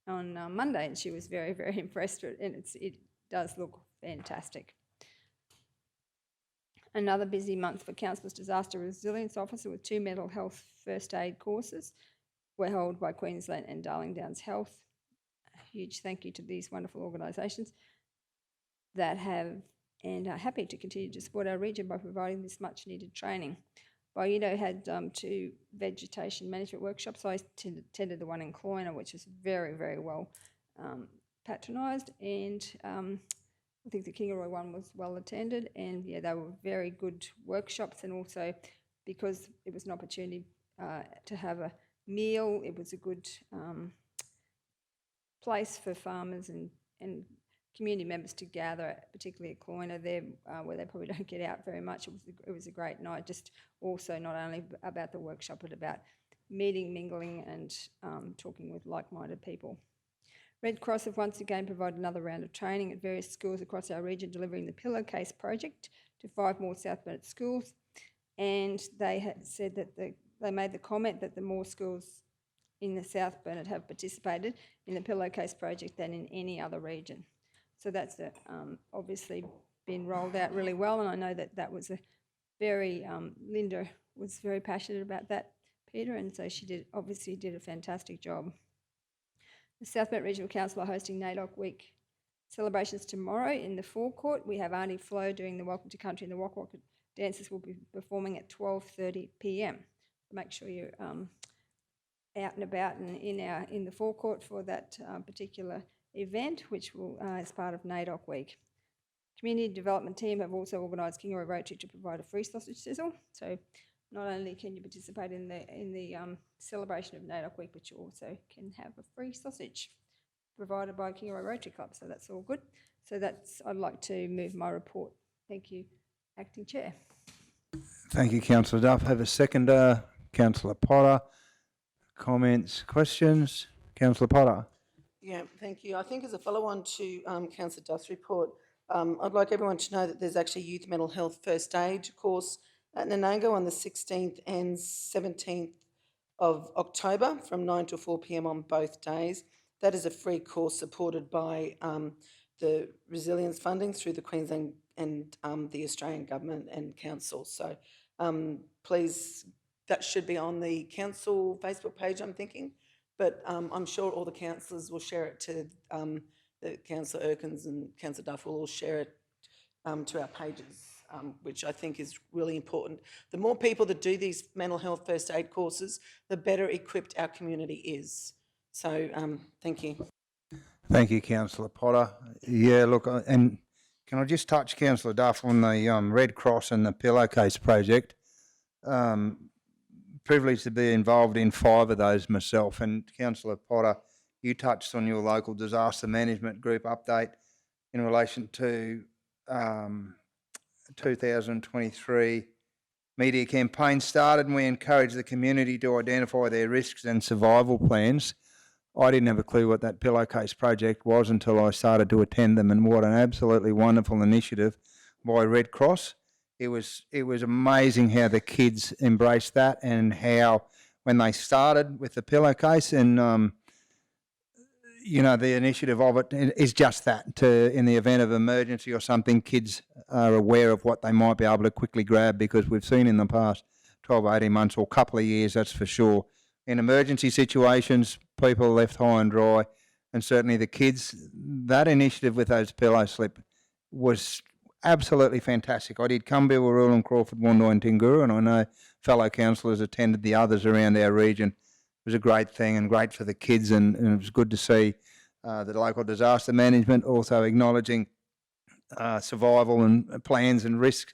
Speaker 2: on Monday, and she was very, very impressed with it, and it does look fantastic. Another busy month for Council's Disaster Resilience Officer with 2 mental health first aid courses were held by Queensland and Darling Downs Health. A huge thank you to these wonderful organisations that have and are happy to continue to support our region by providing this much needed training. Biodo had 2 vegetation management workshops. I attended the one in Cloyna, which was very, very well patronised, and I think the Kingaroy one was well attended, and yeah, they were very good workshops, and also because it was an opportunity to have a meal, it was a good place for farmers and community members to gather, particularly at Cloyna there, where they probably don't get out very much. It was a great night, just also not only about the workshop, but about meeting, mingling and talking with like-minded people. Red Cross have once again provided another round of training at various schools across our region, delivering the Pillowcase project to 5 more South Burnett schools. And they had said that they made the comment that the more schools in the South Burnett have participated in the Pillowcase project than in any other region. So that's obviously been rolled out really well, and I know that was a very, Linda was very passionate about that, Peter, and so she obviously did a fantastic job. The South Burnett Regional Council are hosting NAIDOC Week celebrations tomorrow in the forecourt. We have Auntie Flo doing the Welcome to Country, and the Wok Wok dancers will be performing at 12:30 p.m. Make sure you're out and about and in the forecourt for that particular event, which will is part of NAIDOC Week. Community Development Team have also organised Kingaroy Rotary to provide a free sausage sizzle. So not only can you participate in the celebration of NAIDOC Week, but you also can have a free sausage provided by Kingaroy Rotary Club. So that's all good. So I'd like to move my report. Thank you, Acting Chair.
Speaker 1: Thank you, Councillor Duff. Have a seconder, Councillor Potter. Comments, questions? Councillor Potter.
Speaker 5: Yeah, thank you. I think as a follow-on to Councillor Duff's report, I'd like everyone to know that there's actually a youth mental health first aid course at Nanango on the 16th and 17th of October from 9 to 4 p.m. on both days. That is a free course supported by the resilience funding through the Queensland and the Australian Government and Council. So please, that should be on the Council Facebook page, I'm thinking, but I'm sure all the councillors will share it to the Councillor Erkins and Councillor Duff will all share it to our pages, which I think is really important. The more people that do these mental health first aid courses, the better equipped our community is. So thank you.
Speaker 1: Thank you, Councillor Potter. Yeah, look, and Can I just touch, Councillor Duff, on the Red Cross and the pillowcase project? Privileged to be involved in 5 of those myself. And Councillor Potter, you touched on your local disaster management group update in relation to 2023 media campaign started, and we encouraged the community to identify their risks and survival plans. I didn't have a clue what that pillowcase project was until I started to attend them, and what an absolutely wonderful initiative by Red Cross. It was amazing how the kids embraced that, and how when they started with the pillowcase, and the initiative of it is just that, to, in the event of emergency or something, kids are aware of what they might be able to quickly grab, because we've seen in the past 12, 18 months or couple of years, that's for sure, in emergency situations, people are left high and dry, and certainly the kids, that initiative with those pillow slip was absolutely fantastic. I did Cumbria, Warrell and Crawford, Wandai and Tingura, and I know fellow councillors attended the others around our region. It was a great thing and great for the kids, and it was good to see the local disaster management also acknowledging survival and plans and risk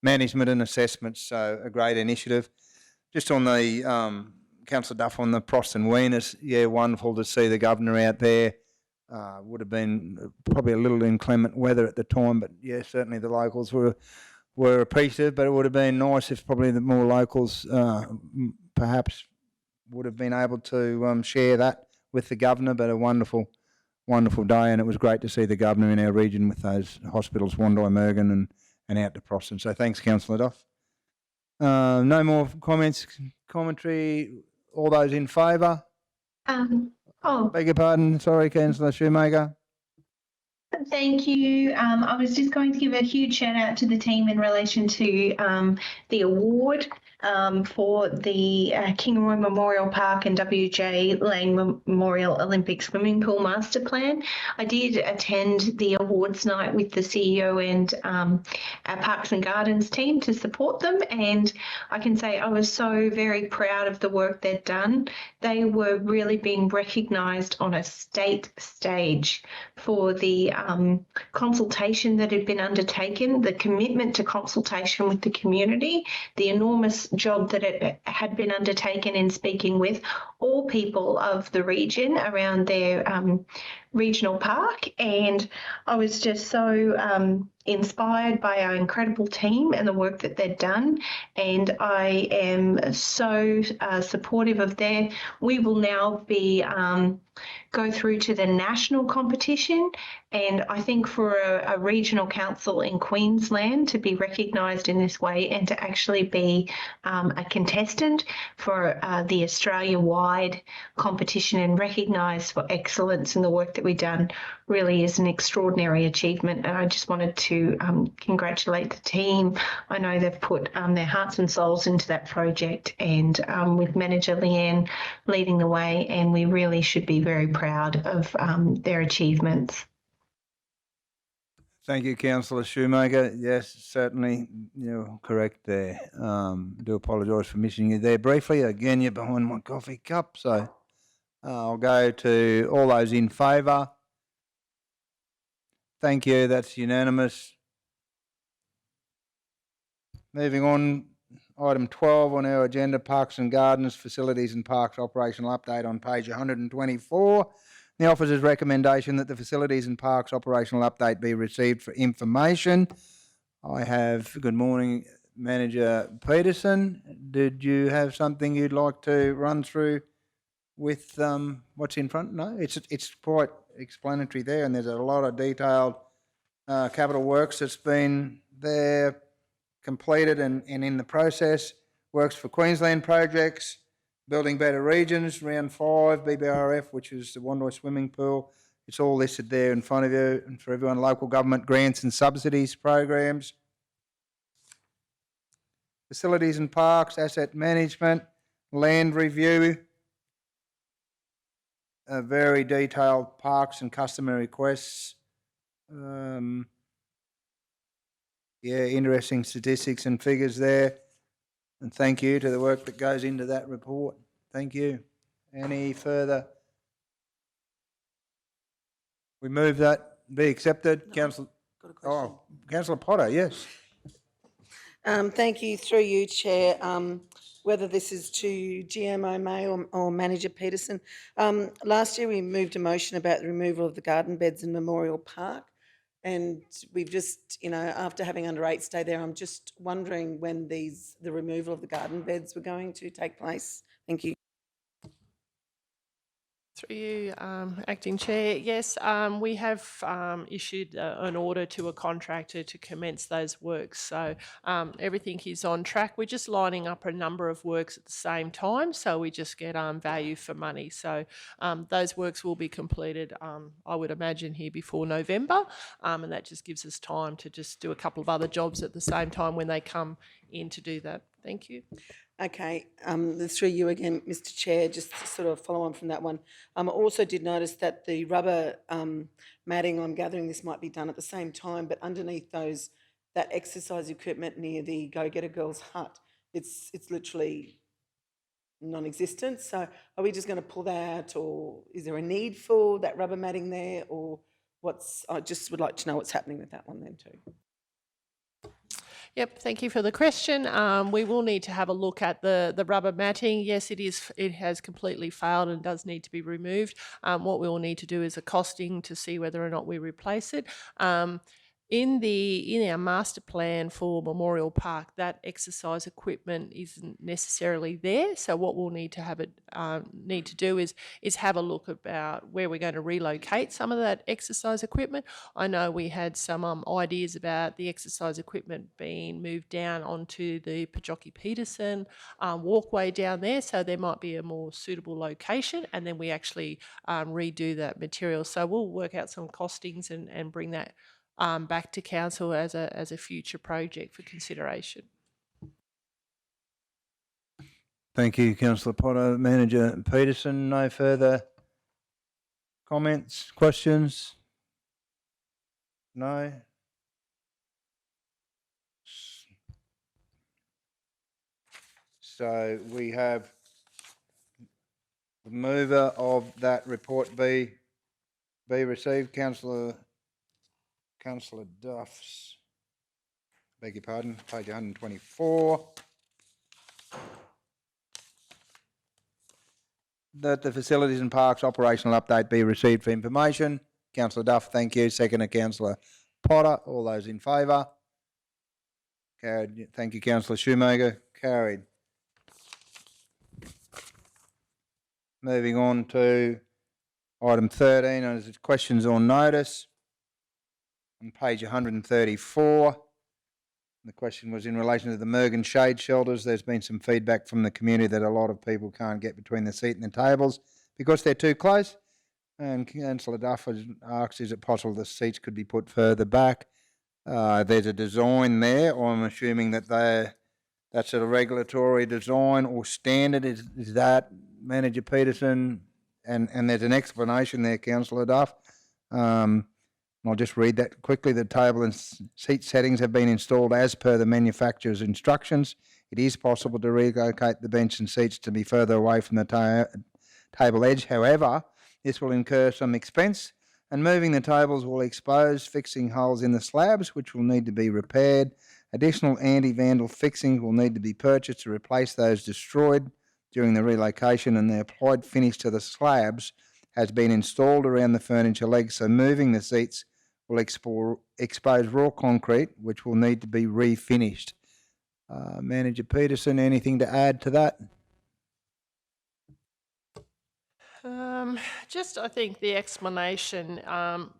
Speaker 1: management and assessments. So a great initiative. Just on the Councillor Duff on the Prost and Wieners, yeah, wonderful to see the Governor out there. Would have been probably a little inclement weather at the time, but yeah, certainly the locals were appreciative. But it would have been nice if probably the more locals perhaps would have been able to share that with the Governor. But a wonderful day, and it was great to see the Governor in our region with those hospitals, Wandai, Mergen and out to Proston. So thanks, Councillor Duff. No more commentary. All those in favour? Beg your pardon. Sorry, Councillor Shoemaker.
Speaker 10: Thank you. I was just going to give a huge shout out to the team in relation to the award for the Kingaroy Memorial Park and WJ Lang Memorial Olympic Swimming Pool Master Plan. I did attend the awards night with the CEO and our Parks and Gardens team to support them, and I can say I was so very proud of the work they'd done. They were really being recognised on a state stage for the consultation that had been undertaken, the commitment to consultation with the community, the enormous job that it had been undertaken in speaking with all people of the region around their regional park. And I was just so inspired by our incredible team and the work that they'd done, and I am so supportive of their. We will now be go through to the national competition, and I think for a regional council in Queensland to be recognised in this way and to actually be a contestant for the Australia-wide competition and recognised for excellence in the work that we've done really is an extraordinary achievement. And I just wanted to congratulate the team. I know they've put their hearts and souls into that project, and with Manager Leanne leading the way, and we really should be very proud of their achievements.
Speaker 1: Thank you, Councillor Shoemaker. Yes, certainly, you're correct there. Do apologise for missing you there briefly. Again, you're behind my coffee cup, so I'll go to all those in favour. Thank you, that's unanimous. Moving on, item 12 on our agenda, Parks and Gardens, Facilities and Parks Operational Update on page 124. The officer's recommendation that the Facilities and Parks Operational Update be received for information. I have, good morning, Manager Peterson. Did you have something you'd like to run through with what's in front? No, it's quite explanatory there, and there's a lot of detailed capital works that's been there, completed and in the process. Works for Queensland projects, Building Better Regions, Round 5, BBRF, which is the Wandai swimming pool. It's all listed there in front of you, and for everyone, local government grants and subsidies programs. Facilities and Parks, Asset Management, Land Review, very detailed parks and customer requests. Yeah, interesting statistics and figures there. And thank you to the work that goes into that report. Thank you. Any further? We move that be accepted. Councillor,
Speaker 5: got a question.
Speaker 1: Oh, councillor Potter, yes.
Speaker 5: Thank you, through you, Chair. Whether this is to GMO May or Manager Peterson. Last year we moved a motion about the removal of the garden beds in Memorial Park. And we've just, after having under 8 stay there, I'm just wondering when the removal of the garden beds were going to take place. Thank you.
Speaker 13: Through you, Acting Chair. Yes, we have issued an order to a contractor to commence those works. So everything is on track. We're just lining up a number of works at the same time, so we just get value for money. So those works will be completed, I would imagine, here before November, and that just gives us time to just do a couple of other jobs at the same time when they come in to do that. Thank you.
Speaker 5: Okay, through you again, Mr. Chair, just to sort of follow on from that one. I also did notice that the rubber matting, I'm gathering this might be done at the same time, but underneath that exercise equipment near the Go Getter Girls hut, it's literally non-existent. So are we just going to pull that, or is there a need for that rubber matting there, or I just would like to know what's happening with that one then too.
Speaker 13: Yep, thank you for the question. We will need to have a look at the rubber matting. Yes, it has completely failed and does need to be removed. What we will need to do is a costing to see whether or not we replace it. In our master plan for Memorial Park, that exercise equipment isn't necessarily there. So what we'll need to do is have a look about where we're going to relocate some of that exercise equipment. I know we had some ideas about the exercise equipment being moved down onto the Pajoki Peterson walkway down there. So there might be a more suitable location, and then we actually redo that material. So we'll work out some costings and bring that back to council as a future project for consideration.
Speaker 1: Thank you, councillor Potter. Manager Peterson, no further comments, questions? No? So we have the mover of that report be received, Councillor Duffs. Beg your pardon, page 124. That the Facilities and Parks operational update be received for information. Councillor Duff, thank you. Second, Councillor Potter. All those in favour? Carried. Thank you, Councillor Shoemaker. Carried. Moving on to item 13, as questions or notice. On page 134, the question was in relation to the Mergen shade shelters. There's been some feedback from the community that a lot of people can't get between the seat and the tables because they're too close. And Councillor Duff has asked, is it possible the seats could be put further back? There's a design there, or I'm assuming that that's a regulatory design or standard. Is that, Manager Peterson? And there's an explanation there, Councillor Duff. I'll just read that quickly. The table and seat settings have been installed as per the manufacturer's instructions. It is possible to relocate the bench and seats to be further away from the table edge. However, this will incur some expense, and moving the tables will expose fixing holes in the slabs, which will need to be repaired. Additional anti-vandal fixings will need to be purchased to replace those destroyed during the relocation, and the applied finish to the slabs has been installed around the furniture legs, so moving the seats will expose raw concrete, which will need to be refinished. Manager Peterson, anything to add to that?
Speaker 13: Just, I think the explanation,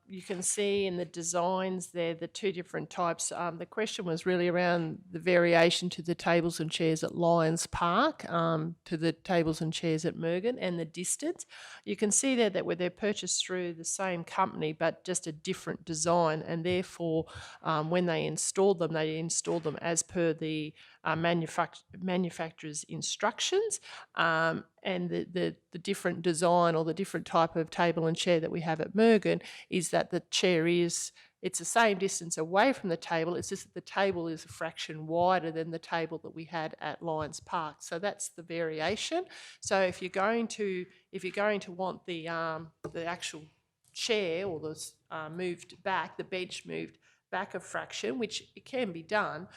Speaker 13: you can see in the designs there, the two different types. The question was really around the variation to the tables and chairs at Lions Park, to the tables and chairs at Mergen, and the distance. You can see there that they're purchased through the same company, but just a different design, and therefore when they installed them as per the manufacturer's instructions, and the different design or the different type of table and chair that we have at Mergen is that the chair it's the same distance away from the table, it's just that the table is a fraction wider than the table that we had at Lions Park. So that's the variation. So if you're going to want the actual chair or the moved back, the bench moved back a fraction, which it can be done.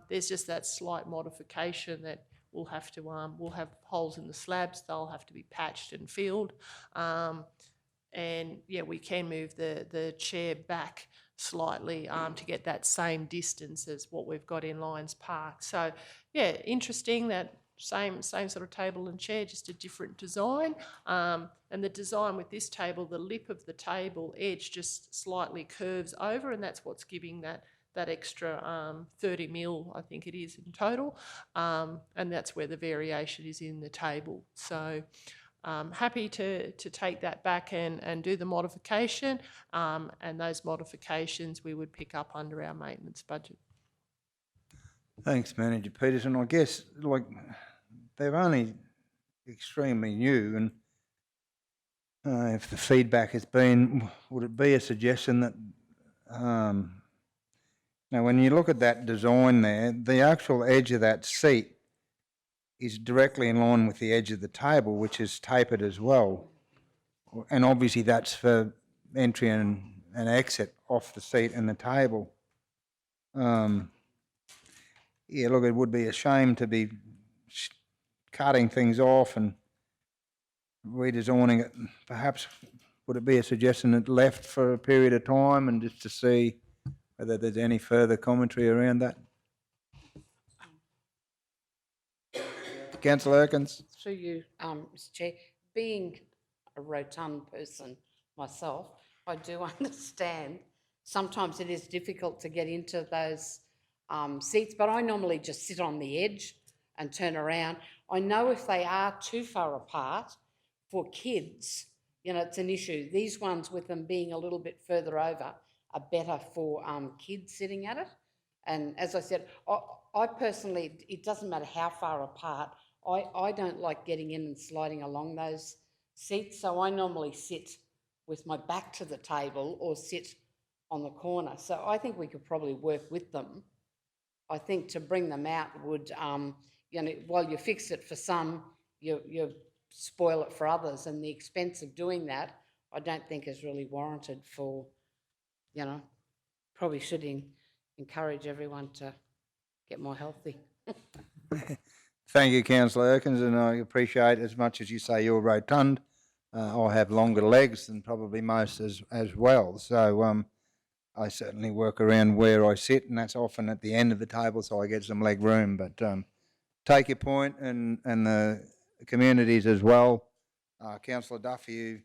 Speaker 13: There's just that slight modification that we'll have to, we'll have holes in the slabs, they'll have to be patched and filled. And yeah, we can move the chair back slightly to get that same distance as what we've got in Lions Park. So yeah, interesting that same sort of table and chair, just a different design. And the design with this table, the lip of the table edge just slightly curves over, and that's what's giving that extra 30 mil, I think it is in total. And that's where the variation is in the table. So happy to take that back and do the modification, and those modifications we would pick up under our maintenance budget.
Speaker 1: Thanks, Manager Peterson. I guess, like, they're only extremely new, and if the feedback has been, would it be a suggestion that, now when you look at that design there, the actual edge of that seat is directly in line with the edge of the table, which is tapered as well. And obviously that's for entry and exit off the seat and the table. Yeah, look, it would be a shame to be cutting things off and redesigning it. Perhaps would it be a suggestion that left for a period of time and just to see whether there's any further commentary around that? Councillor Erkins.
Speaker 6: Through you, Mr Chair, being a rotund person myself, I do understand sometimes it is difficult to get into those seats, but I normally just sit on the edge and turn around. I know if they are too far apart for kids, you know, it's an issue. These ones with them being a little bit further over are better for kids sitting at it. And as I said, I personally, it doesn't matter how far apart, I don't like getting in and sliding along those seats, so I normally sit with my back to the table or sit on the corner. So I think we could probably work with them. I think to bring them out would, you know, while you fix it for some, you spoil it for others, and the expense of doing that I don't think is really warranted for, you know, probably should encourage everyone to get more healthy.
Speaker 1: Thank you, Councillor Erkins, and I appreciate, as much as you say you're rotund, I have longer legs than probably most as well. So I certainly work around where I sit, and that's often at the end of the table, so I get some leg room. But take your point, and the communities as well. Councillor Duff, you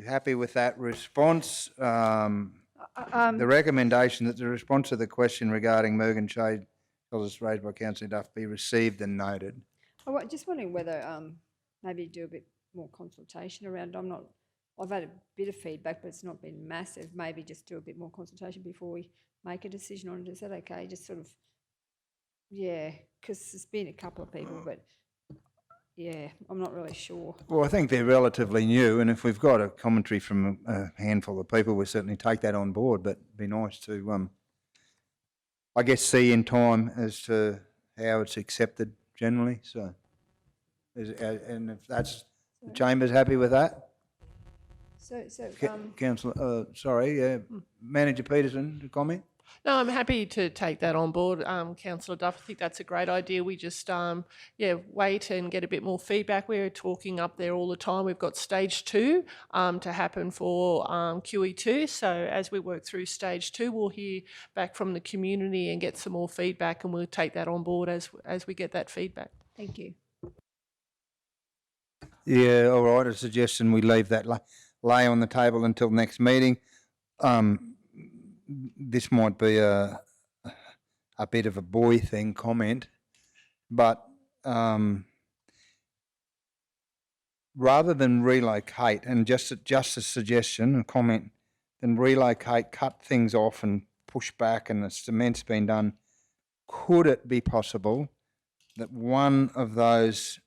Speaker 1: happy with that response? The recommendation that the response to the question regarding Mergan Shade, as raised by Councillor Duff, be received and noted.
Speaker 2: I'm just wondering whether maybe do a bit more consultation around. I've had a bit of feedback, but it's not been massive. Maybe just do a bit more consultation before we make a decision on it. Is that okay? Just sort of, yeah, because there's been a couple of people, but yeah, I'm not really sure.
Speaker 1: Well, I think they're relatively new, and if we've got a commentary from a handful of people, we'll certainly take that on board, but it'd be nice to, I guess, see in time as to how it's accepted generally. So, and if that's, the Chamber's happy with that? Councillor, Manager Peterson, to comment?
Speaker 13: No, I'm happy to take that on board, Councillor Duff. I think that's a great idea. We just, wait and get a bit more feedback. We're talking up there all the time. We've got stage 2 to happen for QE2. So as we work through stage 2, we'll hear back from the community and get some more feedback, and we'll take that on board as we get that feedback.
Speaker 2: Thank you.
Speaker 1: Yeah, all right. A suggestion we leave that lay on the table until next meeting. This might be a bit of a boy thing comment, but rather than relocate, and just a suggestion, a comment, than relocate, cut things off and push back, and the cement's been done, could it be possible that one of those,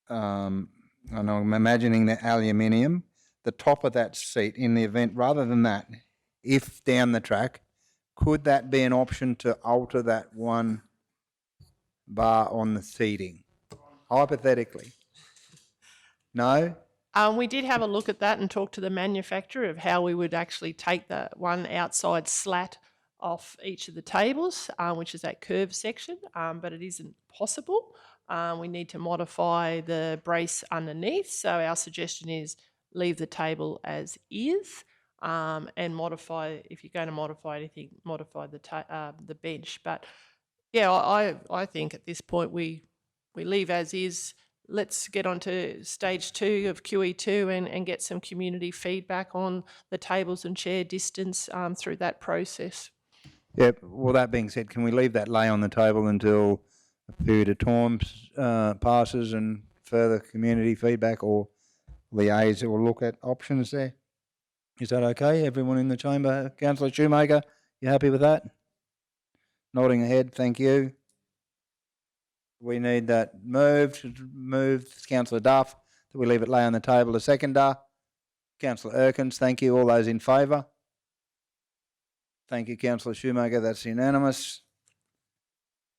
Speaker 1: and I'm imagining the aluminium, the top of that seat, in the event, rather than that, if down the track, could that be an option to alter that one bar on the seating? Hypothetically. No?
Speaker 13: We did have a look at that and talk to the manufacturer of how we would actually take the one outside slat off each of the tables, which is that curved section, but it isn't possible. We need to modify the brace underneath. So our suggestion is leave the table as is, and modify, if you're going to modify anything, modify the bench. But yeah, I think at this point we leave as is. Let's get on to stage 2 of QE2 and get some community feedback on the tables and chair distance through that process.
Speaker 1: Yep. Well, that being said, can we leave that lay on the table until a period of time passes and further community feedback, or liaise or look at options there? Is that okay? Everyone in the chamber? Councillor Shoemaker, you happy with that? Nodding ahead, thank you. We need that moved. Councillor Duff, that we leave it lay on the table. A seconder. Councillor Erkins, thank you. All those in favour? Thank you, Councillor Shoemaker. That's unanimous.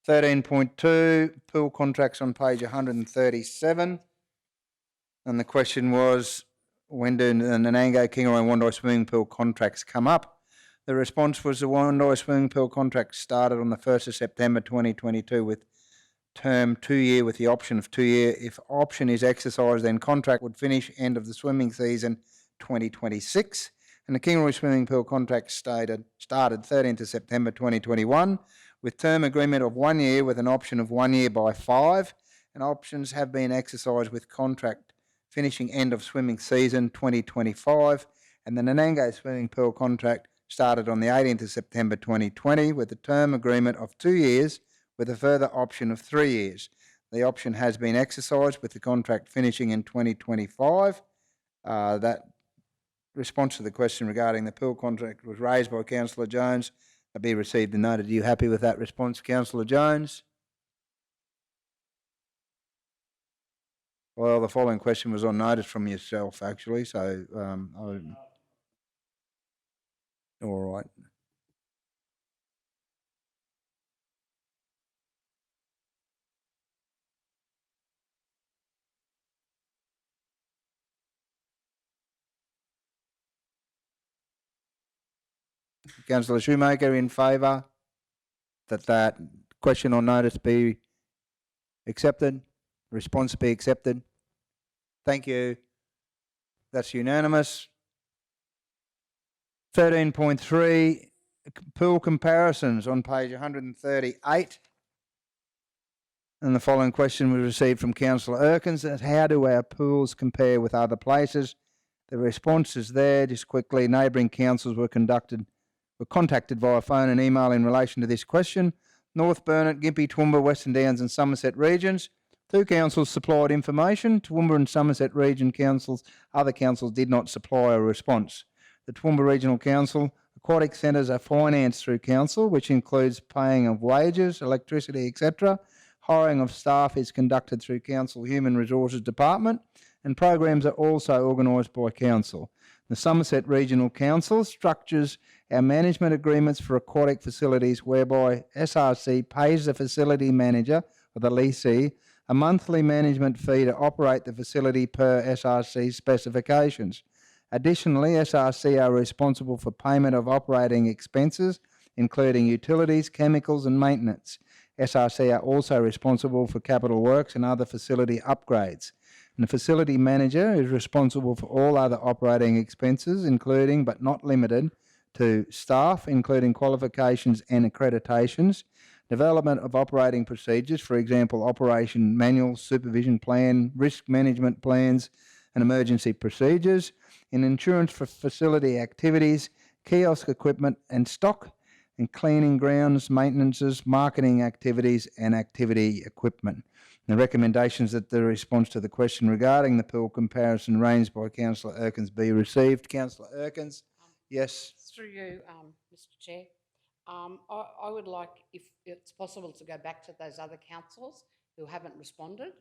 Speaker 1: 13.2, pool contracts on page 137. And the question was, when do the Nanango, Kingaroy and Wandoi swimming pool contracts come up? The response was the Wandoi swimming pool contract started on the 1st of September 2022 with term 2 year with the option of 2 year. If option is exercised, then contract would finish end of the swimming season 2026. And the Kingaroy swimming pool contract started 13th of September 2021 with term agreement of 1 year with an option of 1 year by 5. And options have been exercised with contract finishing end of swimming season 2025. And the Nanango swimming pool contract started on the 18th of September 2020 with a term agreement of 2 years with a further option of 3 years. The option has been exercised with the contract finishing in 2025. That response to the question regarding the pool contract was raised by Councillor Jones. That'll be received and noted. Are you happy with that response, Councillor Jones? Well, the following question was on notice from yourself, actually, so all right. Councillor Shoemaker, in favour that question on notice be accepted, response be accepted. Thank you. That's unanimous. 13.3, pool comparisons on page 138. And the following question was received from Councillor Erkins: how do our pools compare with other places? The response is there, just quickly. Neighbouring councils were contacted via phone and email in relation to this question. North Burnett, Gympie, Toowoomba, Western Downs and Somerset regions. 2 councils supplied information. Toowoomba and Somerset region councils, other councils did not supply a response. The Toowoomba Regional Council, aquatic centres are financed through council, which includes paying of wages, electricity, etc. Hiring of staff is conducted through council human resources department, and programs are also organised by council. The Somerset Regional Council structures our management agreements for aquatic facilities whereby SRC pays the facility manager or the leasee a monthly management fee to operate the facility per SRC specifications. Additionally, SRC are responsible for payment of operating expenses, including utilities, chemicals and maintenance. SRC are also responsible for capital works and other facility upgrades. And the facility manager is responsible for all other operating expenses, including but not limited to staff, including qualifications and accreditations, development of operating procedures, for example, operation manual, supervision plan, risk management plans and emergency procedures, and insurance for facility activities, kiosk equipment and stock, and cleaning grounds, maintenances, marketing activities and activity equipment. The recommendations that the response to the question regarding the pool comparison raised by Councillor Erkins be received. Councillor Erkins, yes.
Speaker 6: Through you, Mr Chair. I would like, if it's possible, to go back to those other councils who haven't responded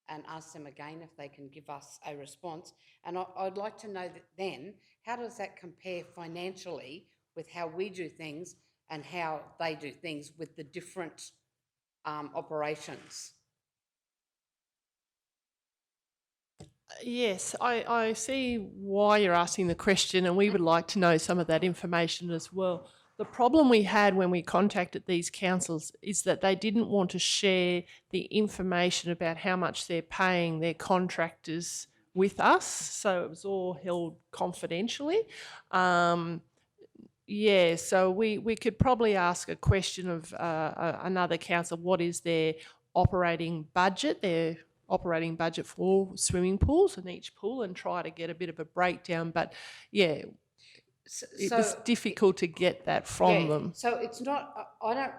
Speaker 6: and ask them again if they can give us a response. And I'd like to know that then, how does that compare financially with how we do things and how they do things with the different operations?
Speaker 13: Yes, I see why you're asking the question, and we would like to know some of that information as well. The problem we had when we contacted these councils is that they didn't want to share the information about how much they're paying their contractors with us, so it was all held confidentially. Yeah, so we could probably ask a question of another council, what is their operating budget for swimming pools in each pool, and try to get a bit of a breakdown. But yeah, it was difficult to get that from them.
Speaker 6: So it's not, I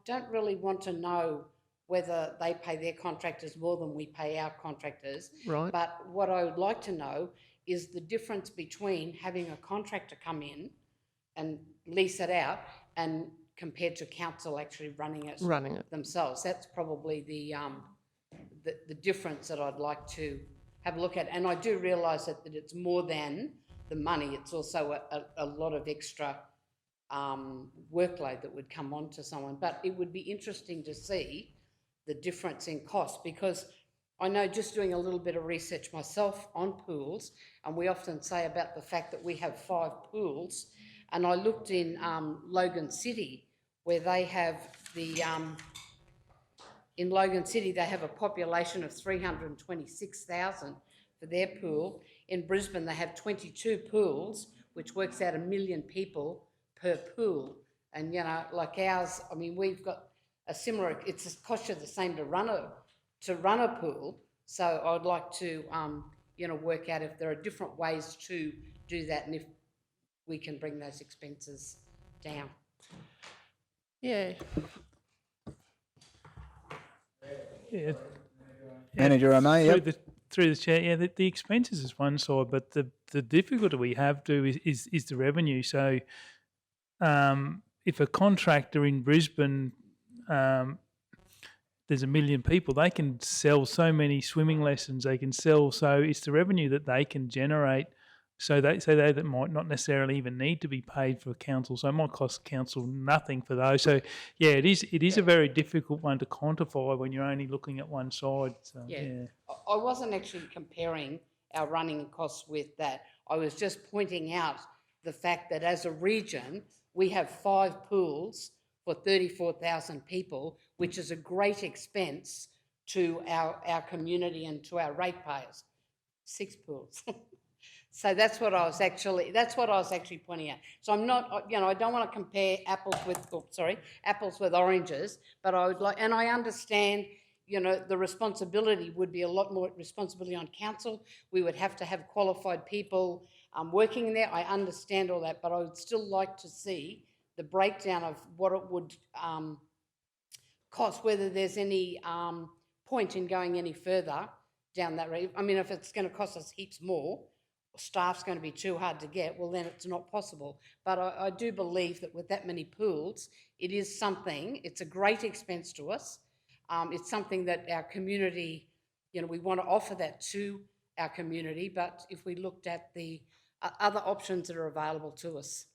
Speaker 6: don't really want to know whether they pay their contractors more than we pay our contractors.
Speaker 13: Right.
Speaker 6: But what I would like to know is the difference between having a contractor come in and lease it out and compared to council actually running it themselves. That's probably the difference that I'd like to have a look at. And I do realise that it's more than the money. It's also a lot of extra workload that would come on to someone. But it would be interesting to see the difference in cost, because I know, just doing a little bit of research myself on pools, and we often say about the fact that we have 5 pools, and I looked in Logan City, where they have in Logan City they have a population of 326,000 for their pool. In Brisbane they have 22 pools, which works out 1 million people per pool. And like ours, I mean, we've got a similar, it's cost you the same to run a pool. So I'd like to work out if there are different ways to do that, and if we can bring those expenses down.
Speaker 13: Yeah.
Speaker 12: Yeah.
Speaker 1: Manager O'May, yep.
Speaker 12: Through the chair, yeah, the expenses is one side, but the difficulty we have is the revenue. So if a contractor in Brisbane, there's 1 million people, they can sell so many swimming lessons, they can sell, so it's the revenue that they can generate. So they that might not necessarily even need to be paid for council. So it might cost council nothing for those. So yeah, it is a very difficult one to quantify when you're only looking at one side. So, yeah.
Speaker 6: I wasn't actually comparing our running costs with that. I was just pointing out the fact that as a region, we have 5 pools for 34,000 people, which is a great expense to our community and to our ratepayers. 6 pools. So that's what I was actually pointing out. So I'm not, I don't want to compare apples with oranges, but I would like, and I understand, the responsibility would be a lot more responsibility on council. We would have to have qualified people working in there. I understand all that, but I would still like to see the breakdown of what it would cost, whether there's any point in going any further down that road. I mean, if it's going to cost us heaps more, staff's going to be too hard to get, well, then it's not possible. But I do believe that with that many pools, it is something, it's a great expense to us. It's something that our community, we want to offer that to our community, but if we looked at the other options that are available to us.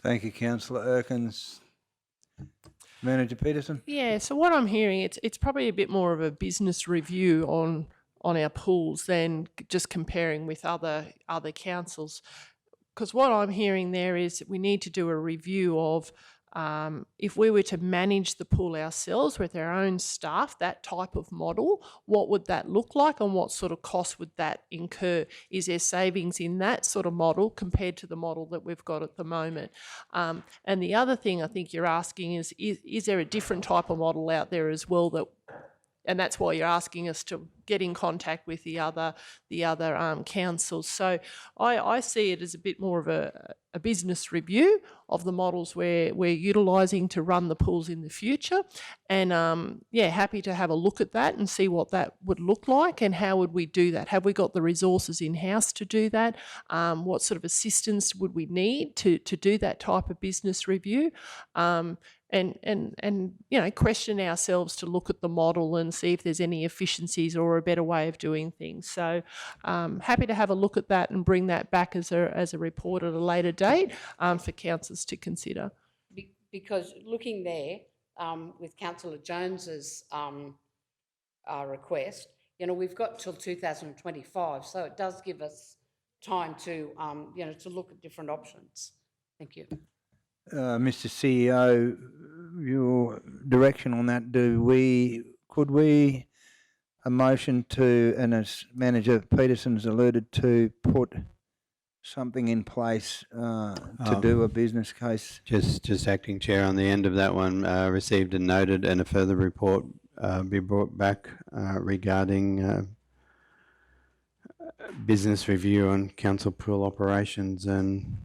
Speaker 1: Thank you, Councillor Erkins. Manager Peterson?
Speaker 13: Yeah, so what I'm hearing, it's probably a bit more of a business review on our pools than just comparing with other councils. Because what I'm hearing there is we need to do a review of if we were to manage the pool ourselves with our own staff, that type of model, what would that look like and what sort of cost would that incur? Is there savings in that sort of model compared to the model that we've got at the moment? And the other thing I think you're asking is there a different type of model out there as well and that's why you're asking us to get in contact with the other councils. So I see it as a bit more of a business review of the models we're utilising to run the pools in the future. And happy to have a look at that and see what that would look like and how would we do that. Have we got the resources in-house to do that? What sort of assistance would we need to do that type of business review? And question ourselves to look at the model and see if there's any efficiencies or a better way of doing things. So happy to have a look at that and bring that back as a report at a later date for councillors to consider.
Speaker 6: Because looking there with Councillor Jones's request, we've got till 2025, so it does give us time to to look at different options. Thank you.
Speaker 1: Mr. CEO, your direction on that, could we, a motion to, and as Manager Peterson's alluded to, put something in place to do a business case?
Speaker 7: Just acting chair on the end of that one, received and noted, and a further report be brought back regarding business review on council pool operations and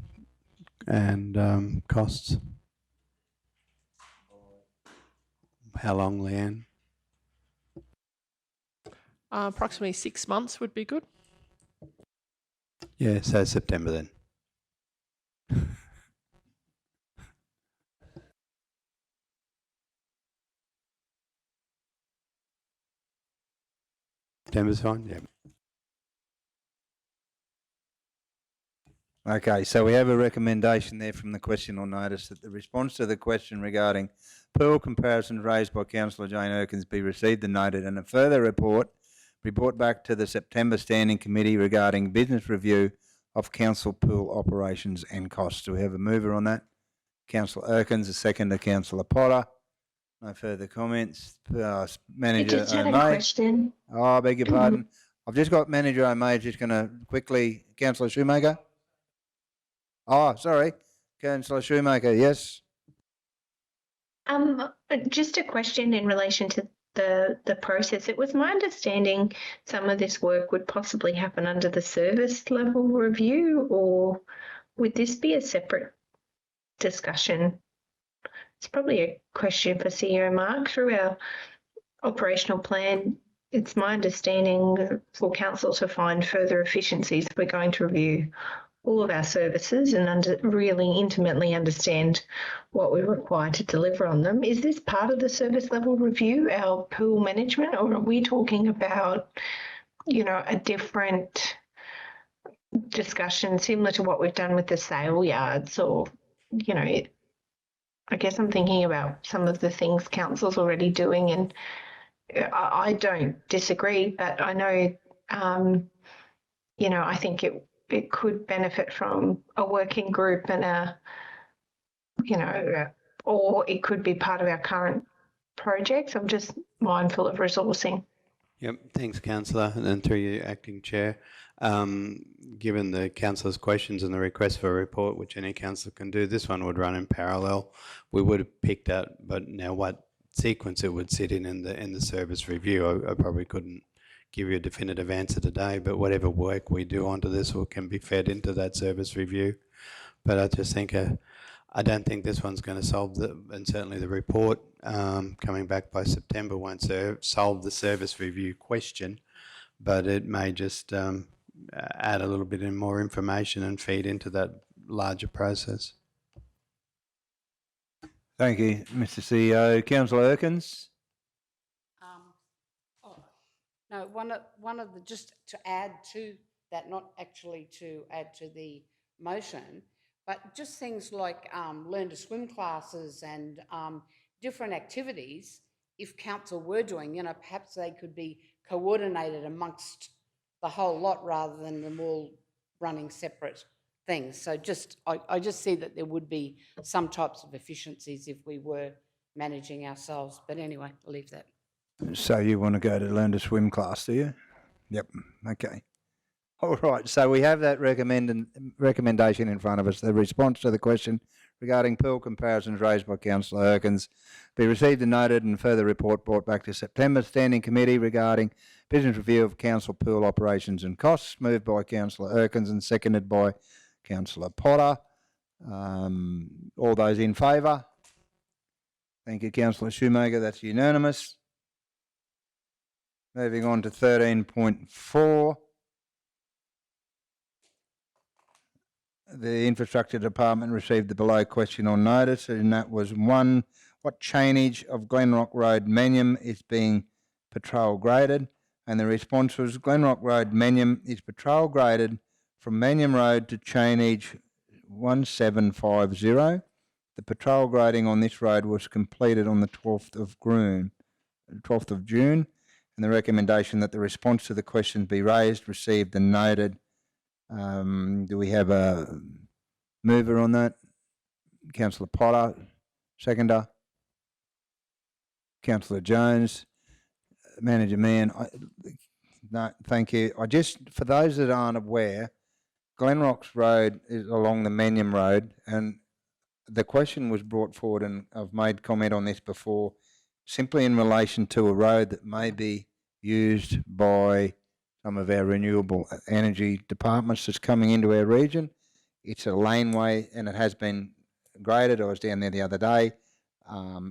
Speaker 7: costs. How long, Leanne?
Speaker 13: Approximately 6 months would be good.
Speaker 7: Yeah, so September then. September's fine, yeah.
Speaker 1: Okay, so we have a recommendation there from the question or notice that the response to the question regarding pool comparisons raised by Councillor Jane Erkins be received and noted, and a further report be brought back to the September Standing Committee regarding business review of council pool operations and costs. Do we have a mover on that? Councillor Erkins, a seconder, Councillor Potter. No further comments. Manager
Speaker 10: I just had a
Speaker 1: O'May.
Speaker 10: question.
Speaker 1: Oh, I beg your pardon. I've just got Manager O'May just going to quickly, Councillor Shoemaker. Oh, sorry. Councillor Shoemaker, yes.
Speaker 10: Just a question in relation to the process. It was my understanding some of this work would possibly happen under the service level review, or would this be a separate discussion? It's probably a question for CEO Mark. Through our operational plan, it's my understanding for council to find further efficiencies. We're going to review all of our services and really intimately understand what we require to deliver on them. Is this part of the service level review, our pool management, or are we talking about, a different discussion similar to what we've done with the sale yards, or, I guess I'm thinking about some of the things council's already doing, and I don't disagree, but I know, I think it could benefit from a working group and or it could be part of our current projects. I'm just mindful of resourcing.
Speaker 7: Yep, thanks, Councillor, and then through you, Acting Chair. Given the Councillor's questions and the request for a report, which any councillor can do, this one would run in parallel. We would have picked out, but now what sequence it would sit in the service review, I probably couldn't give you a definitive answer today, but whatever work we do onto this can be fed into that service review. But I just think, I don't think this one's going to solve and certainly the report coming back by September won't solve the service review question, but it may just add a little bit more information and feed into that larger process.
Speaker 1: Thank you, Mr. CEO. Councillor Erkins.
Speaker 6: No, one of the, just to add to that, not actually to add to the motion, but just things like learn to swim classes and different activities, if council were doing, perhaps they could be coordinated amongst the whole lot rather than them all running separate things. So I just see that there would be some types of efficiencies if we were managing ourselves. But anyway, I'll leave that.
Speaker 1: So you want to go to learn to swim class, do you? Yep. Okay. All right. So we have that recommendation in front of us. The response to the question regarding pool comparisons raised by Councillor Erkins be received and noted, and further report brought back to September Standing Committee regarding business review of council pool operations and costs, moved by Councillor Erkins and seconded by Councillor Potter. All those in favour? Thank you, Councillor Shoemaker. That's unanimous. Moving on to 13.4. The Infrastructure Department received the below question on notice, and that was 1, what chainage of Glenrock Road Menyam is being patrol graded? And the response was Glenrock Road Menyam is patrol graded from Menyam Road to chainage 1750. The patrol grading on this road was completed on the 12th of June. And the recommendation that the response to the question be raised, received and noted. Do we have a mover on that? Councillor Potter, seconder. Councillor Jones, Manager Mann. No, thank you. For those that aren't aware, Glenrocks Road is along the Manium Road, and the question was brought forward, and I've made comment on this before, simply in relation to a road that may be used by some of our renewable energy departments that's coming into our region. It's a laneway and it has been graded. I was down there the other day.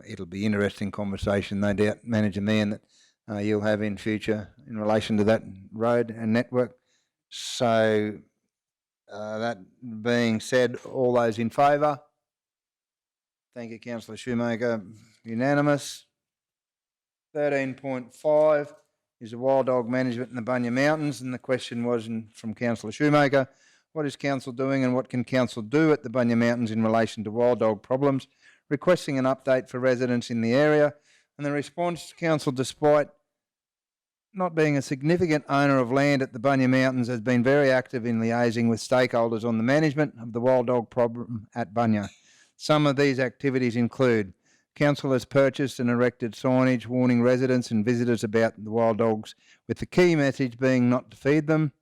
Speaker 1: It'll be interesting conversation, no doubt, Manager Mann, that you'll have in future in relation to that road and network. So that being said, all those in favour? Thank you, Councillor Shoemaker. Unanimous. 13.5 is the wild dog management in the Bunya Mountains, and the question was from Councillor Shoemaker, what is Council doing and what can Council do at the Bunya Mountains in relation to wild dog problems, requesting an update for residents in the area. And the response, Council, despite not being a significant owner of land at the Bunya Mountains, has been very active in liaising with stakeholders on the management of the wild dog problem at Bunya. Some of these activities include Council has purchased and erected signage warning residents and visitors about the wild dogs, with the key message being not to feed them.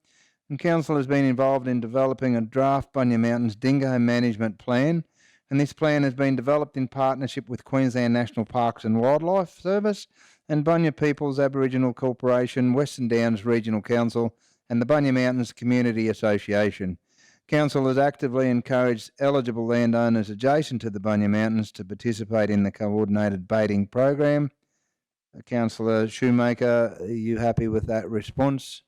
Speaker 1: And Council has been involved in developing a draft Bunya Mountains dingo management plan, and this plan has been developed in partnership with Queensland National Parks and Wildlife Service and Bunya People's Aboriginal Corporation, Western Downs Regional Council and the Bunya Mountains Community Association. Council has actively encouraged eligible landowners adjacent to the Bunya Mountains to participate in the coordinated baiting program. Councillor Shoemaker, are you happy with that response?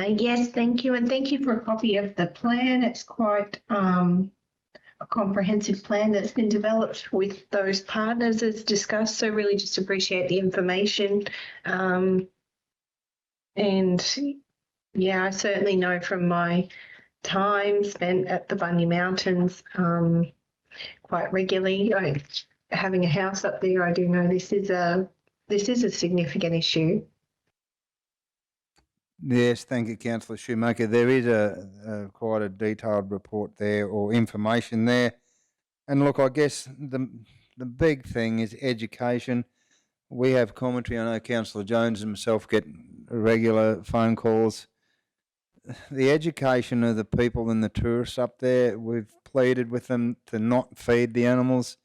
Speaker 10: Yes, thank you. And thank you for a copy of the plan. It's quite a comprehensive plan that's been developed with those partners as discussed. So really just appreciate the information. And yeah, I certainly know from my time spent at the Bunya Mountains quite regularly, having a house up there, I do know this is a significant issue.
Speaker 1: Yes, thank you, Councillor Shoemaker. There is a quite a detailed report there or information there. And look, I guess the big thing is education. We have commentary. I know Councillor Jones and myself get regular phone calls. The education of the people and the tourists up there, we've pleaded with them to not feed the animals.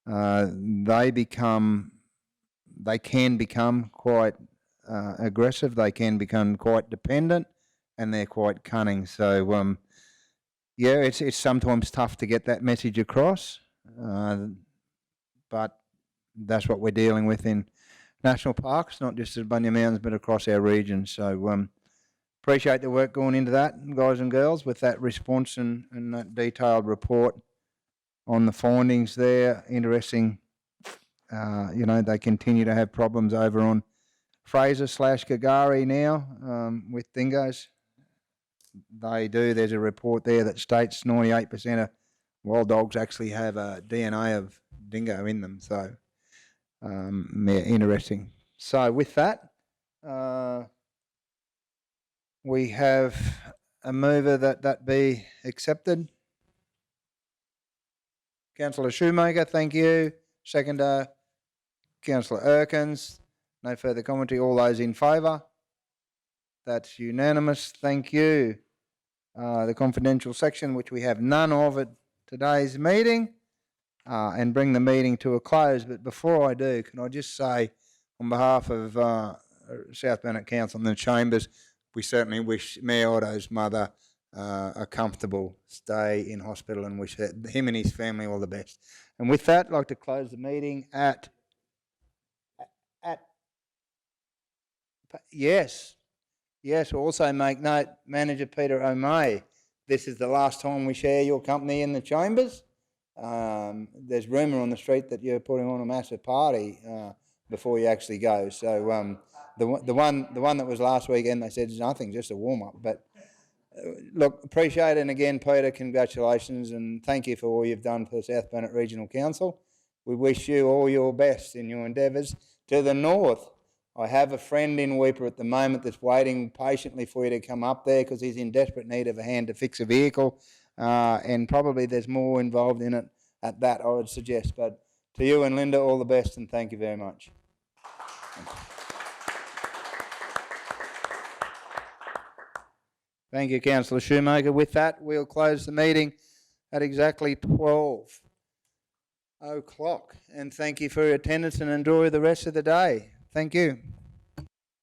Speaker 1: They can become quite aggressive. They can become quite dependent, and they're quite cunning. So, yeah, it's sometimes tough to get that message across, but that's what we're dealing with in national parks, not just at Bunya Mountains, but across our region. So, appreciate the work going into that, guys and girls, with that response and that detailed report on the findings there. Interesting. They continue to have problems over on Fraser/Kagari now with dingoes. They do. There's a report there that states 98% of wild dogs actually have a DNA of dingo in them. So, yeah, interesting. So with that, we have a mover that be accepted. Councillor Shoemaker, thank you. Seconder, Councillor Erkins. No further commentary. All those in favour? That's unanimous. Thank you. The confidential section, which we have none of at today's meeting, and bring the meeting to a close. But before I do, can I just say, on behalf of South Burnett Council and the Chambers, we certainly wish Mayor Otto's mother a comfortable stay in hospital and wish him and his family all the best. And with that, I'd like to close the meeting at yes. Also make note, Manager Peter O'May, this is the last time we share your company in the Chambers. There's rumour on the street that you're putting on a massive party before you actually go. So the one that was last weekend, they said it's nothing, just a warm up. But look, appreciate it. And again, Peter, congratulations and thank you for all you've done for the South Burnett Regional Council. We wish you all your best in your endeavours. To the north, I have a friend in Weeper at the moment that's waiting patiently for you to come up there because he's in desperate need of a hand to fix a vehicle. and probably there's more involved in it at that, I would suggest. But to you and Linda, all the best, and thank you very much. Thank you, Councillor Shoemaker. With that, we'll close the meeting at exactly 12 o'clock. And thank you for your attendance and enjoy the rest of the day. Thank you.